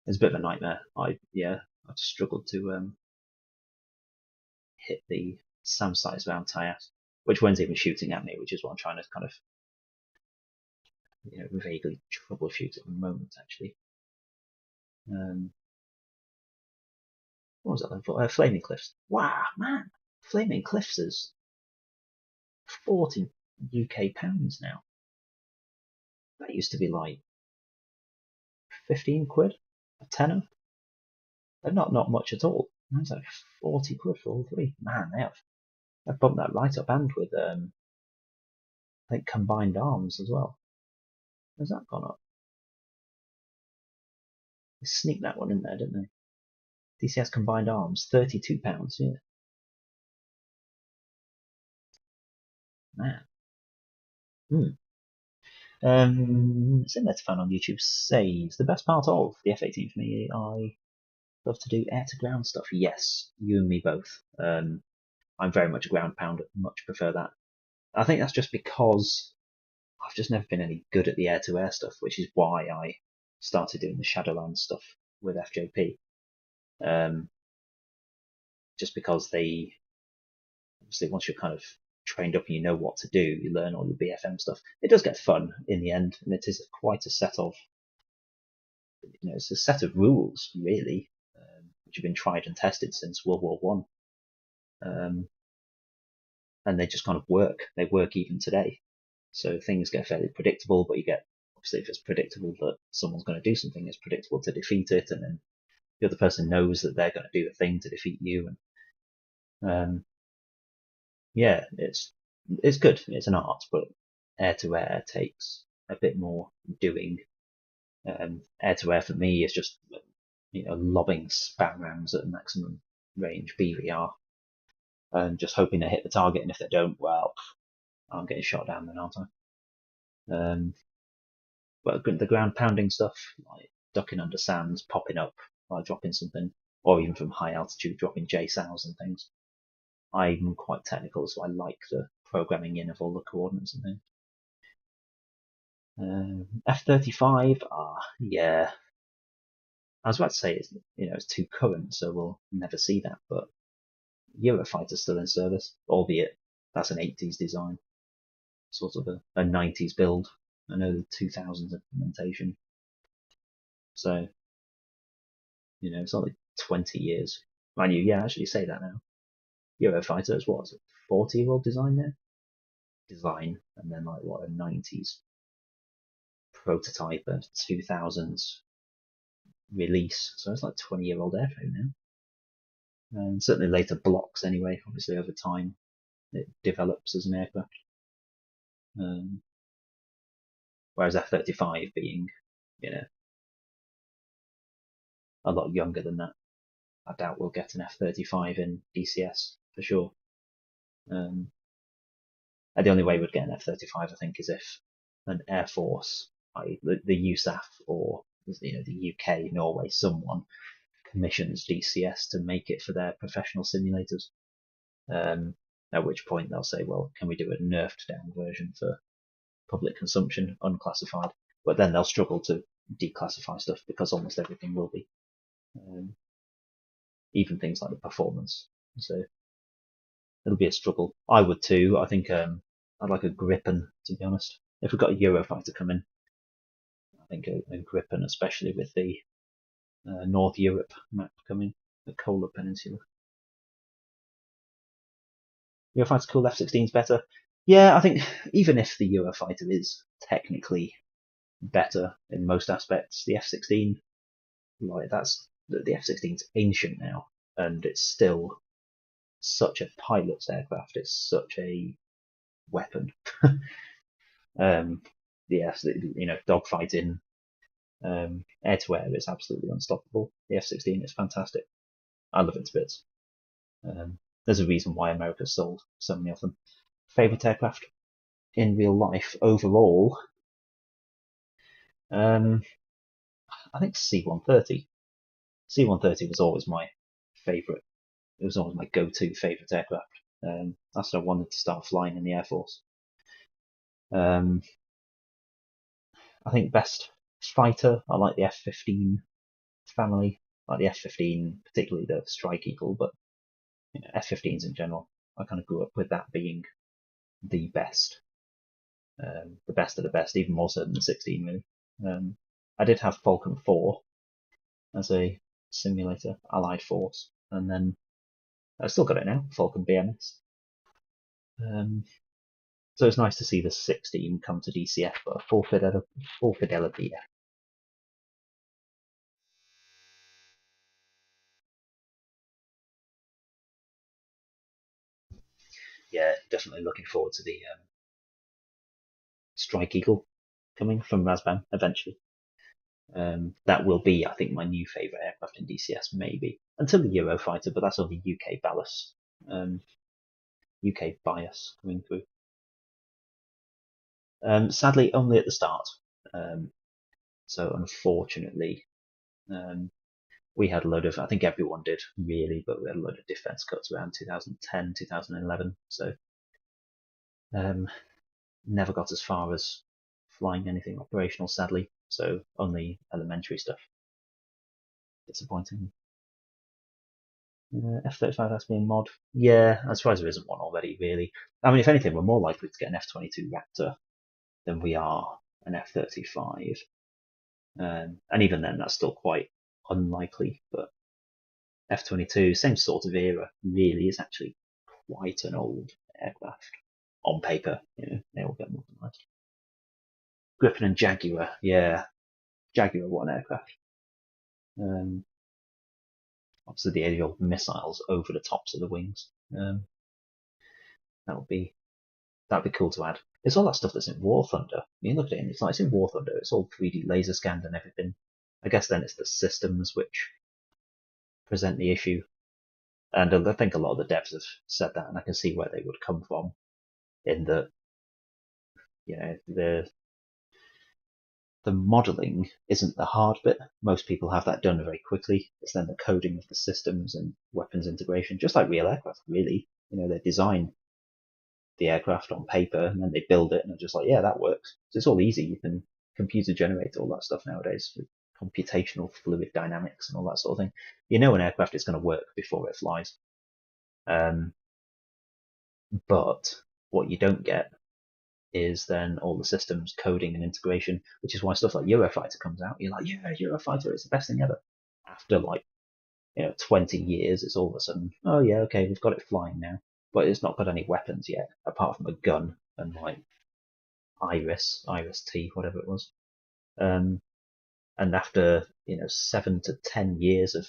it's a bit of a nightmare. I just struggled to hit the SAM sights around Tyat, which one's even shooting at me, which is what I'm trying to kind of vaguely troubleshoot at the moment, actually. What was that for? Flaming Cliffs. Wow, man! Flaming Cliffs is 40 UK pounds now. That used to be like 15 quid, a tenner. Not much at all. That's like 40 quid for all three. Man, they've bumped that right up, and with I think combined arms as well. Has that gone up? They sneaked that one in there, didn't they? DCS combined arms, £32. Yeah. Man. Similar to fan on YouTube says the best part of the F-18 for me, I love to do air to ground stuff. Yes, you and me both. I'm very much a ground pounder, much prefer that. I think that's just because I've just never been any good at the air to air stuff, which is why I started doing the Shadowlands stuff with FJP. Just because they obviously, once you're kind of trained up and you know what to do, you learn all your BFM stuff. It does get fun in the end, and it is quite a set of, it's a set of rules really, which have been tried and tested since World War One, and they just kind of work. They work even today. So things get fairly predictable, but you get, obviously, if it's predictable that someone's going to do something, it's predictable to defeat it, and then the other person knows that they're going to do a thing to defeat you, and yeah, it's good. It's an art, but air to air takes a bit more doing. Air to air for me is just lobbing spam rounds at maximum range BVR and just hoping they hit the target. And if they don't, well, I'm getting shot down then, aren't I? But the ground pounding stuff, like ducking under sands, popping up, like dropping something, or even from high altitude, dropping JSOWs and things. I'm quite technical, so I like the programming in of all the coordinates and things. F-35, yeah. I was about to say it's too current, so we'll never see that. But Eurofighter's still in service, albeit that's an 80s design, sort of a 90s build. I know the 2000s implementation, so it's only 20 years. Mind you, yeah, actually say that now. Eurofighter is what, 40-year-old design now? And then like what, a 90s prototype, a 2000s release, so it's like 20-year-old airframe now. And certainly later blocks anyway, obviously over time it develops as an aircraft. Whereas F-35 being, a lot younger than that. I doubt we'll get an F-35 in DCS for sure. And the only way we'd get an F-35, I think, is if an Air Force, the USAF or the UK, Norway, someone commissions DCS to make it for their professional simulators. At which point they'll say, well, can we do a nerfed down version for public consumption, unclassified? But then they'll struggle to declassify stuff because almost everything will be. Even things like the performance. So it'll be a struggle. I would too. I think I'd like a Gripen, to be honest. If we've got a Eurofighter come in, I think a Gripen, especially with the North Europe map coming, the Kola peninsula. Eurofighter cool, F-16's better. Yeah, I think even if the Eurofighter is technically better in most aspects, the F-16, the F-16's ancient now, and it's still such a pilot's aircraft. It's such a weapon. Yes, dogfighting, air to air is absolutely unstoppable. The F-16 is fantastic. I love it to bits. There's a reason why America's sold so many of them. Favorite aircraft in real life overall, I think C-130. C-130 was always my favorite. It was always my go-to favorite aircraft. That's what I wanted to start flying in the Air Force. I think best fighter, I like the F-15 family. I like the F-15, particularly the Strike Eagle, but F-15s in general. I kind of grew up with that being the best of the best, even more so than the 16 really. I did have Falcon 4 as a simulator, Allied Force, and then I've still got it now, Falcon BMS. So it's nice to see the 16 come to DCF, but full fidelity, yeah, definitely looking forward to the Strike Eagle coming from Razban eventually. That will be, I think, my new favourite aircraft in DCS, maybe until the Eurofighter, but that's only UK ballast, UK bias coming through. Sadly, only at the start. So unfortunately, we had a load of, I think everyone did really, but we had a load of defence cuts around 2010, 2011. So never got as far as flying anything operational, sadly. So only elementary stuff. Disappointing. F-35 has to be a mod. Yeah, I'm surprised there isn't one already, really. I mean, if anything, we're more likely to get an F-22 Raptor than we are an F-35. And even then, that's still quite unlikely. But F-22, same sort of era, really is actually quite an old aircraft. On paper, they all get modernized. Griffin and Jaguar, yeah. Jaguar, what an aircraft. Obviously, the old missiles over the tops of the wings. That'd be cool to add. There's all that stuff that's in War Thunder. You look at it, and it's in War Thunder. It's all 3D laser scanned and everything. I guess then it's the systems which present the issue. And I think a lot of the devs have said that, and I can see where they would come from. In that, the modelling isn't the hard bit. Most people have that done very quickly. It's then the coding of the systems and weapons integration, just like real aircraft, really. They design the aircraft on paper and then they build it and they're just like, yeah, that works. So it's all easy. You can computer generate all that stuff nowadays with computational fluid dynamics and all that sort of thing. An aircraft is going to work before it flies. But what you don't get is then all the systems coding and integration, which is why stuff like Eurofighter comes out. You're like, yeah, Eurofighter is the best thing ever. After 20 years, it's all of a sudden, oh yeah, okay, we've got it flying now, but it's not got any weapons yet, apart from a gun and Iris T, whatever it was. And after 7 to 10 years of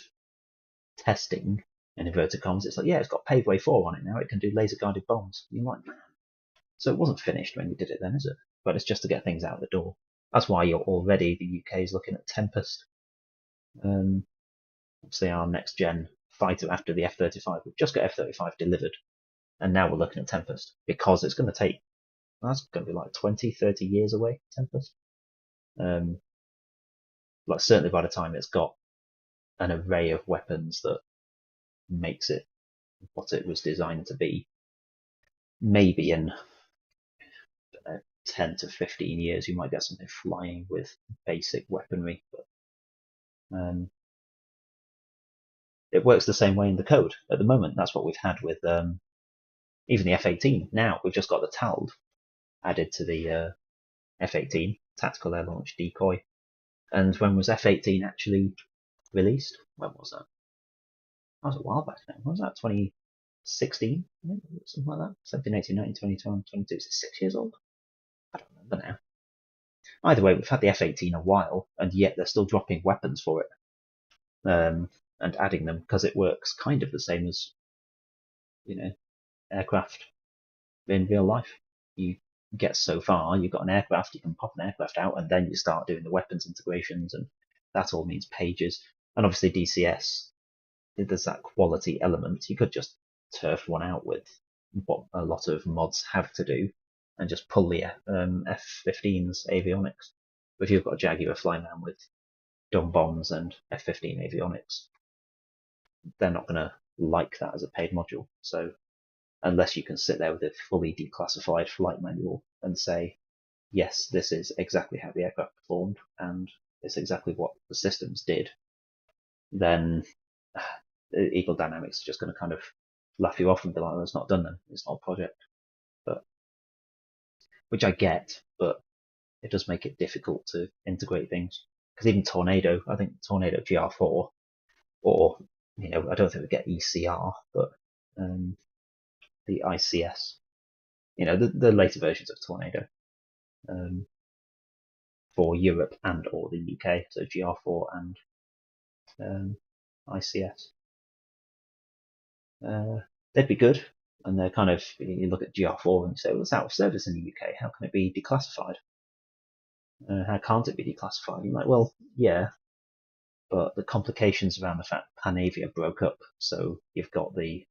testing in inverted commas, it's like, yeah, it's got Paveway 4 on it now. It can do laser guided bombs. You're like, man. So it wasn't finished when you did it then, is it? But it's just to get things out the door. That's why the UK is looking at Tempest. Obviously our next gen fighter after the F-35. We've just got F-35 delivered, and now we're looking at Tempest because it's going to take. That's going to be 20, 30 years away. Tempest. Certainly by the time it's got an array of weapons that makes it what it was designed to be, maybe in 10 to 15 years you might get something flying with basic weaponry, but it works the same way in the code at the moment. That's what we've had with even the F-18. Now we've just got the TALD added to the F-18, Tactical Air Launch Decoy. And when was F-18 actually released? When was that? That was a while back now. When was that? 2016? Something like that? 17, 18, 19, 20, 21, 22. Is it 6 years old? I don't remember now. Either way, we've had the F-18 a while, and yet they're still dropping weapons for it. And adding them because it works kind of the same as, aircraft in real life. You get so far, you've got an aircraft, you can pop an aircraft out, and then you start doing the weapons integrations, and that all means pages. And obviously DCS, there's that quality element. You could just turf one out with what a lot of mods have to do, and just pull the F-15's avionics. But if you've got a Jaguar flying around with dumb bombs and F-15 avionics, they're not going to like that as a paid module. So unless you can sit there with a fully declassified flight manual and say, yes, this is exactly how the aircraft performed and it's exactly what the systems did, then Eagle Dynamics is just going to kind of laugh you off and be like, oh, it's not done then. It's not a project. But which I get, but it does make it difficult to integrate things. Because even Tornado, I think Tornado GR4, or, I don't think we get ECR, but the ICS, the later versions of Tornado for Europe and or the UK, so GR4 and ICS. They'd be good And they're kind of, you look at GR4 and you say, well, it's out of service in the UK. How can it be declassified? How can't it be declassified? You're like, well, yeah, but the complications around the fact Panavia broke up, so you've got the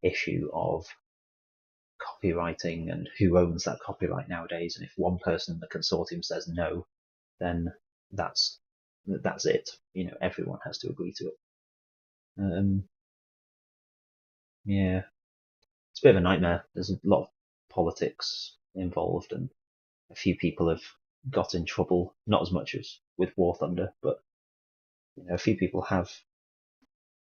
issue of copywriting and who owns that copyright nowadays. And if one person in the consortium says no, then that's it. Everyone has to agree to it. Yeah, it's a bit of a nightmare. There's a lot of politics involved, and a few people have got in trouble. Not as much as with War Thunder, but a few people have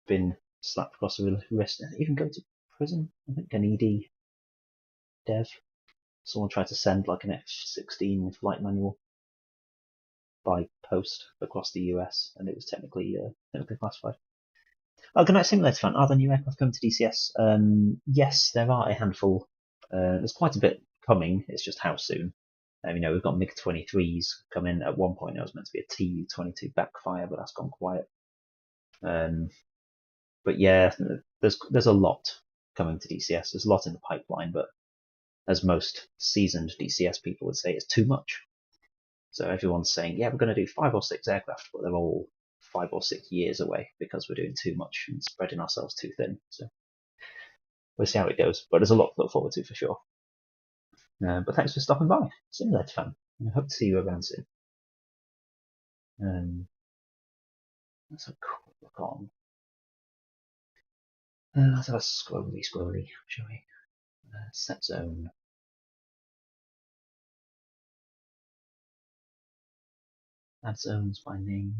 been slapped across the wrist and even go to prison. I think an ED dev, someone tried to send like an F-16 flight manual by post across the US, and it was technically classified. Oh, good night, Simulator fan. Are there new aircraft coming to DCS? Yes, there are a handful. There's quite a bit coming. It's just how soon. We've got MiG-23s coming. At one point, it was meant to be a Tu-22 backfire, but that's gone quiet. But yeah, there's a lot coming to DCS. There's a lot in the pipeline, but as most seasoned DCS people would say, it's too much. So everyone's saying, yeah, we're going to do 5 or 6 aircraft, but they're all 5 or 6 years away because we're doing too much and spreading ourselves too thin. So we'll see how it goes. But there's a lot to look forward to for sure. But thanks for stopping by, Simulator fan. I hope to see you around soon. Let's have a quick look on. Let's have a scrolly, shall we? Set zone. Add zones by name.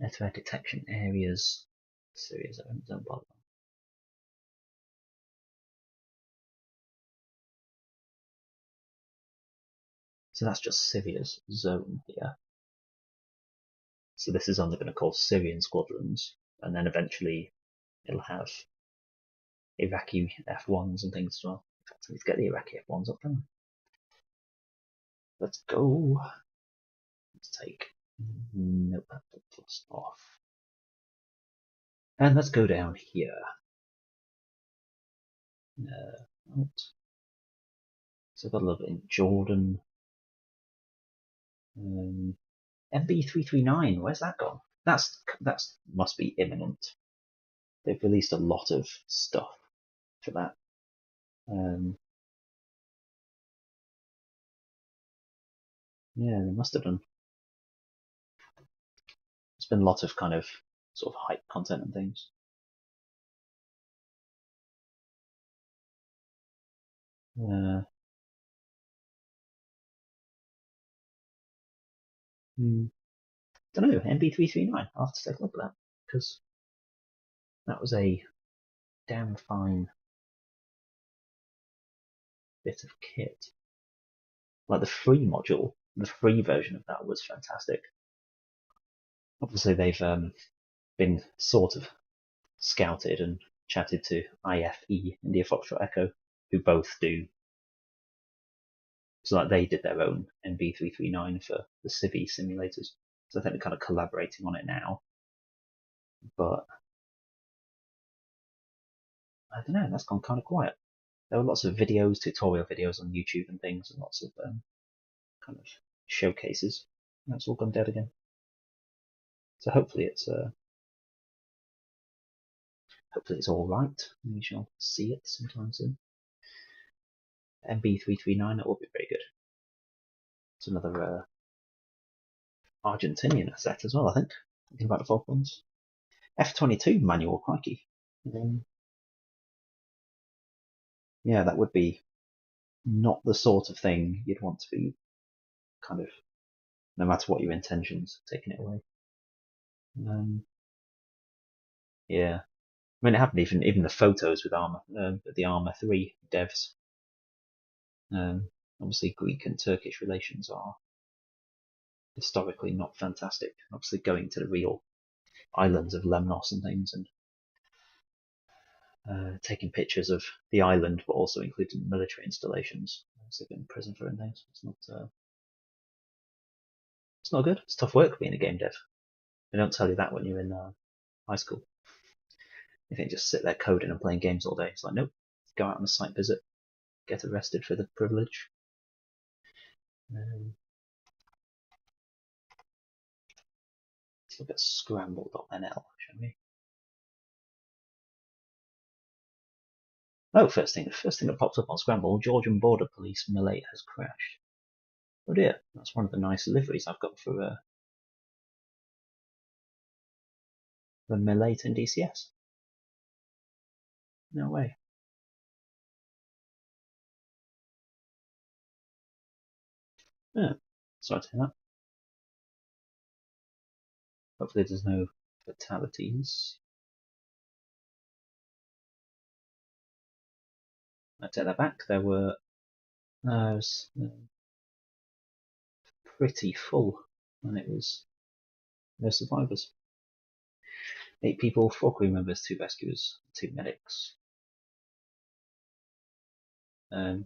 Air-to-air detection areas. Syria zone, don't bother. So that's just Syria's zone here. So this is only going to call Syrian squadrons, and then eventually it'll have Iraqi F1s and things as well. In fact, I need to get the Iraqi F1s up there. Let's go. Let's take nope, plus off. And let's go down here. So I've got a little bit in Jordan. MB339, where's that gone? That's must be imminent. They've released a lot of stuff for that. Yeah, they must have done. There's been a lot of kind of sort of hype content and things. Don't know, MB339. I'll have to take a look at that because that was a damn fine bit of kit. Like the free module, the free version of that was fantastic. Obviously, they've been sort of scouted and chatted to IFE, India Foxtrot Echo, who both do. So like they did their own MB339 for the Civi simulators. So I think they're kind of collaborating on it now. But I don't know, that's gone kind of quiet. There were lots of videos, tutorial videos on YouTube and things, and lots of kind of showcases. That's all gone dead again. So hopefully it's all right. We shall see it sometime soon. MB339, that will be very good. It's another Argentinian asset as well, I think. Thinking about the Falcons. F-22 manual, crikey. Yeah, that would be not the sort of thing you'd want to be kind of, no matter what your intentions, taking it away. Yeah. I mean, it happened even the photos with the Armour 3 devs. Obviously, Greek and Turkish relations are historically not fantastic. Obviously, going to the real islands of Lemnos and things, and taking pictures of the island, but also including military installations. So they've been in prison for and things. It's It's not good. It's tough work being a game dev. They don't tell you that when you're in high school. You think just sit there coding and playing games all day. It's like, nope. Go out on a site visit, get arrested for the privilege. Let's look at scramble.nl, shall we? Oh, first thing that pops up on Scramble, Georgian Border Police Malay has crashed. Oh dear, that's one of the nice liveries I've got for the Malay and DCS. No way. Yeah, sorry to hear that. Hopefully there's no fatalities. I take that back. There was pretty full, and it was no survivors. 8 people, 4 crew members, 2 rescuers, 2 medics.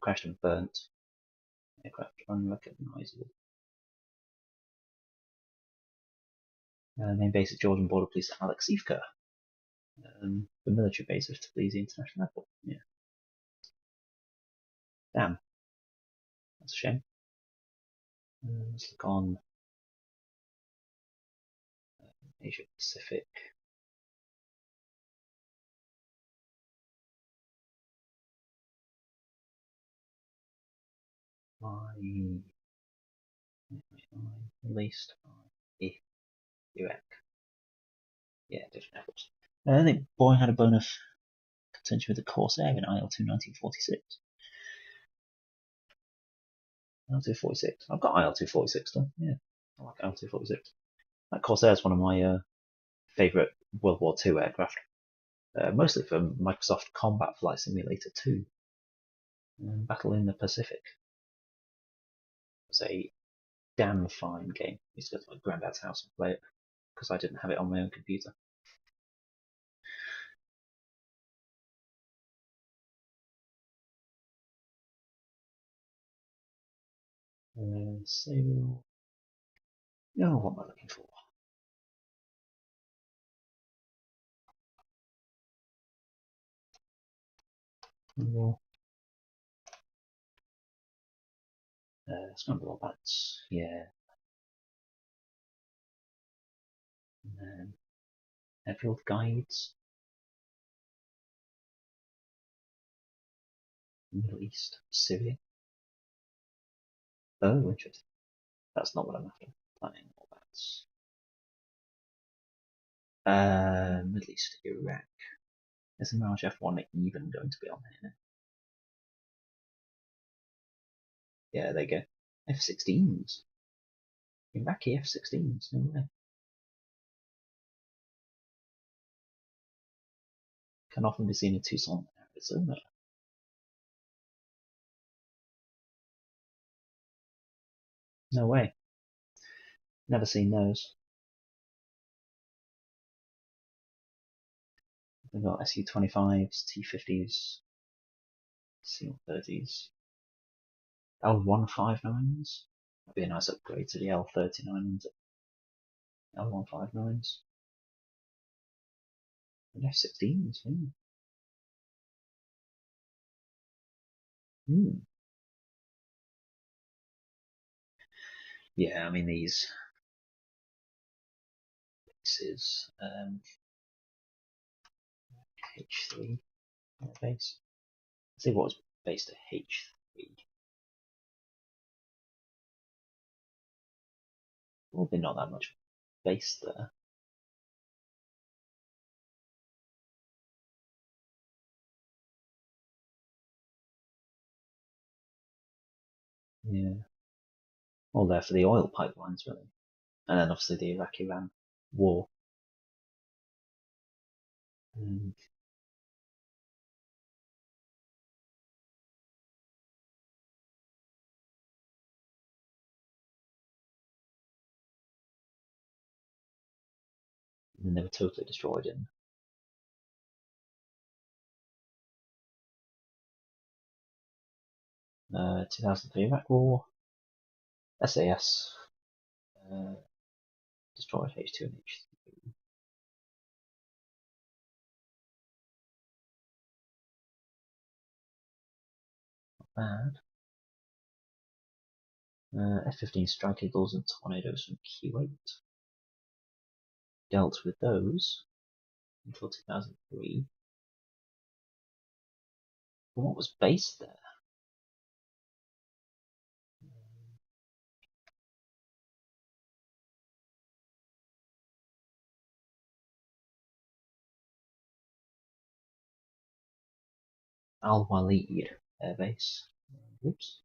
Crashed and burnt. Aircraft unrecognisable. Main base of Georgian Border Police at Alexivka. The military base of Tbilisi International Airport. Yeah. Damn. That's a shame. Let's look on Asia Pacific. Released by Iraq. Yeah, different airports. I think Boeing had a bone of contention with the Corsair in IL-2 1946. IL-246. I've got IL-246 done. Yeah, I like IL-246. That Corsair is one of my favourite World War II aircraft. Mostly for Microsoft Combat Flight Simulator 2. Battle in the Pacific. It was a damn fine game. I used to go to my granddad's house and play it because I didn't have it on my own computer. Sale. No, what am I looking for? Scramble all bats, yeah. And then Airfield Guides. Middle East, Syria. Oh, interesting. That's not what I'm after. Planning all bats. Middle East, Iraq. Is the Mirage F1 even going to be on here? Yeah, there you go. F-16s. Iraqi F-16s, no way. Can often be seen in Tucson, Arizona. No way. Never seen those. We've got Su-25s, T-50s, C-30s, L-159s. That'd be a nice upgrade to the L-39s. L-159s. And F-16s, Yeah, I mean these bases, H3 base. Let's see what was based at H3. Probably not that much base there. Yeah. All there for the oil pipelines, really. And then obviously the Iraq-Iran war. And then they were totally destroyed in 2003 Iraq War, SAS, Destroyed H2 and H3. Not bad. F-15 Strike Eagles and Tornadoes from Q8. Dealt with those until 2003. But what was based there? Al-Walid Air Base. Oops.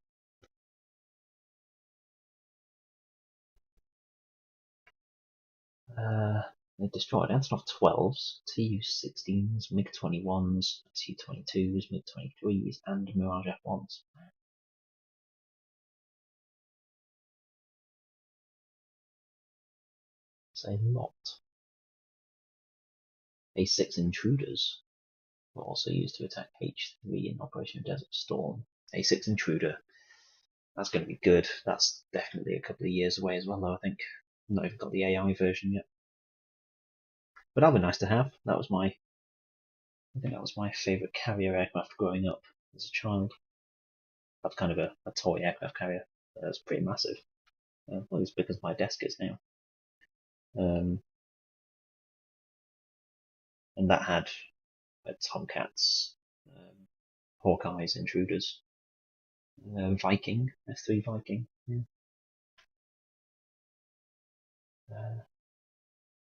They destroyed Antonov 12s, Tu-16s, MiG-21s, Tu-22s, MiG-23s, and Mirage F1s. It's a lot. A6 Intruders were also used to attack H3 in Operation Desert Storm. A6 Intruder, that's going to be good. That's definitely a couple of years away as well, though, I think. I've not even got the AI version yet. But that'll be nice to have. I think that was my favourite carrier aircraft growing up as a child. That's kind of a toy aircraft carrier. That's pretty massive. Well, it's because my desk is now. And that had Tomcats, Hawkeyes, Intruders, Viking, F3 Viking. Yeah.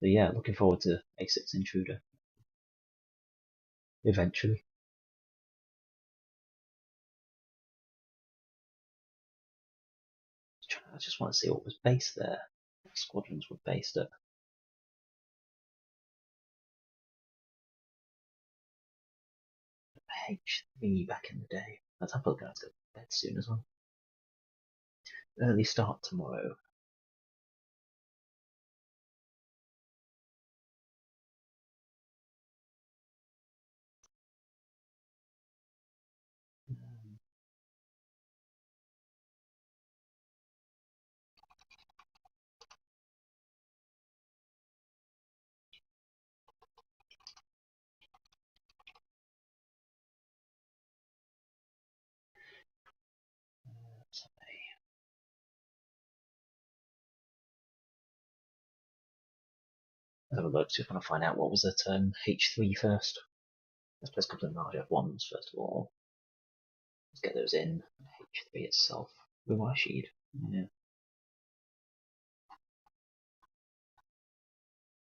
But yeah, looking forward to A6 Intruder eventually. I just want to see what was based there. What squadrons were based at. H3 back in the day. Let's have a look at go to bed soon as well. Early start tomorrow. Let's have a look, see if I can find out what was at H3 first. Let's place a couple of large F1s first of all. Let's get those in. H3 itself. Rashid. Yeah.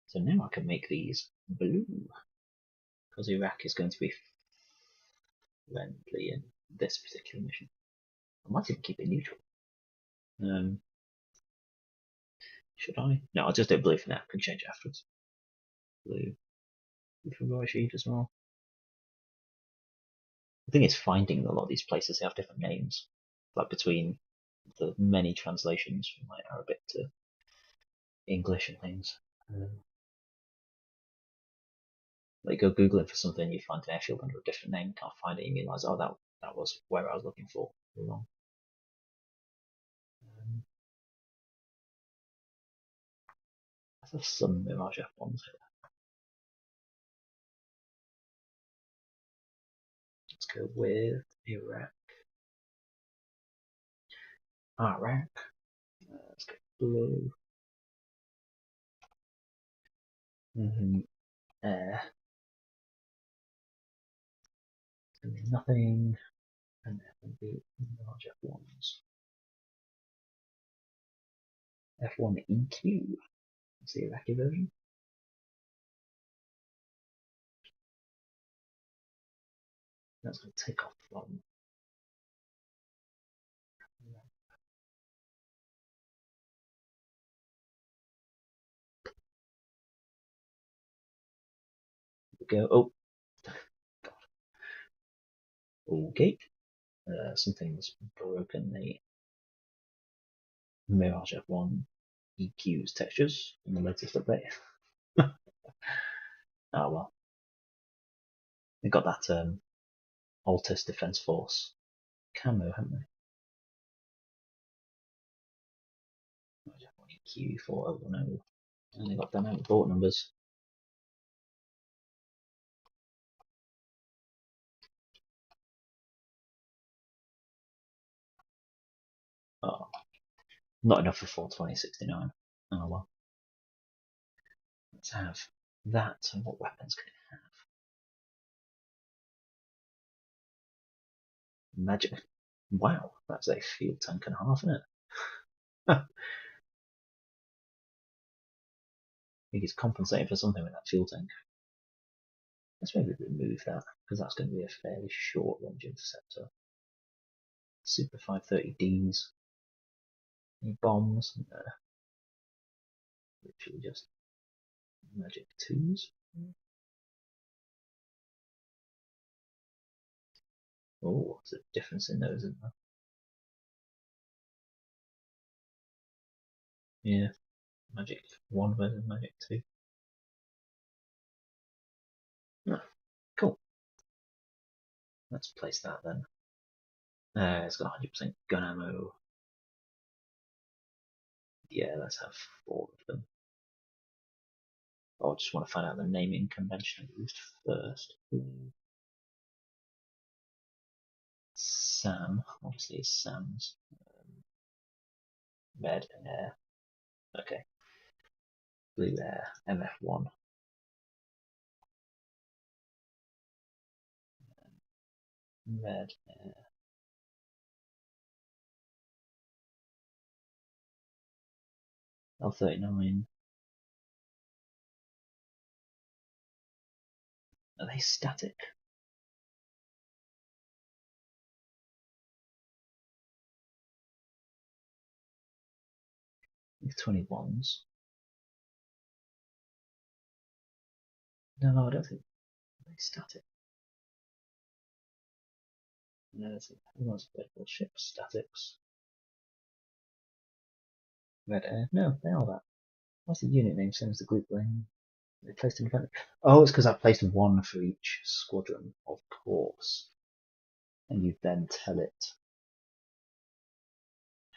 So now I can make these blue. Because Iraq is going to be friendly in this particular mission. I might even keep it neutral. Should I? No, I'll just do blue for now. I can change it afterwards. Blue. Blue for Rashid as well. The thing is finding a lot of these places, they have different names. Like between the many translations from like Arabic to English and things. Like go Googling for something, you find an airfield under a different name, can't find it, you realise, oh, that was where I was looking for. Wrong. There's some Mirage F1s here. Let's go with Iraq. Let's go blue. Air. Nothing. And F1B large F1s. F1 EQ. That's the Iraqi version. That's going to take off from. Go. Oh, God. Okay. Something's broken the Mirage F1 EQ's textures in the latest update. Oh well. They got that Altus Defense Force camo, haven't they? Q4010. And they got dynamic port numbers. Oh, not enough for 42069. Oh well. Let's have that. And what weapons can it have? Magic. Wow, that's a field tank and a half, isn't it? I think it's compensating for something with that fuel tank. Let's maybe remove that, because that's going to be a fairly short range interceptor. Super 530Ds. Any bombs? No. Literally just magic 2s. Oh, there's a difference in those, isn't there? Yeah, magic 1 versus magic 2. Oh, cool. Let's place that then. It's got 100% gun ammo. Yeah, let's have 4 of them. Oh, I just want to find out the naming convention I used first. Sam, obviously it's Sam's. Red Air. Okay. Blue Air, MF1. Red Air. L39. Are they static? With 21s. No, I don't think they're static. No, there's a ship statics. Red Air. No, they are that. What's the unit name? Same as the group name. They placed independent. Oh, it's because I placed 1 for each squadron, of course. And you then tell it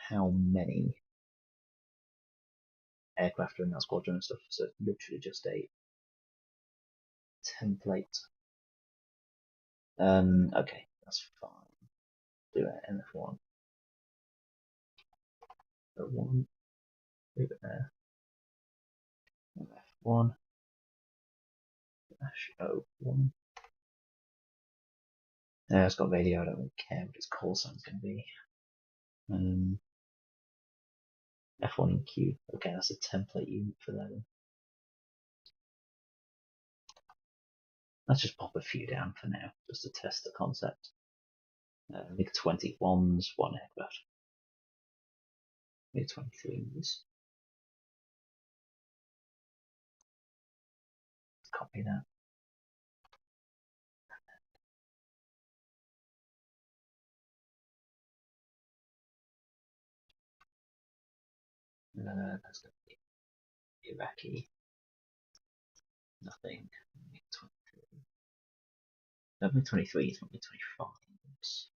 how many aircraft are in that squadron and stuff. So it's literally just a template. Okay, that's fine. Do it NF1. So 1, leave it there. NF1 -01. Yeah, it's got radio, I don't really care what its call sign's going to be. F1EQ. Okay, that's a template unit for that. Let's just pop a few down for now, just to test the concept. MiG-21s, 1 aircraft. MiG-23s. Copy that. That's going to be Iraqi. Nothing. MiG-23. No, MiG-23 is not MiG-25.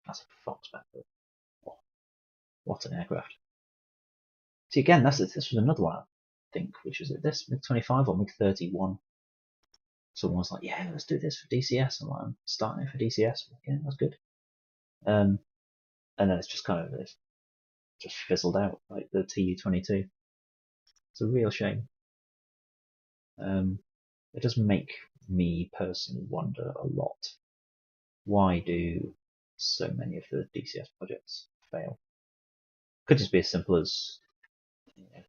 That's a Fox battle. Oh, what an aircraft. See, again, this was another one, I think, which was this MiG-25 or MiG-31. Someone was like, yeah, let's do this for DCS. I'm like, I'm starting it for DCS. Like, yeah, that's good. And then it's just kind of just fizzled out, like the Tu-22. It's a real shame. It does make me personally wonder a lot. Why do so many of the DCS projects fail? Could just be as simple as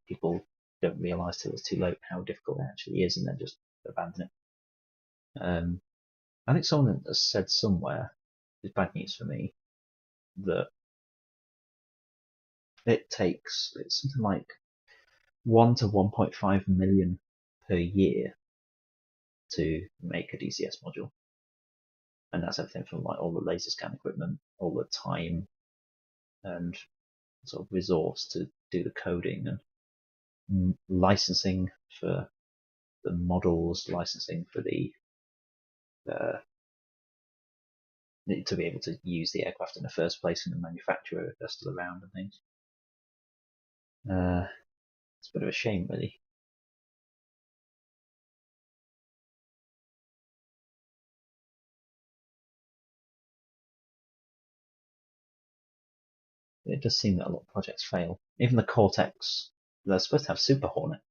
people don't realise till it's too late how difficult it actually is, and then just abandon it. I think someone has said somewhere, it's bad news for me, that it's something like 1 to 1.5 million per year to make a DCS module. And that's everything from like all the laser scan equipment, all the time and sort of resource to do the coding and licensing for the models, licensing for the to be able to use the aircraft in the first place and the manufacturer if they're still around and things. It's a bit of a shame, really. It does seem that a lot of projects fail. Even the Cortex, they're supposed to have Super Hornet.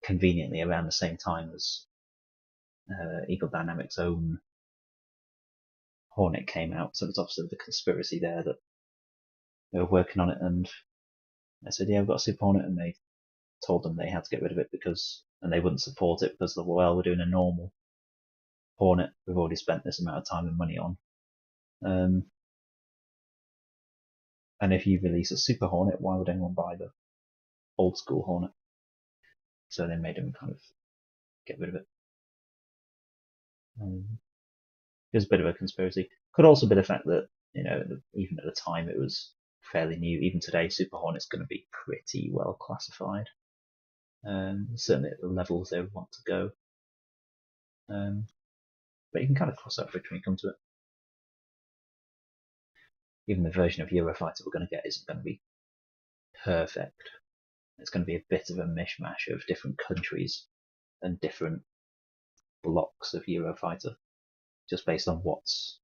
Conveniently around the same time as Eagle Dynamics' own Hornet came out, so it's obviously the conspiracy there that they were working on it, and they said, yeah, we've got a Super Hornet, and they told them they had to get rid of it and they wouldn't support it because well, we're doing a normal Hornet we've already spent this amount of time and money on. And if you release a Super Hornet, why would anyone buy the old school Hornet? So they made them kind of get rid of it. It was a bit of a conspiracy. Could also be the fact that, even at the time it was fairly new. Even today, Super Hornet's going to be pretty well classified. Certainly at the levels they want to go. But you can kind of cross that bridge when you come to it. Even the version of Eurofighter we're going to get isn't going to be perfect. It's going to be a bit of a mishmash of different countries and different blocks of Eurofighter, just based on what's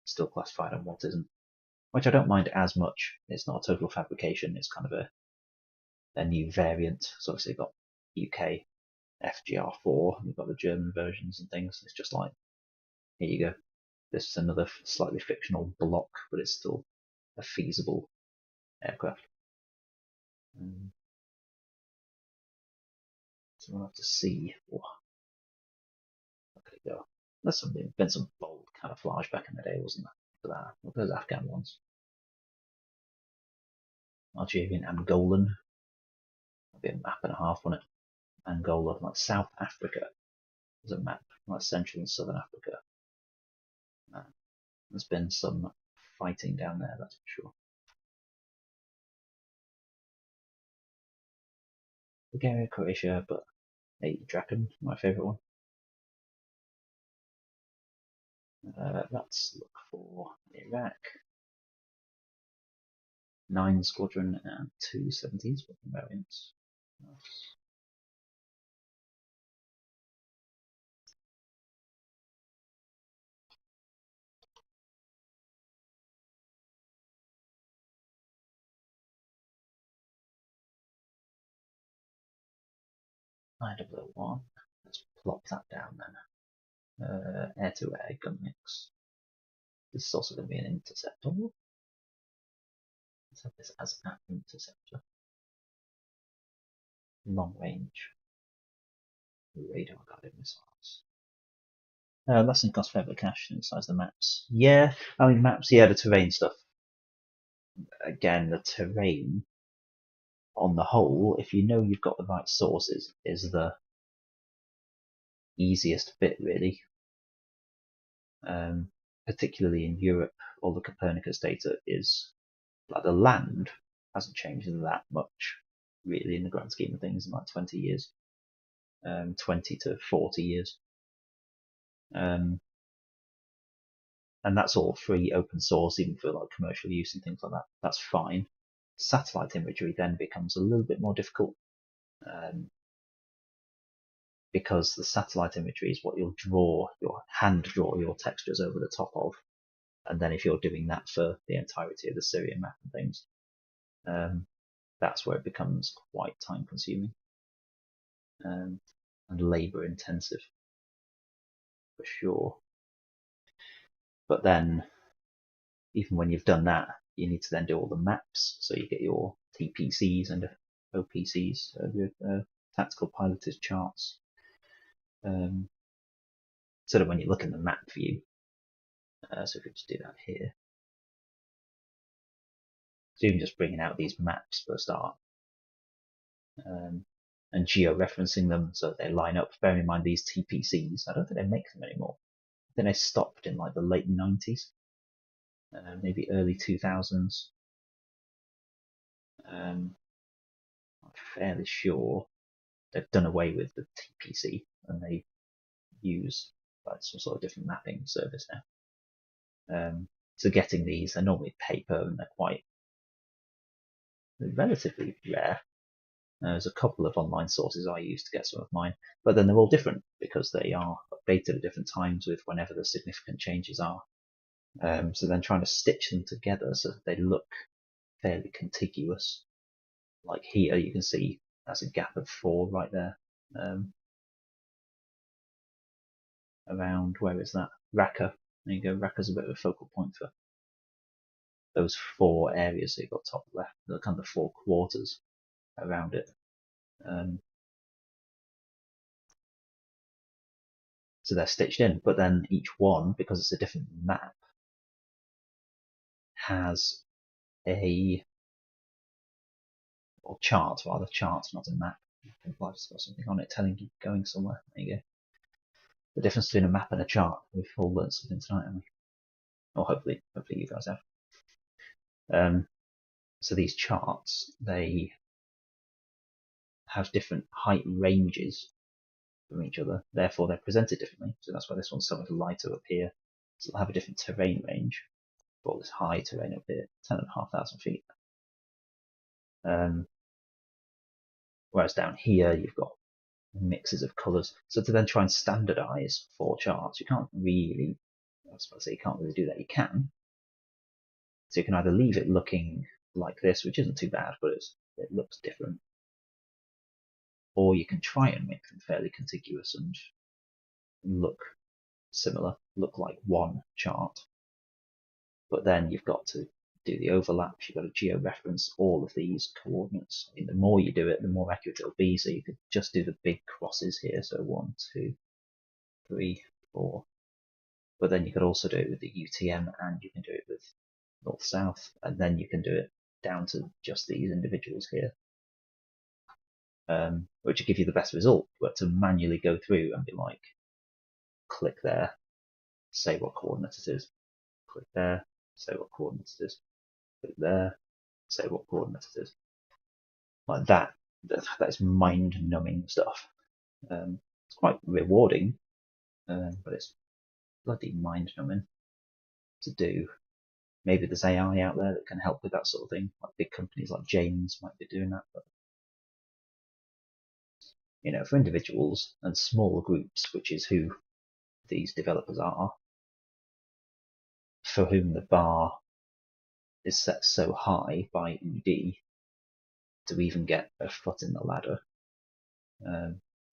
still classified and what isn't. Which I don't mind as much. It's not a total fabrication. It's kind of a new variant. So obviously you've got UK FGR4, and you've got the German versions and things. It's just like, here you go. This is another slightly fictional block, but it's still a feasible aircraft. So we'll have to see. Where could it go? There's been some bold camouflage back in the day, wasn't there? For that. Look at those Afghan ones. Algerian Angolan. That'd be a map and a half, wouldn't it? Angola, like South Africa. There's a map, like Central and Southern Africa. There's been some fighting down there, that's for sure. Bulgaria, Croatia, but hey, Draken, my favourite one. Let's look for Iraq. 9 Squadron and 2 70s variants. Nice. IW1. Let's plop that down then. Air-to-air gun mix. This is also going to be an interceptor. Let's have this as an interceptor. Long range. Radar guided missiles. Less than cost fair cash and size the maps. Yeah, I mean maps, yeah, the terrain stuff. Again, the terrain on the whole, if you know you've got the right sources, is the easiest bit really. Particularly in Europe, all the Copernicus data is like the land hasn't changed that much really in the grand scheme of things in like 20 years. 20 to 40 years. And that's all free, open source, even for like commercial use and things like that. That's fine. Satellite imagery then becomes a little bit more difficult because the satellite imagery is what you'll hand draw your textures over the top of. And then if you're doing that for the entirety of the Syrian map and things, that's where it becomes quite time consuming and labor intensive for sure. But then even when you've done that, you need to then do all the maps. So you get your TPCs and OPCs, your tactical piloted charts. So that when you look in the map view, so if we just do that here, so even just bringing out these maps for a start, and geo-referencing them so they line up. Bearing in mind these TPCs, I don't think they make them anymore. I think they stopped in like the late 90s, maybe early 2000s. I'm fairly sure they've done away with the TPC and they use like some sort of different mapping service now. So getting these, they're normally paper and they're quite They're relatively rare. There's a couple of online sources I use to get some of mine, but then they're all different because they are updated at different times with whenever the significant changes are. So then trying to stitch them together so that they look fairly contiguous. Like here, you can see that's a gap of 4 right there. Around, where is that? Raqqa. There you go. Raqqa's a bit of a focal point for those 4 areas. So you've got top left, the kind of 4 quarters around it. So they're stitched in, but then each one, because it's a different map, has or chart, rather, chart, not a map. I've got something on it telling you going somewhere. There you go. The difference between a map and a chart. We've all learned something tonight, haven't we? Or hopefully you guys have. So these charts, they have different height ranges from each other. Therefore, they're presented differently. So that's why this one's so much lighter up here. So they'll have a different terrain range. For this high terrain up here, 10,500 feet. Whereas down here, you've got mixes of colours. So to then try and standardise 4 charts, you can't really, I was about to say you can't really do that. You can. So you can either leave it looking like this, which isn't too bad, but it looks different. Or you can try and make them fairly contiguous and look similar, look like one chart. But then you've got to do the overlaps, you've got to georeference all of these coordinates. I mean, the more you do it, the more accurate it'll be. So you could just do the big crosses here. So 1, 2, 3, 4. But then you could also do it with the UTM, and you can do it with north-south, and then you can do it down to just these individuals here, which will give you the best result. But to manually go through and be like, click there, say what coordinate it is, click there, say what coordinate it is, click there, say what coordinate it is. Like that is mind-numbing stuff. It's quite rewarding, but it's bloody mind-numbing to do. Maybe there's AI out there that can help with that sort of thing. Like big companies like James might be doing that. But for individuals and smaller groups, which is who these developers are, for whom the bar is set so high by ED to even get a foot in the ladder,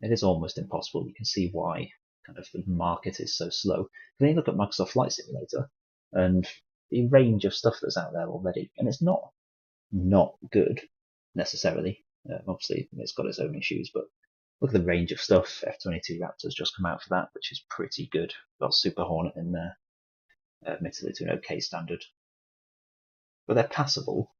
it is almost impossible. You can see why kind of the market is so slow. Then you look at Microsoft Flight Simulator and the range of stuff that's out there already, and it's not good necessarily. Obviously, it's got its own issues, but look at the range of stuff. F-22 Raptor's just come out for that, which is pretty good. Got Super Hornet in there, admittedly to an okay standard, but they're passable.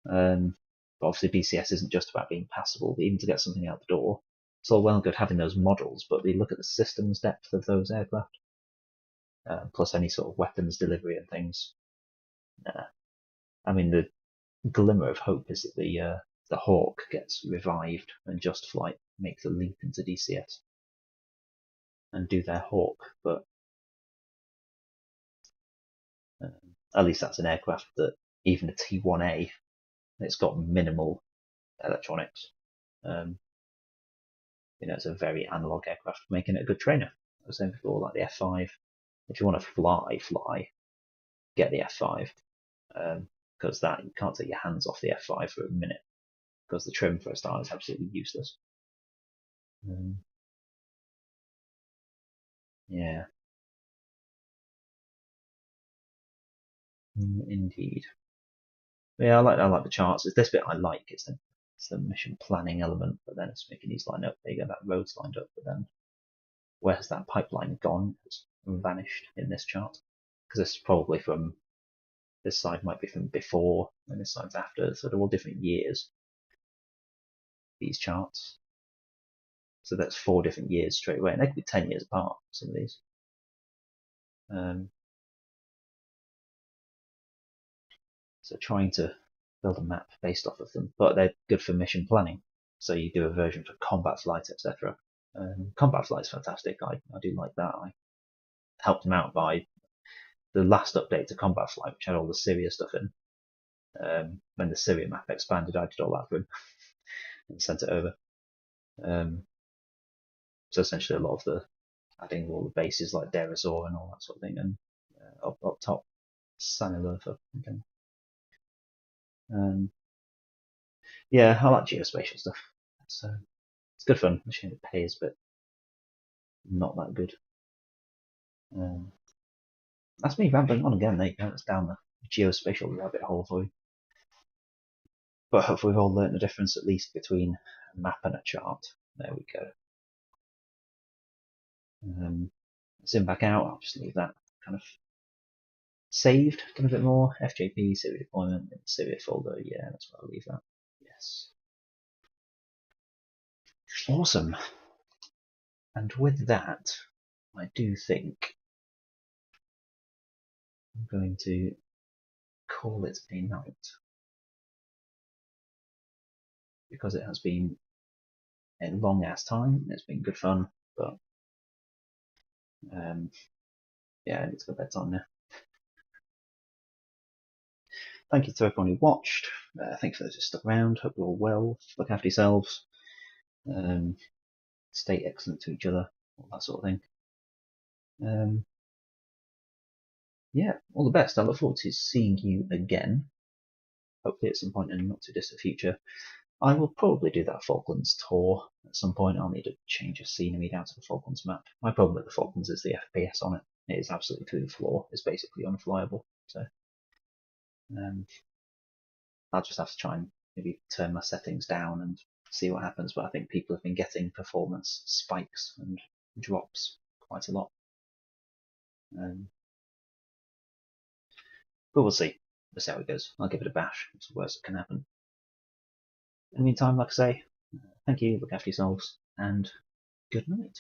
But obviously, DCS isn't just about being passable. Even to get something out the door, it's all well and good having those models, but we look at the systems depth of those aircraft, plus any sort of weapons delivery and things. I mean, the glimmer of hope is that the Hawk gets revived and Just Flight make the leap into DCS and do their Hawk, but at least that's an aircraft that even a T-1A, it's got minimal electronics. It's a very analog aircraft, making it a good trainer. I was saying before, like the F5. If you want to fly, get the F5, because that you can't take your hands off the F5 for a minute, because the trim for a start is absolutely useless. Yeah. Indeed. Yeah, I like the charts. It's this bit I like. It's the mission planning element, but then it's making these line up. There you go, that road's lined up, but then where's that pipeline gone? It's vanished in this chart. Because this is probably from, this side might be from before, and this side's after, so they're all different years, these charts. So that's 4 different years straight away, and they could be 10 years apart, some of these. So trying to build a map based off of them, but they're good for mission planning. So you do a version for combat flight, etc. Combat flight's fantastic. I do like that. I helped them out by the last update to combat flight, which had all the Syria stuff in. When the Syria map expanded, I did all that for him and sent it over. So essentially, a lot of the adding all the bases like Derazor and all that sort of thing, and up top, Sanilurfa again. Yeah, I like geospatial stuff. So it's good fun. The shame it pays, but not that good. That's me rambling on again. There you go. That's down the geospatial rabbit hole for you. But hopefully we've all learnt the difference, at least between a map and a chart. There we go. Zoom back out. I'll just leave that kind of saved. Done a bit more. FJP, Syria deployment, Syria folder. Yeah, that's where I'll leave that. Yes. Awesome. And with that, I do think I'm going to call it a night, because it has been a long ass time. It's been good fun, but yeah, I need to go to bedtime now. Thank you to everyone who watched. Thank you for those who stuck around. Hope you're all well. Look after yourselves. Stay excellent to each other. All that sort of thing. Yeah, all the best. I look forward to seeing you again. Hopefully at some point in the not too distant future. I will probably do that Falklands tour at some point. I'll need a change of scenery down to the Falklands map. My problem with the Falklands is the FPS on it. It is absolutely through the floor. It's basically unflyable. So I'll just have to try and maybe turn my settings down and see what happens. But I think people have been getting performance spikes and drops quite a lot. But we'll see. We'll see how it goes. I'll give it a bash. It's the worst that can happen. In the meantime, like I say, thank you, look after yourselves, and good night.